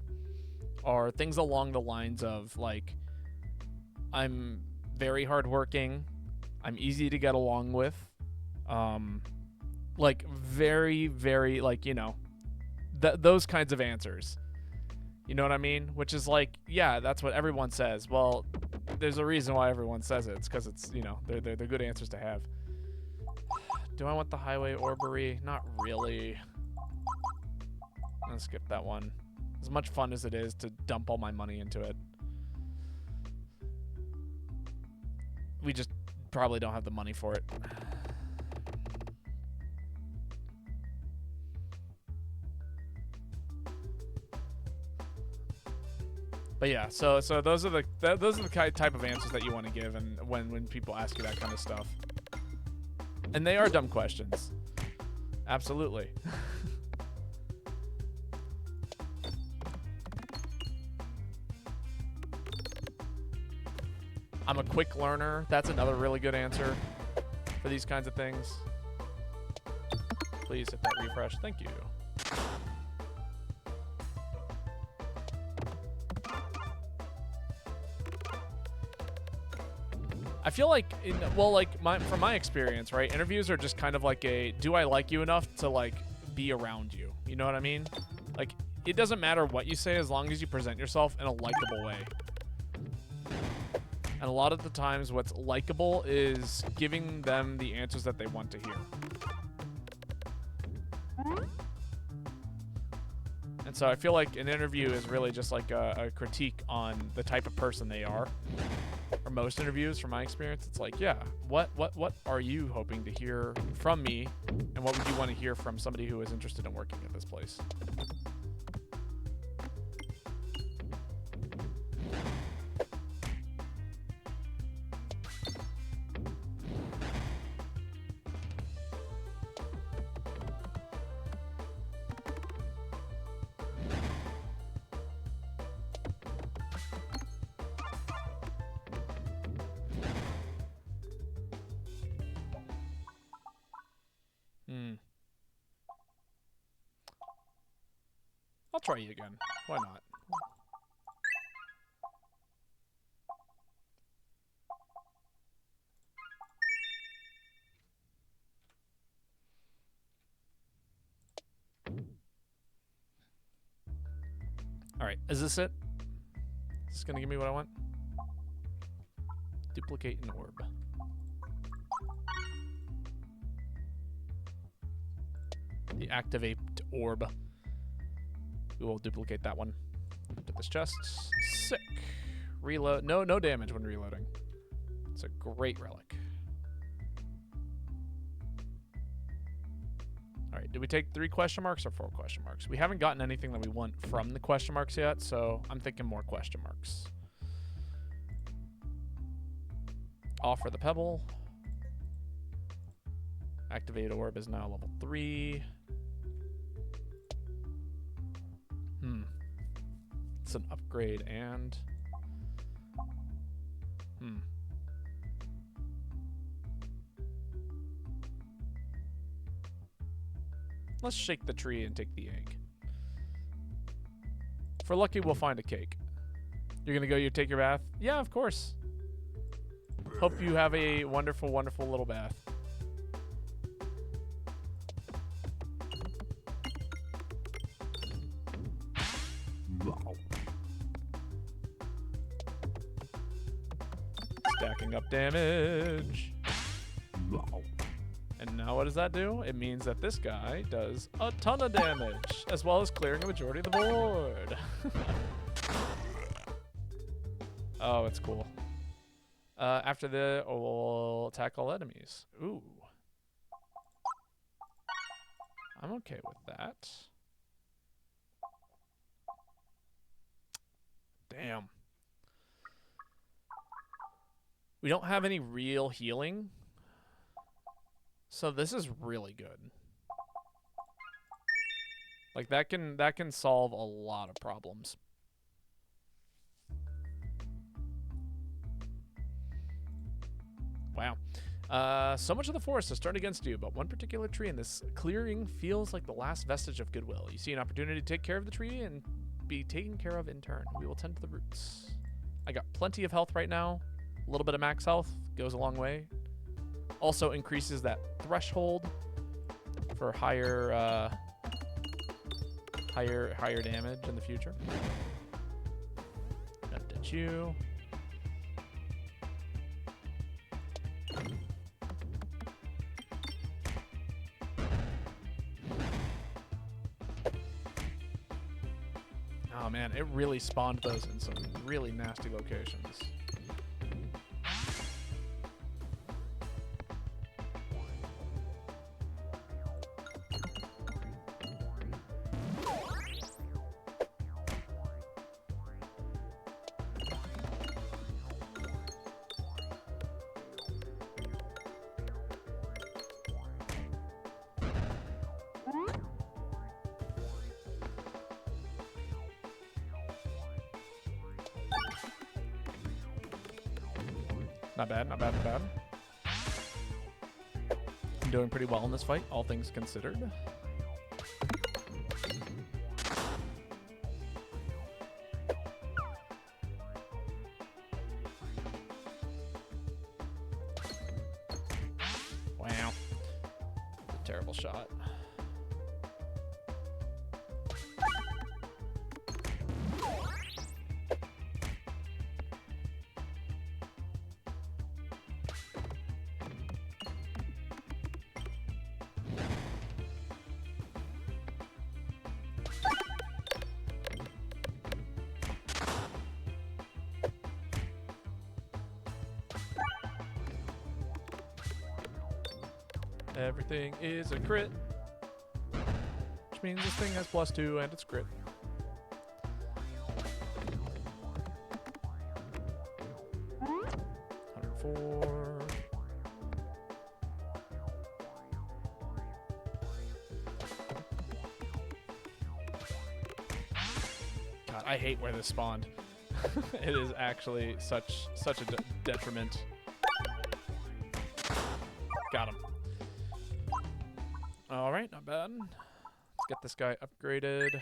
are things along the lines of like, I'm very hardworking, I'm easy to get along with, like very, very, like, you know, those kinds of answers. You know what I mean? Which is like, yeah, that's what everyone says. Well, there's a reason why everyone says it. It's because it's, you know, they're good answers to have. Do I want the highway orbery? Not really. I'm gonna skip that one. As much fun as it is to dump all my money into it, we just probably don't have the money for it. But yeah, so those are the type of answers that you want to give, and when people ask you that kind of stuff, and they are dumb questions, absolutely. I'm a quick learner. That's another really good answer for these kinds of things. Please hit that refresh. Thank you. I feel like, from my experience, right? Interviews are just kind of like a, do I like you enough to like be around you? You know what I mean? Like, it doesn't matter what you say as long as you present yourself in a likable way. And a lot of the times what's likable is giving them the answers that they want to hear. And so I feel like an interview is really just like a critique on the type of person they are. Or most interviews, from my experience, it's like, yeah, what are you hoping to hear from me? And what would you want to hear from somebody who is interested in working at this place? I'll try you again. Why not? All right, is this it? Is this gonna give me what I want? Duplicate an orb. The activate orb. We will duplicate that one. To this chest. Sick. Reload. No damage when reloading. It's a great relic. All right, did we take 3 question marks or 4 question marks? We haven't gotten anything that we want from the question marks yet, so I'm thinking more question marks. Offer the pebble. Activate orb is now level 3. It's an upgrade and... Let's shake the tree and take the egg. If we're lucky, we'll find a cake. You're gonna go take your bath? Yeah, of course. Hope you have a wonderful, wonderful little bath. Stacking up damage. And now what does that do? It means that this guy does a ton of damage, as well as clearing a majority of the board. Oh, it's cool. After the, we'll attack all enemies. Ooh. I'm okay with that. Damn. We don't have any real healing. So this is really good. Like that can solve a lot of problems. Wow. So much of the forest has turned against you, but one particular tree in this clearing feels like the last vestige of goodwill. You see an opportunity to take care of the tree and be taken care of in turn. We will tend to the roots. I got plenty of health right now. A little bit of max health goes a long way. Also increases that threshold for higher damage in the future. Update you. Oh man, it really spawned those in some really nasty locations. Not bad, not bad, not bad. I'm doing pretty well in this fight, all things considered. Wow. That's a terrible shot. Everything is a crit, which means this thing has +2 and it's crit. $104. God, I hate where this spawned. It is actually such a detriment. Got him. All right, not bad. Let's get this guy upgraded.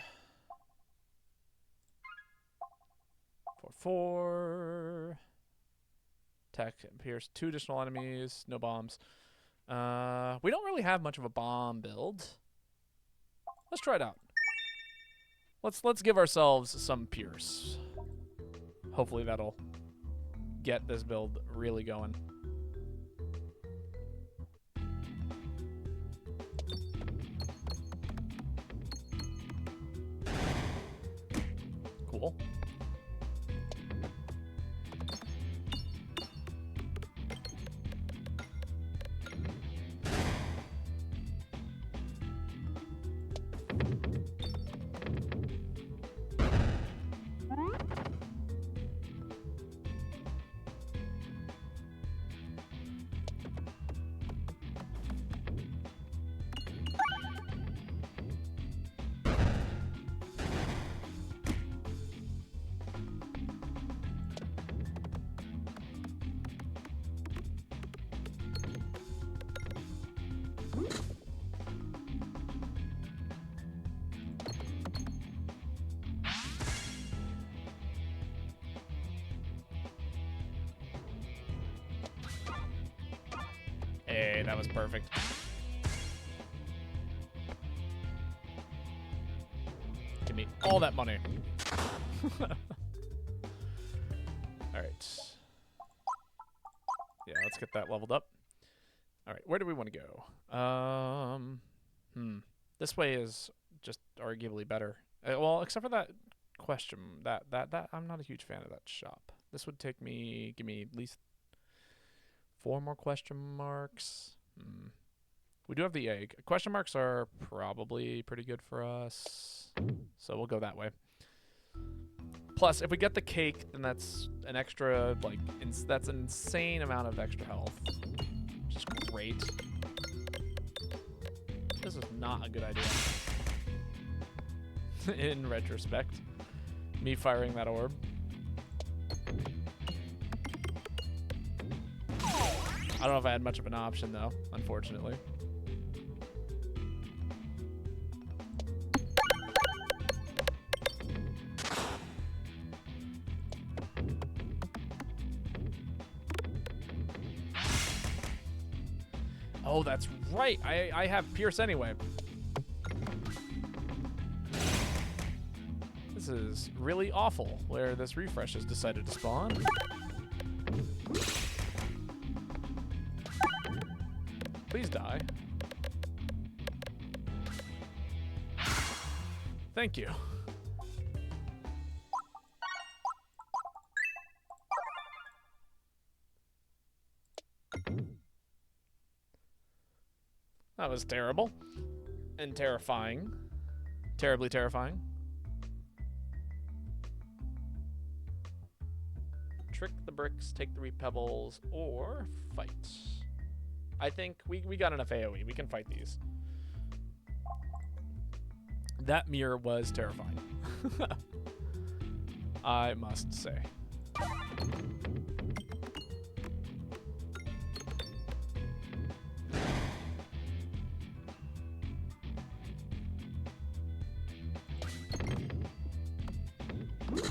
4/4. Attack pierce 2 additional enemies. No bombs. We don't really have much of a bomb build. Let's try it out. Let's give ourselves some pierce. Hopefully that'll get this build really going. Cool. Hey, that was perfect. Give me all that money. Alright. Yeah, let's get that leveled up. Alright, where do we want to go? This way is just arguably better. Well, except for that question. That I'm not a huge fan of that shop. This would take me, give me at least 4 more question marks. We do have the egg. Question marks are probably pretty good for us, so we'll go that way. Plus, if we get the cake, then that's an extra, like, that's an insane amount of extra health, which is great. This is not a good idea. In retrospect, me firing that orb. I don't know if I had much of an option, though, unfortunately. Oh, that's right. I have Pierce anyway. This is really awful, where this refresh has decided to spawn. Please die. Thank you. That was terrible. And terrifying. Terribly terrifying. Trick the bricks, take the pebbles, or fight. I think we got enough AoE. We can fight these. That mirror was terrifying. I must say.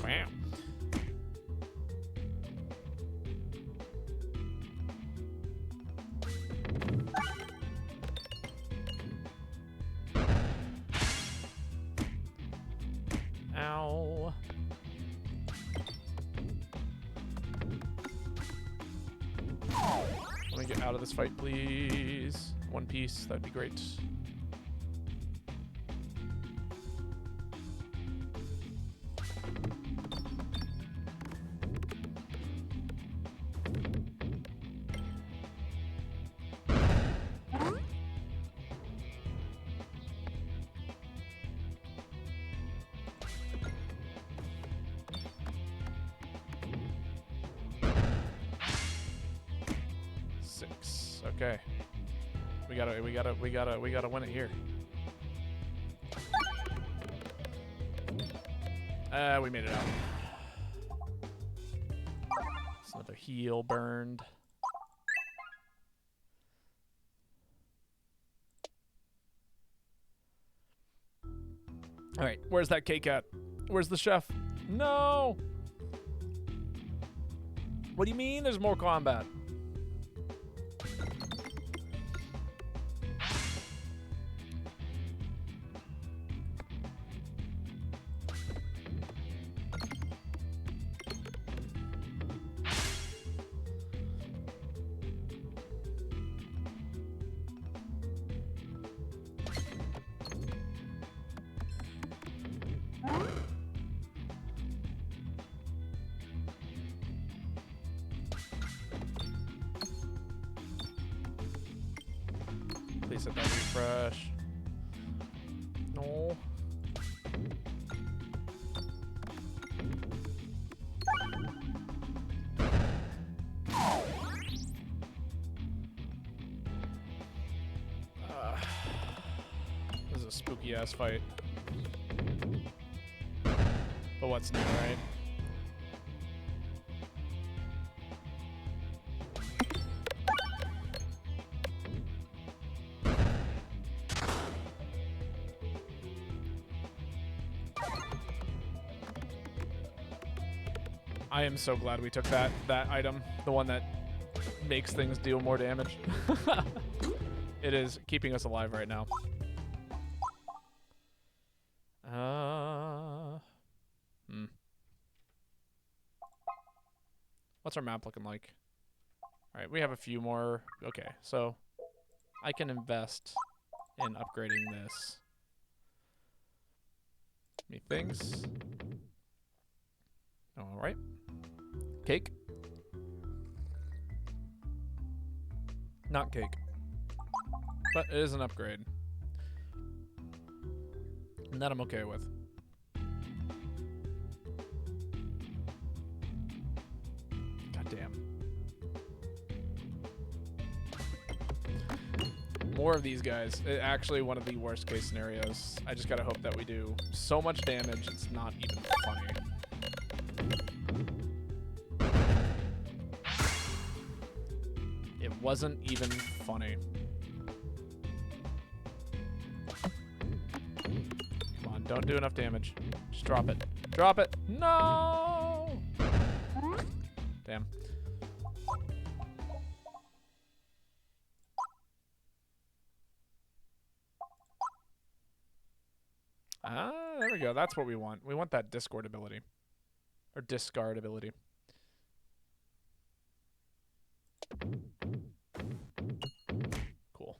Wow. Ow. Let me get out of this fight, please. One piece, that'd be great. Okay. We gotta win it here. We made it out. It's another heal burned. All right, where's that cake at? Where's the chef? No! What do you mean there's more combat? Please hit that refresh. No. This is a spooky ass fight. But what's new, right? I am so glad we took that item, the one that makes things deal more damage. It is keeping us alive right now. What's our map looking like? All right, we have a few more. Okay, so I can invest in upgrading this. Methinks. All right. Cake. Not cake. But it is an upgrade. And that I'm okay with. God damn. More of these guys. Actually, one of the worst case scenarios. I just gotta hope that we do so much damage, it's not even funny. It wasn't even funny. Come on, don't do enough damage. Just drop it. Drop it. No! Damn. Ah, there we go. That's what we want. We want that discord ability. Or discard ability. Cool.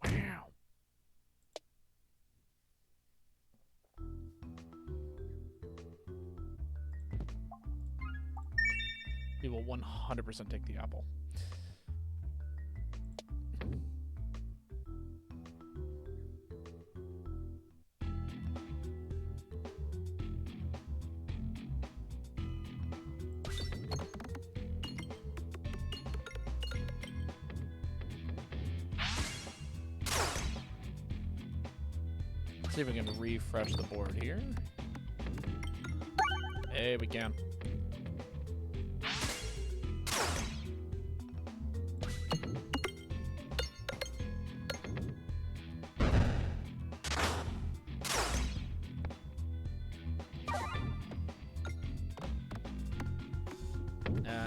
Wow. will 100% take the apple. See if we can refresh the board here. Hey, we can.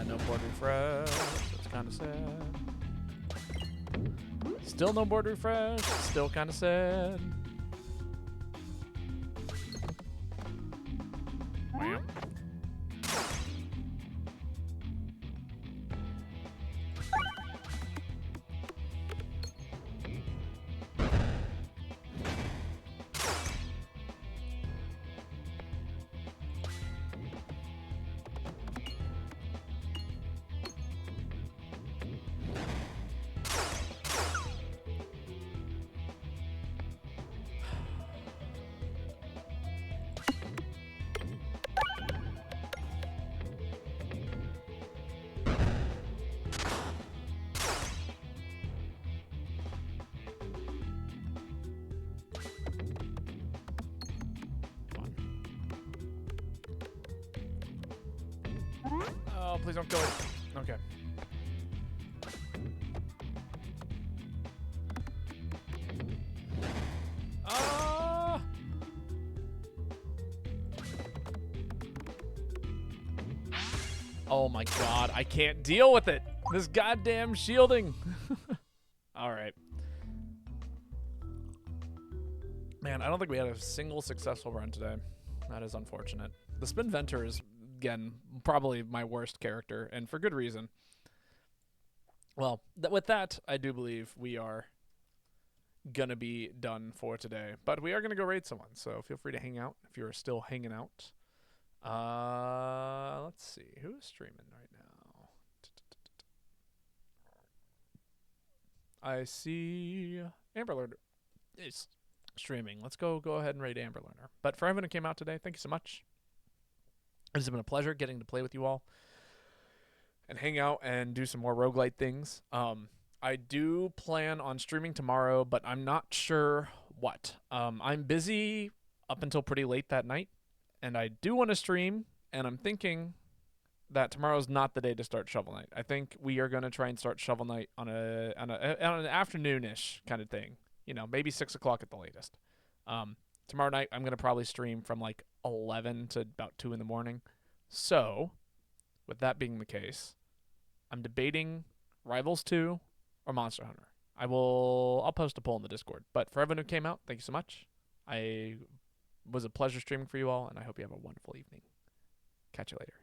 No board refresh. That's kind of sad. Still no board refresh. Still kind of sad. Wow. Oh, please don't kill it. Okay. Ah! Oh my god, I can't deal with it. This goddamn shielding. All right. Man, I don't think we had a single successful run today. That is unfortunate. The Spin Venter is, again, probably my worst character, and for good reason. Well, with that, I do believe we are gonna be done for today. But we are gonna go raid someone, so feel free to hang out if you're still hanging out. Let's see. Who is streaming right now? I see Amber Learner is streaming. Let's go ahead and raid Amber Learner. But for everyone who came out today, thank you so much. It has been a pleasure getting to play with you all and hang out and do some more roguelite things. I do plan on streaming tomorrow, but I'm not sure what. I'm busy up until pretty late that night, and I do want to stream, and I'm thinking that tomorrow's not the day to start Shovel Knight. I think we are going to try and start Shovel Knight on an afternoonish kind of thing. You know, maybe 6 o'clock at the latest. Tomorrow night, I'm going to probably stream from like 11 to about 2 in the morning. So, with that being the case, I'm debating Rivals 2 or Monster Hunter. I'll post a poll in the Discord. But for everyone who came out, thank you so much. It was a pleasure streaming for you all, and I hope you have a wonderful evening. Catch you later.